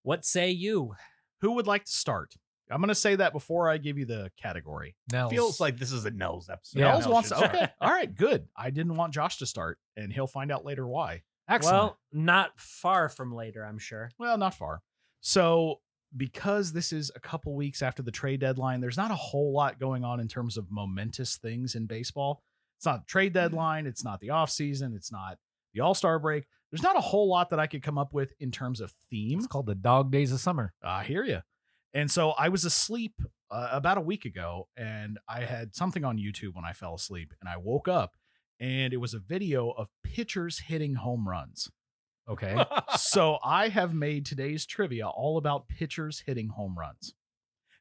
What say you? Who would like to start? I'm going to say that before I give you the category. Nels. Feels like this is a Nels episode. Yeah, Nels wants should to. start. Okay. All right. Good. I didn't want Josh to start, and he'll find out later why. Excellent. Well, not far from later, I'm sure. Well, not far. So, because this is a couple weeks after the trade deadline, there's not a whole lot going on in terms of momentous things in baseball. It's not the trade deadline. It's not the offseason. It's not the All-Star break. There's not a whole lot that I could come up with in terms of theme. It's called the dog days of summer. I hear you. And so I was asleep about a week ago, and I had something on YouTube when I fell asleep, and I woke up, and it was a video of pitchers hitting home runs. Okay. So I have made today's trivia all about pitchers hitting home runs.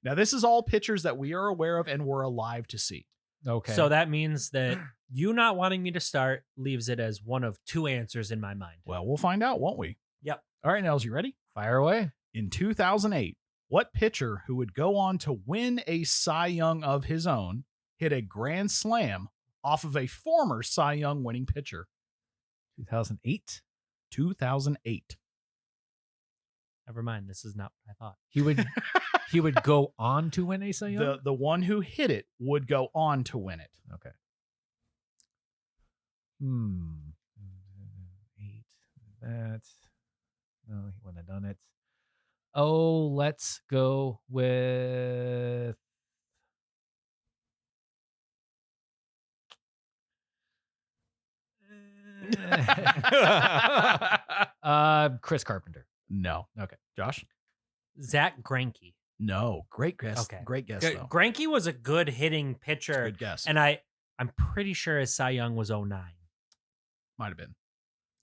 Now, this is all pitchers that we are aware of and we're alive to see. Okay. So that means that you not wanting me to start leaves it as one of two answers in my mind. Well, we'll find out, won't we? Yep. All right, Nels, you ready? fire away. In 2008, what pitcher who would go on to win a Cy Young of his own hit a grand slam off of a former Cy Young winning pitcher? 2008. 2008. Never mind. This is not what I thought. He would go on to win a Cy Young? The one who hit it would go on to win it. Okay. 8. That. No, he wouldn't have done it. Oh, let's go with. Chris Carpenter. No. Okay. Josh? Zach Greinke. No. Great guess. Okay. Great guess, G- though. Greinke was a good hitting pitcher. Good guess. And I'm pretty sure his Cy Young was 09. Might have been.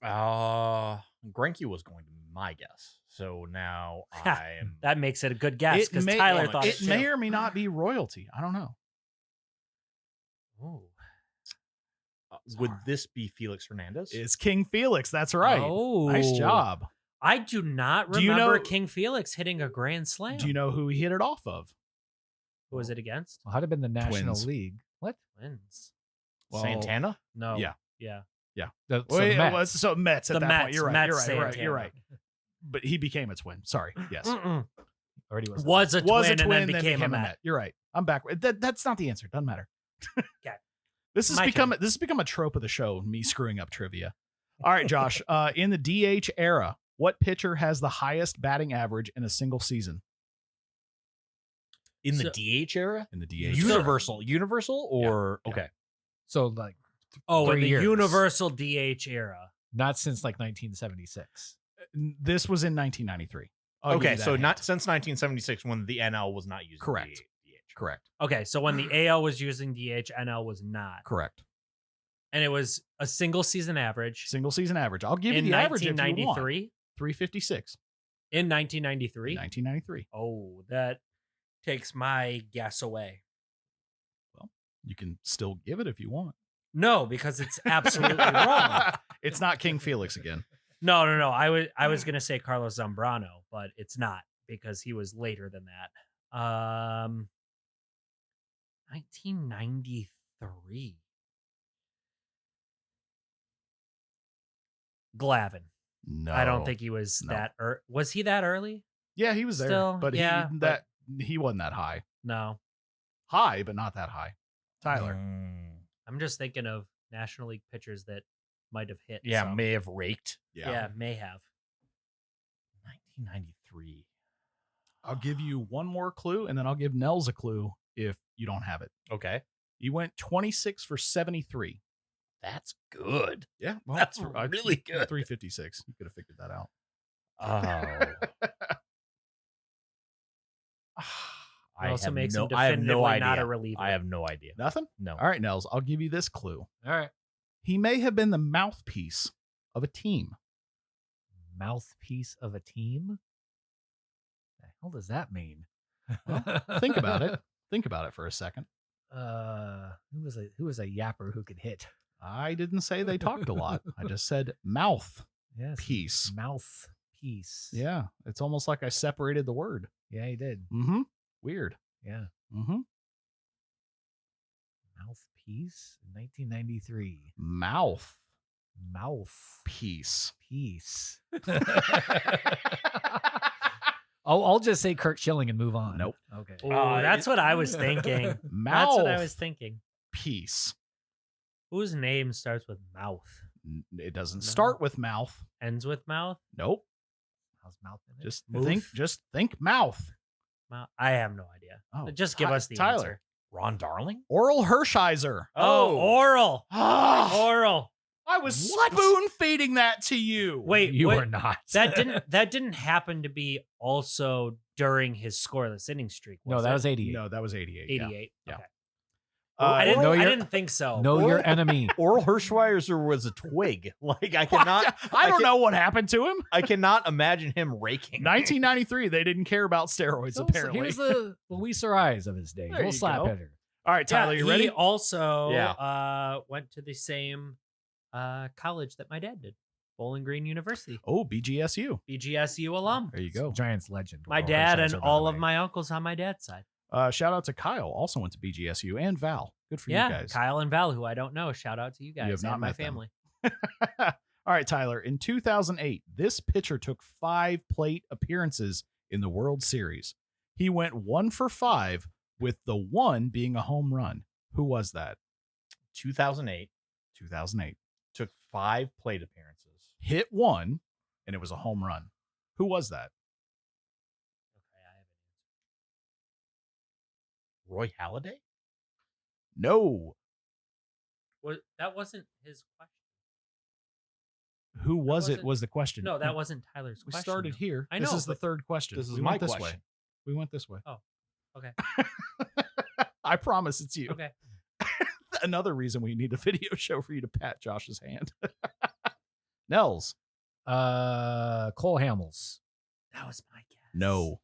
Greinke was going to be my guess. So now Ha, I'm. That makes it a good guess because may, Tyler thought it it may too. or may not be royalty. I don't know. Ooh. Would this be Felix Hernandez? It's King Felix. That's right. Oh. Nice job. I do not Do you remember know- King Felix hitting a grand slam. Do you know who he hit it off of? Who was it against? Well, how'd have been the National Twins. League. What? Twins. Well, Santana? No. Yeah. Yeah. So Wait, Mets. so Mets at The that Mets. point. You're right. Mets You're right. You're Santana. right. But he became a twin. Sorry. Yes. Mm-mm. Already was. Was a twin, Was a twin, and then became a Met. You're right. I'm back. That's not the answer. Doesn't matter. Okay. This has My become turn. this has become a trope of the show. Me screwing up trivia. All right, Josh. In the DH era, what pitcher has the highest batting average in a single season? In the So- DH era? In the DH. Universal or Yeah. okay. So like Oh, in 3 the years. universal DH era. Not since like 1976. This was in 1993. I'll give Okay, you that so hint. not since 1976 when the NL was not using Correct. DH. Correct. Okay, so when the AL was using DH, NL was not. Correct. And it was a single season average Single season average. I'll give you in the average if you want. 1993. 356. In 1993. 1993. Oh, that takes my guess away. You can still give it if you want. No, because it's absolutely wrong. It's not King Felix again. No. I was gonna say Carlos Zambrano, but it's not because he was later than that. 1993. Glavine. No. I don't think he was No. that. Was he that early? Yeah, he was there, Still, but yeah, he wasn't that high. No. High, but not that high. Tyler. I'm just thinking of National League pitchers that might have hit. Yeah, some. may have raked. Yeah, may have. 1993. I'll give you one more clue, and then I'll give Nels a clue if you don't have it. Okay. He went 26 for 73. That's good. Yeah, That's really good. 356. You could have figured that out. Oh. It also makes him I have no definitively not idea. a reliever. I have no idea. Nothing? No. All right, Nels, I'll give you this clue. All right. He may have been the mouthpiece of a team. Mouthpiece of a team? The hell does that mean? Think about it. Think about it for a second. Who was a yapper who could hit? I didn't say they talked a lot. I just said mouth Yes. piece. Mouthpiece. Yeah, it's almost like I separated the word. Yeah, he did. Mm-hmm. Weird. Yeah. Mm-hmm. Mouthpiece in 1993. Mouthpiece. Piece. I'll just say Kurt Schilling and move on. Nope. Okay. Ooh, that's what I was thinking. That's what I was thinking. Mouthpiece. Whose name starts with mouth? It doesn't No. start with mouth. Ends with mouth? Nope. How's mouth in it? Just think mouth. I have no idea. Oh, Just give us the Tyler. answer. Ron Darling? Oral Hershiser. Oh, oral. Ah, Oral. I was spoon feeding that to you. Wait, you wait, were not. that didn't happen to be also during his scoreless inning streak. No, that it? was 88. No, that was 88. 88. Yeah. Okay. I I know your- didn't think so. Know your enemy. Oral Hirschweiser was a twig. Like I cannot. I don't know what happened to him. I cannot imagine him raking. 1993, they didn't care about steroids, apparently. He was the Luis Ariz of his day. There Little you slap go. hitter. All right, Tyler, you He ready? also Yeah. went to the same college that my dad did, Bowling Green University. Oh, BGSU. BGSU alum. There you go. Giants legend. My Oral dad Hershiser, and by the all of way. my uncles on my dad's side. Shout out to Kyle, also went to BGSU, and Val. Good for you Yeah, guys. Kyle and Val, who I don't know. Shout out to you guys have not and my met them. family. All right, Tyler. In 2008, this pitcher took 5 plate appearances in the World Series. He went 1 for 5, with the one being a home run. Who was that? 2008 2008. took 5 plate appearances. Hit 1, and it was a home run. Who was that? Roy Halladay? No. That wasn't his question. Who was it? wasn't- Was the question? No, that wasn't Tyler's We question. started though. here. I This know, is the but- third question. This is we my went this question. way. We went this way. Oh, okay. I promise it's you. Okay. Another reason we need a video show for you to pat Josh's hand. Nels. Cole Hamels. That was my guess. No.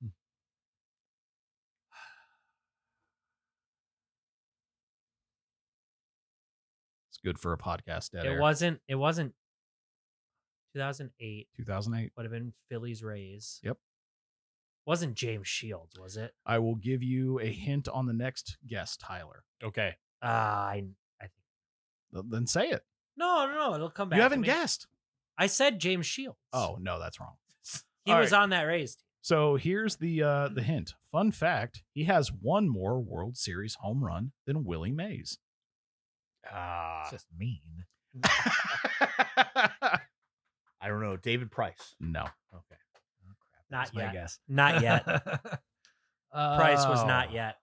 It's good for a podcast. Dead It air. wasn't 2008. 2008. Would have been Phillies Rays. Yep. Wasn't James Shields, was it? I will give you a hint on the next guess, Tyler. Okay. I think Then say it. no, it'll come back. You to haven't me. guessed. I said James Shields. Oh, no, that's wrong. he all was right. on that Rays team. So here's the hint. Fun fact, he has one more World Series home run than Willie Mays. It's just mean. I don't know. David Price. No. Okay. Not That's my yet. guess. Not yet. Price was not Oh. yet.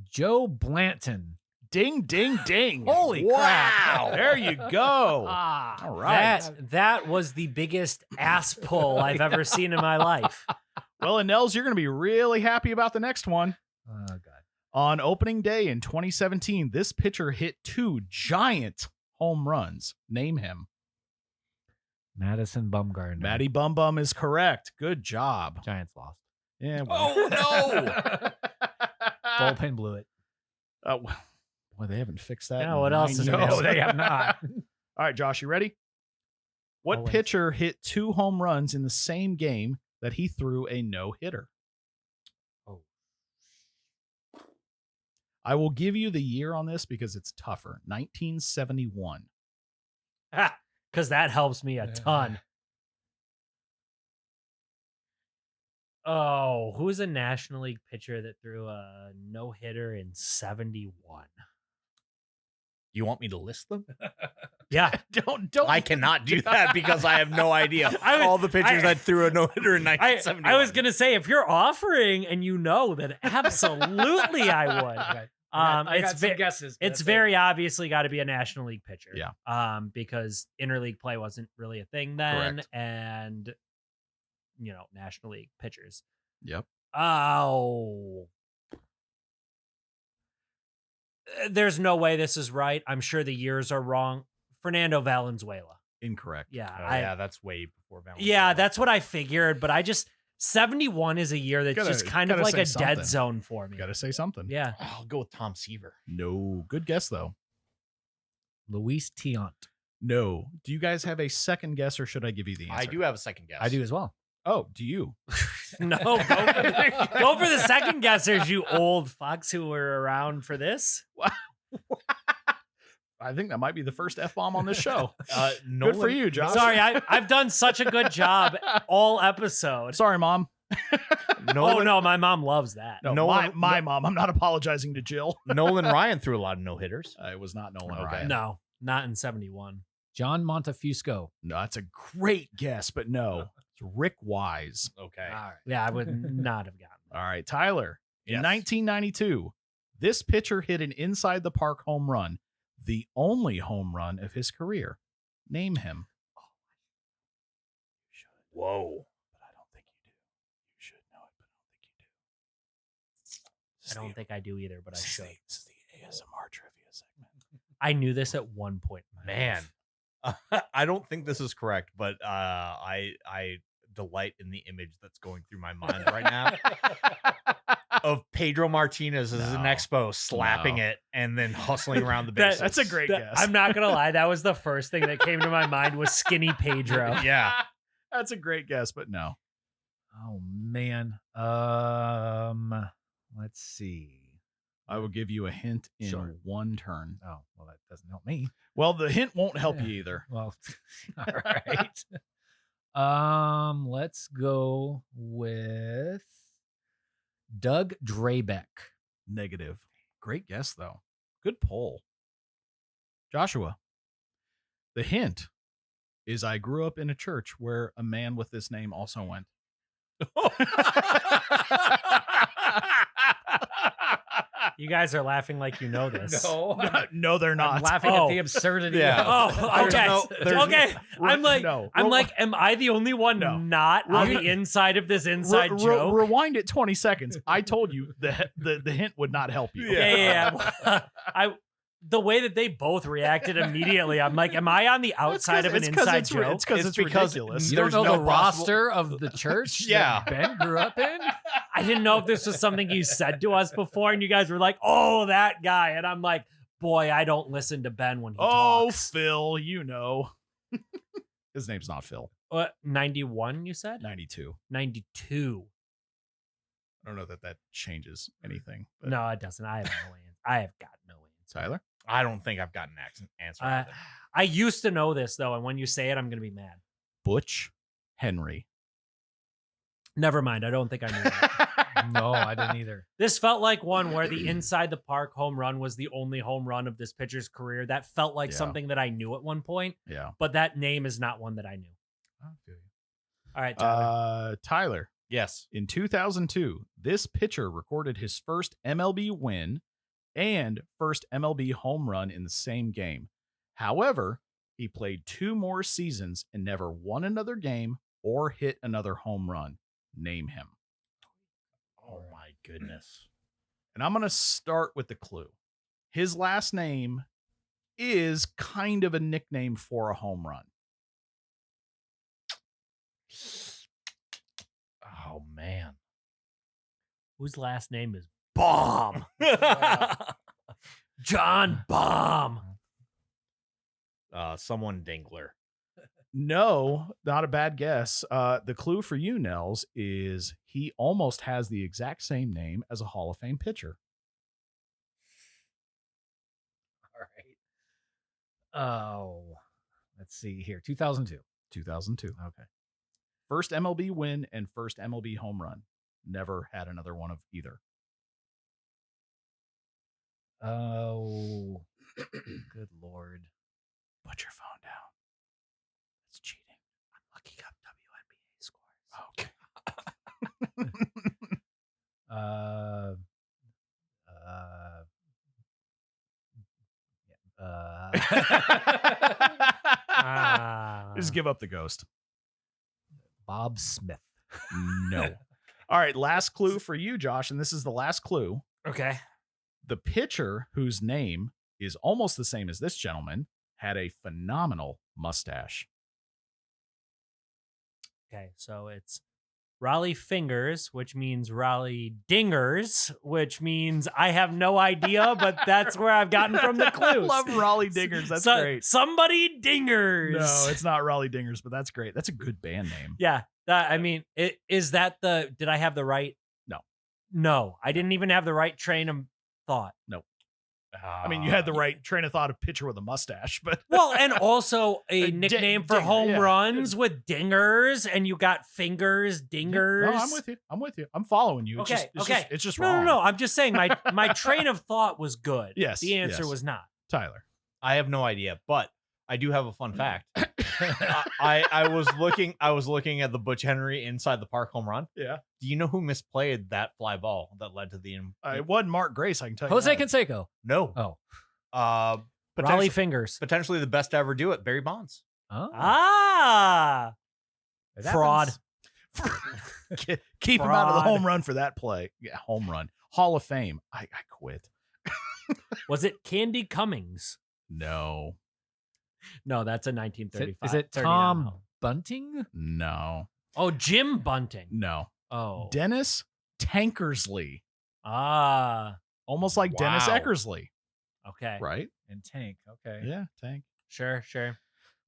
Joe Blanton. Ding, ding, ding. Holy wow. crap. There you go. Ah, All right. That was the biggest ass pull I've ever seen in my life. Well, and Nels, you're going to be really happy about the next one. Oh, God. On opening day in 2017, this pitcher hit 2 giant home runs. Name him. Madison Bumgarner. Matty Bum Bum is correct. Good job. Giants lost. Yeah. Oh, no. Bullpen blew it. Boy, they haven't fixed that. Yeah, in what else 9 is years. new? No, they have not. All right, Josh, you ready? What Always. pitcher hit 2 home runs in the same game that he threw a no-hitter? Oh. I will give you the year on this because it's tougher. 1971. Because that helps me a ton. Oh, who's a National League pitcher that threw a no-hitter in 71? You want me to list them? Yeah. Don't. I cannot do that because I have no idea. I was- All the pitchers that threw a no-hitter in I 1971. was going to say, if you're offering and you know, then absolutely I would. I got It's some ve- guesses. but It's that's very obviously got to be a National League pitcher. Yeah. Because interleague play wasn't really a thing then. Correct. And, National League pitchers. Yep. Oh. There's no way this is right. I'm sure the years are wrong. Fernando Valenzuela. Incorrect. Yeah. Oh, yeah, that's way before Valenzuela. Yeah, that's what I figured. But 71 is a year that's Gotta- just kind of gotta like say a something. dead zone for me. Got to say something. Yeah. I'll go with Tom Seaver. No. Good guess, though. Luis Tiant. No. Do you guys have a second guess or should I give you the answer? I do have a second guess. I do as well. Oh, do you? No, go for the second guessers, you old fucks who were around for this. I think that might be the first F-bomb on this show. Nolan, Good for you, Josh. Sorry, I've done such a good job all episode. Sorry, Mom. Oh no, my mom loves that. No, Nolan- my mom. I'm not apologizing to Jill. Nolan Ryan threw a lot of no-hitters. It was not Nolan Okay. Ryan. No, not in 71. John Montefusco. No, that's a great guess, but no. It's Rick Wise. Okay. All right. Yeah, I would not have gotten that. All right, Tyler. In Yes. 1992, this pitcher hit an inside the park home run, the only home run of his career. Name him. Whoa. But I don't think you do. You should know it, but I don't think you do. I don't think I do either, but I should. This is the ASMR trivia segment. I knew this at one point in my Man. life. I don't think this is correct, but I delight in the image that's going through my mind right now of Pedro Martinez as an No. expo slapping No. it and then hustling around the That- bases. That's a great That- guess. I'm not gonna lie, that was the first thing that came to my mind was skinny Pedro. Yeah. That's a great guess, but no. Oh man. Let's see. I will give you a hint in Sure. one turn. Oh, well, that doesn't help me. Well, the hint won't help Yeah. you either. Well, all right. Let's go with Doug Drabeck. Negative. Great guess, though. Good poll. Joshua, the hint is I grew up in a church where a man with this name also went. You guys are laughing like you know this. No, they're I'm not. laughing Oh. at the absurdity. Yeah. of- Oh, okay. there's Okay. I'm like, no. I'm like, am I the only one No. not on the inside of this inside joke? Rewind it 20 seconds. I told you the hint would not help you. Yeah. The way that they both reacted immediately, I'm like, am I on the outside of an inside joke? It's because It's it's because ridiculous. You don't There's know no the possible- roster of the church Yeah. that Ben grew up in? I didn't know if this was something you said to us before, and you guys were like, "Oh, that guy," and I'm like, "Boy, I don't listen to Ben when he Oh, talks." Phil, you know. His name's not Phil. What, 91? You said 92. 92. I don't know that changes anything. But No, it doesn't. I have no answer. I have got no answer. Tyler? I don't think I've got an answer. Uh, for that. I used to know this though, and when you say it, I'm gonna be mad. Butch Henry. Never mind. I don't think I knew that. No, I didn't either. This felt like one where the inside the park home run was the only home run of this pitcher's career. That felt like Yeah. something that I knew at one point, Yeah. but that name is not one that I knew. All right, Tyler. Tyler, Yes. in 2002, this pitcher recorded his first MLB win and first MLB home run in the same game. However, he played 2 more seasons and never won another game or hit another home run. Name him. Oh my goodness. And I'm going to start with the clue. His last name is kind of a nickname for a home run. Oh man. Whose last name is Bomb? John Bomb. Someone Dingler. No, not a bad guess. The clue for you, Nels, is he almost has the exact same name as a Hall of Fame pitcher. All right. Oh, let's see here. 2002. 2002. Okay. First MLB win and first MLB home run. Never had another one of either. Oh, good Lord. Put your phone down. It's cheating. I'm looking up WNBA scores. Okay. Just give up the ghost. Bob Smith. No. All right, last clue for you, Josh, and this is the last clue. Okay. The pitcher, whose name is almost the same as this gentleman, had a phenomenal mustache. Okay. So it's Raleigh Fingers, which means Raleigh Dingers, which means I have no idea, but that's where I've gotten from the clues. I love Raleigh Dingers. That's great. Somebody Dingers. No, it's not Raleigh Dingers, but that's great. That's a good band name. Yeah. I mean, is that did I have the right? No. No, I didn't even have the right train of thought. I mean, you had the right train of thought of pitcher with a mustache, but Well, and also a Ding- nickname for dinger, home yeah. runs with dingers, and you got fingers, dingers. No, I'm with you. I'm following you. It's Okay, just, okay. It's just No, wrong. no, no. I'm just saying my train of thought was good. Yes, The answer yes. was not. Tyler. I have no idea, but I do have a fun fact. I was looking at the Butch Henry inside the park home run. Yeah. Do you know who misplayed that fly ball that led to the It wasn't Mark Grace, I can tell you. Jose that. Canseco. No. Oh. Raleigh Potentially, fingers. potentially the best to ever do it, Barry Bonds. Oh. Ah. It Fraud. happens. Keep him out of the Fraud. home run for that play. Yeah, home run. Hall of Fame. I quit. Was it Candy Cummings? No. No, that's a Is 1935. it 39 Tom home. Bunting? No. Oh, Jim Bunting. No. Oh. Dennis Tankersley. Ah. Almost like Dennis Wow. Eckersley. Okay. Right? And Tank. Okay. Yeah, Tank. Sure, sure.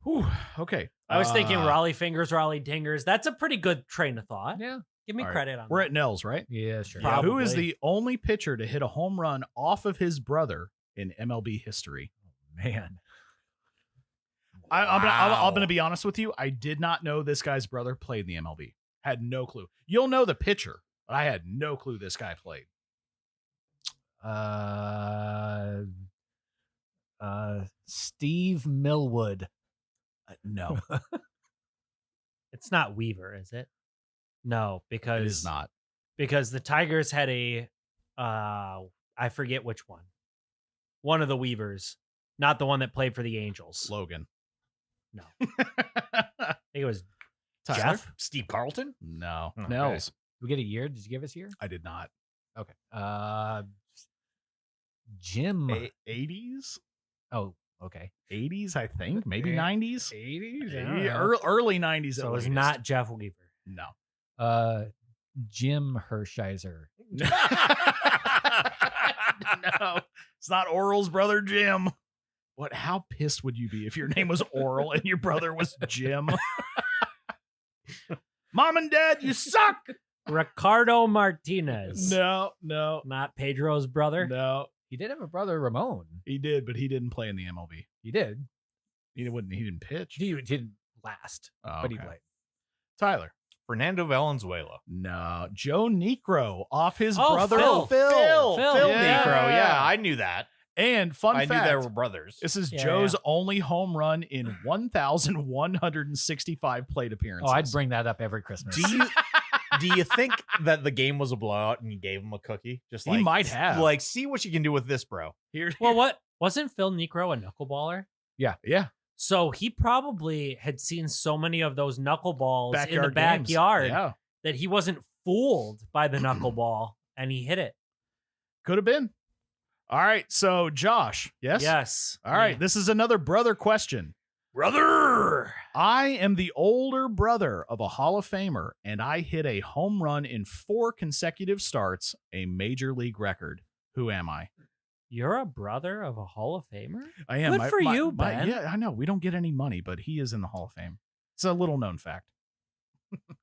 Whew, okay. I was thinking Uh, Raleigh fingers, Raleigh dingers. That's a pretty good train of thought. Yeah. Give me all right. credit on We're that. at Nels, right? Yeah, sure. Yeah. Who is Probably. the only pitcher to hit a home run off of his brother in MLB history? Man. I'm Wow. gonna be honest with you. I did not know this guy's brother played in the MLB. Had no clue. You'll know the pitcher, but I had no clue this guy played. Steve Millwood. No, It's not Weaver, is it? No, because it is not. because the Tigers had a I forget which one. One of the Weavers, not the one that played for the Angels. Logan. No. I think it was Tyler? Jeff. Steve Carlton? No. Okay. Nels. We get a year? Did you give us a year? I did not. Okay. Jim. 80s? Oh, okay. 80s, I think. Maybe Yeah. 90s? 80s? Early 90s. So at it was latest. not Jeff Weaver. No. Jim Hershiser. No. It's not Oral's brother, Jim. What? How pissed would you be if your name was Oral and your brother was Jim? Mom and Dad, you suck. Ricardo Martinez. No. Not Pedro's brother. No. He did have a brother, Ramon. He did, but he didn't play in the MLB. He did. He didn't pitch. He didn't last, Oh, but he okay. played. Tyler. Fernando Valenzuela. No. Joe Necro off his Oh, brother Phil. Phil. Yeah. Necro. Yeah, I knew that. And fun I fact. knew they were brothers. This is Yeah, Joe's only home run in 1,165 plate appearances. Oh, I'd bring that up every Christmas. Do you think that the game was a blowout and you gave him a cookie? Just He like might have. Like, see what you can do with this, bro. Here. Well, what wasn't Phil Necro a knuckleballer? Yeah. So he probably had seen so many of those knuckleballs in the Backyard games. backyard Yeah. that he wasn't fooled by the knuckleball and he hit it. Could have been. All right. So, Josh. Yes? Yes. All right. This is another brother question. Brother. I am the older brother of a Hall of Famer, and I hit a home run in 4 consecutive starts, a major league record. Who am I? You're a brother of a Hall of Famer? I am. Good for you, Ben. Yeah, I know. We don't get any money, but he is in the Hall of Fame. It's a little known fact.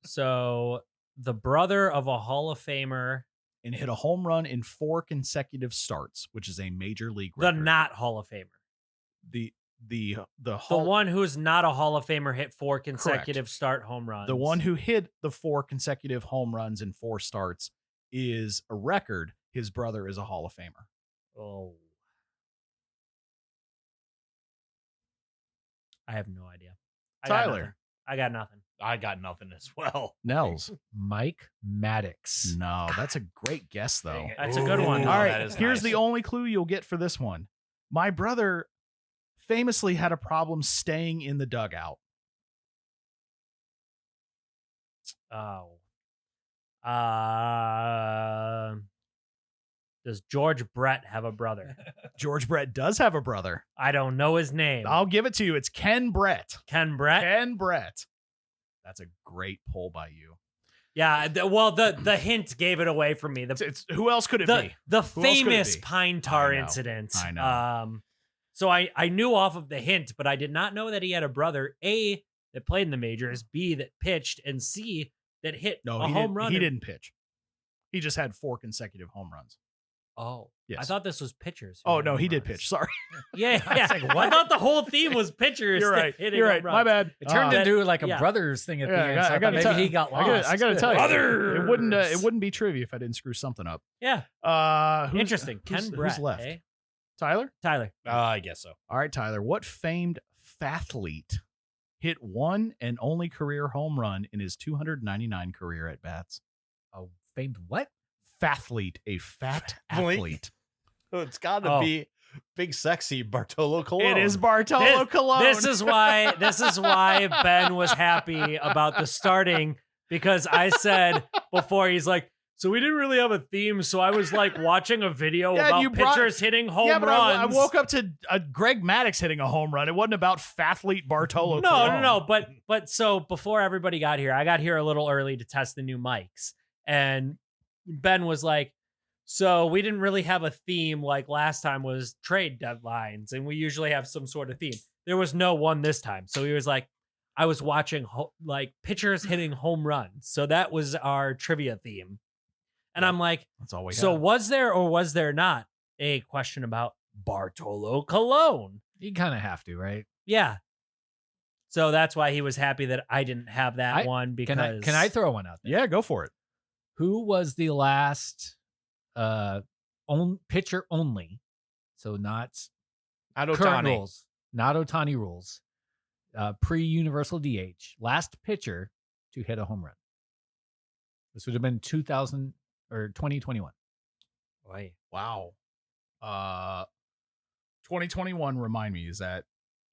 So the brother of a Hall of Famer, And hit a home run in 4 consecutive starts, which is a major league the record. not Hall of Famer. The The Hall, one who's not a Hall of Famer hit 4 consecutive start home runs. the one who hit the 4 consecutive home runs in 4 starts is a record. His brother is a Hall of Famer. Oh. I have no idea. I got Tyler. nothing. I got nothing. I got nothing as well. Nels. Mike Maddox. No, that's a great guess, though. Dang it. That's a good one. Ooh, All that right, is here's nice. the only clue you'll get for this one. My brother famously had a problem staying in the dugout. Oh. Does George Brett have a brother? George Brett does have a brother. I don't know his name. I'll give it to you. It's Ken Brett. Ken Brett? Ken Brett. That's a great pull by you. Yeah, the hint gave it away for me. It's who else could it The be? the Who else could it famous be? pine tar I know. incident. I know. So I knew off of the hint, but I did not know that he had a brother, A, that played in the majors, B, that pitched, and C, that hit No, a he home didn't, run. he didn't pitch. He just had 4 consecutive home runs. Oh, Yes. I thought this was pitchers. Oh no, he did pitch. Sorry. Yeah, yeah. I thought the whole theme was pitchers. You're right. hitting You're home right. My runs. bad. It turned into like a yeah. brothers thing at the Yeah, end. I So I gotta thought tell- maybe he got lost. I gotta tell you, it wouldn't Brothers. be trivia if I didn't screw something up. Yeah, Who's interesting. Ken Brett, who's left? eh? Tyler. Tyler. I guess so. All right, Tyler. What famed fathlete hit one and only career home run in his 299 career at bats? A famed what? Fathlete, a fat athlete. Oh, it's got to Oh. be big, sexy Bartolo Colon. It is Bartolo Colon. This is why Ben was happy about the starting, because I said before, he's like, so we didn't really have a theme, so I was like watching a video Yeah, you about brought- pitchers hitting home yeah, but runs. I woke up to Greg Maddux hitting a home run. It wasn't about fathlete Bartolo. No, Colon. no, no. But so before everybody got here, I got here a little early to test the new mics. And Ben was like, so we didn't really have a theme like last time was trade deadlines. And we usually have some sort of theme. There was no one this time. So he was like, I was watching like pitchers hitting home runs. So that was our trivia theme. And I'm like, That's all we so had. was there or was there not a question about Bartolo Colon? You kind of have to, right? Yeah. So that's why he was happy that I didn't have that one, because Can I throw one out there? Yeah, go for it. Who was the last pitcher only? So not Not current Ohtani. rules, not Otani rules. Pre-universal DH, last pitcher to hit a home run. This would have been 2000 or 2021. Boy. Wow. 2021. Remind me, is that?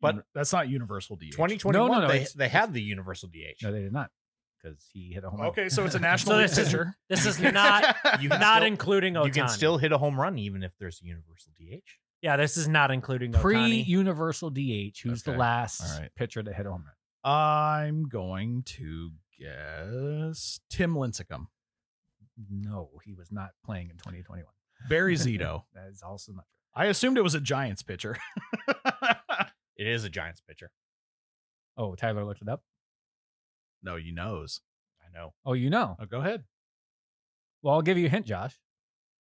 But- that's not universal DH. 2021, No, they had the universal DH. No, they did not, because he hit a home run. Okay, so it's a national So league this is pitcher. this is not You can not still- including Otani. You can still hit a home run even if there's a universal DH. Yeah, this is not including Otani. Pre-universal DH. Who's the Okay. last All right. pitcher to hit a home run? I'm going to guess Tim Lincecum. No, he was not playing in 2021. Barry Zito. That is also not true. I assumed it was a Giants pitcher. It is a Giants pitcher. Oh, Tyler looked it up. No, you knows. I know. Oh, you know. Oh, go ahead. Well, I'll give you a hint, Josh.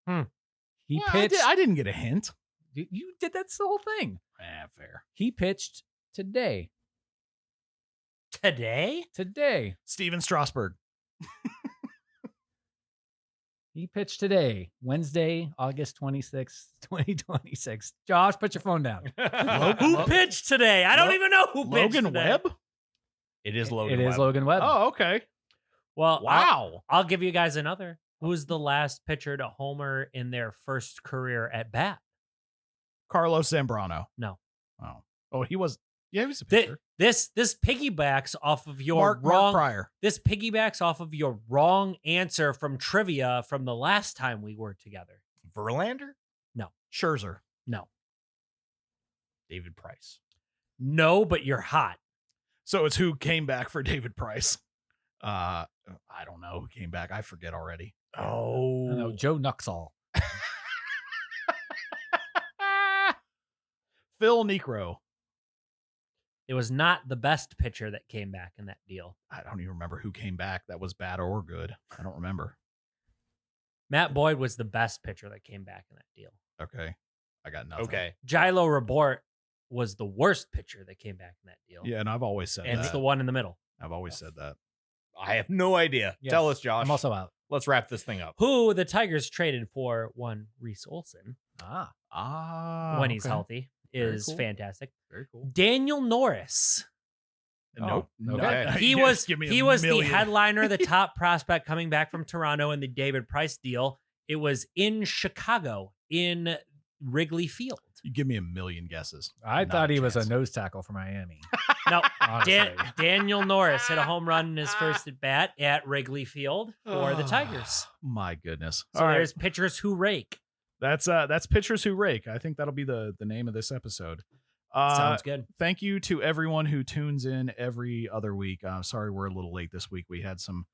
He Well, pitched. I didn't get a hint. You did. That's the whole thing. Fair. He pitched today. Today? Steven Strasburg. He pitched today, Wednesday, August 26th, 2026. Josh, put your phone down. Who pitched today? I don't even know who pitched Logan today. Webb? It is Logan It Webb. is Logan Webb. Oh, okay. Well, Wow. I'll give you guys another. Who's the last pitcher to homer in their first career at bat? Carlos Zambrano. No. Oh, he was. Yeah, he was a pitcher. This piggybacks off of your Mark wrong. Pryor. This piggybacks off of your wrong answer from trivia from the last time we were together. Verlander? Scherzer. No. David Price. No, but you're hot. So it's who came back for David Price. I don't know who came back. I forget already. Oh. No, Joe Nuxall. Phil Necro. It was not the best pitcher that came back in that deal. I don't even remember who came back that was bad or good. I don't remember. Matt Boyd was the best pitcher that came back in that deal. Okay. I got nothing. Okay. Gilo Rabort was the worst pitcher that came back in that deal. Yeah, and I've always said and that. it's the one in the middle. I've always said that. I have no idea. Yes. Tell us, Josh. I'm also out. Let's wrap this thing up. Who the Tigers traded for one Reese Olson when he's healthy Very is cool. fantastic. Very cool. Daniel Norris. Nope. okay. Not- He yes, was give me a he was the million. headliner, the top prospect coming back from Toronto in the David Price deal. It was in Chicago in Wrigley Field. You give me a million guesses. I Not thought he was a chance. nose tackle for Miami. No, Honestly. Daniel Norris hit a home run in his first at bat at Wrigley Field for the Tigers. My goodness. So All right. there's pitchers who rake. That's pitchers who rake. I think that'll be the name of this episode. Sounds good. Thank you to everyone who tunes in every other week. Sorry we're a little late this week. We had some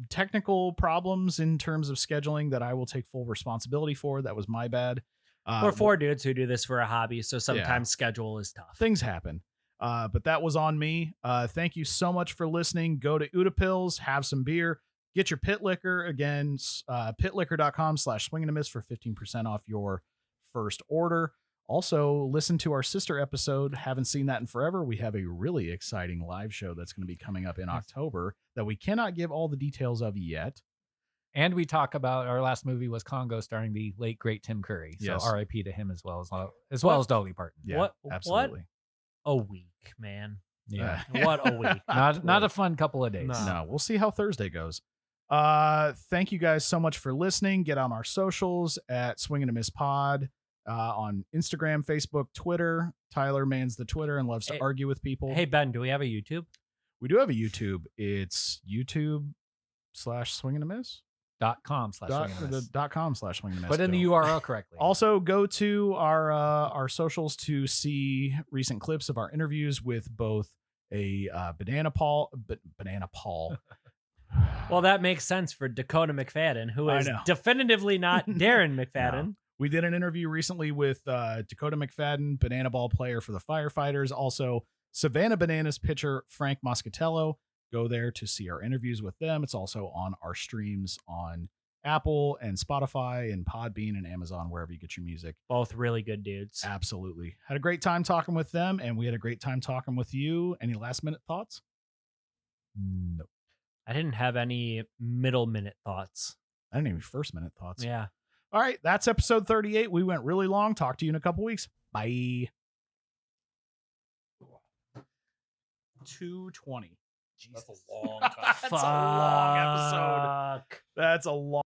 technical problems in terms of scheduling that I will take full responsibility for. That was my bad. We're four dudes who do this for a hobby, so sometimes schedule is tough. Things happen. But that was on me. Thank you so much for listening. Go to Udapills, have some beer, Get your pit liquor again, pitliquor.com/swingandamiss for 15% off your first order. Also, listen to our sister episode. Haven't seen that in forever. We have a really exciting live show that's going to be coming up in October that we cannot give all the details of yet. And we talk about our last movie was Congo, starring the late great Tim Curry. So Yes. R.I.P. to him as well as Dolly Parton. Yeah, What- absolutely. A week, man. Yeah, What a week. not a fun couple of days. No, we'll see how Thursday goes. Thank you guys so much for listening. Get on our socials at Swing and a Miss Pod on Instagram, Facebook, Twitter. Tyler mans the Twitter and loves to Hey- argue with people. Hey, Ben, do we have a YouTube? We do have a YouTube. It's YouTube/Swing and a Miss. .com/swingandamiss. .com/swing and a miss. Put in the URL correctly. Also, go to our socials to see recent clips of our interviews with both a Banana Paul. Well, that makes sense for Dakota McFadden, who I is know. definitively not Darren McFadden. No. We did an interview recently with Dakota McFadden, banana ball player for the Firefighters. Also, Savannah Bananas pitcher Frank Moscatello. Go there to see our interviews with them. It's also on our streams on Apple and Spotify and Podbean and Amazon, wherever you get your music. Both really good dudes. Absolutely. Had a great time talking with them, and we had a great time talking with you. Any last minute thoughts? No. I didn't have any middle minute thoughts. I didn't even first minute thoughts. Yeah. All right. That's episode 38. We went really long. Talk to you in a couple weeks. Bye. 2:20. That's a long time. That's a long episode. Fuck. That's a long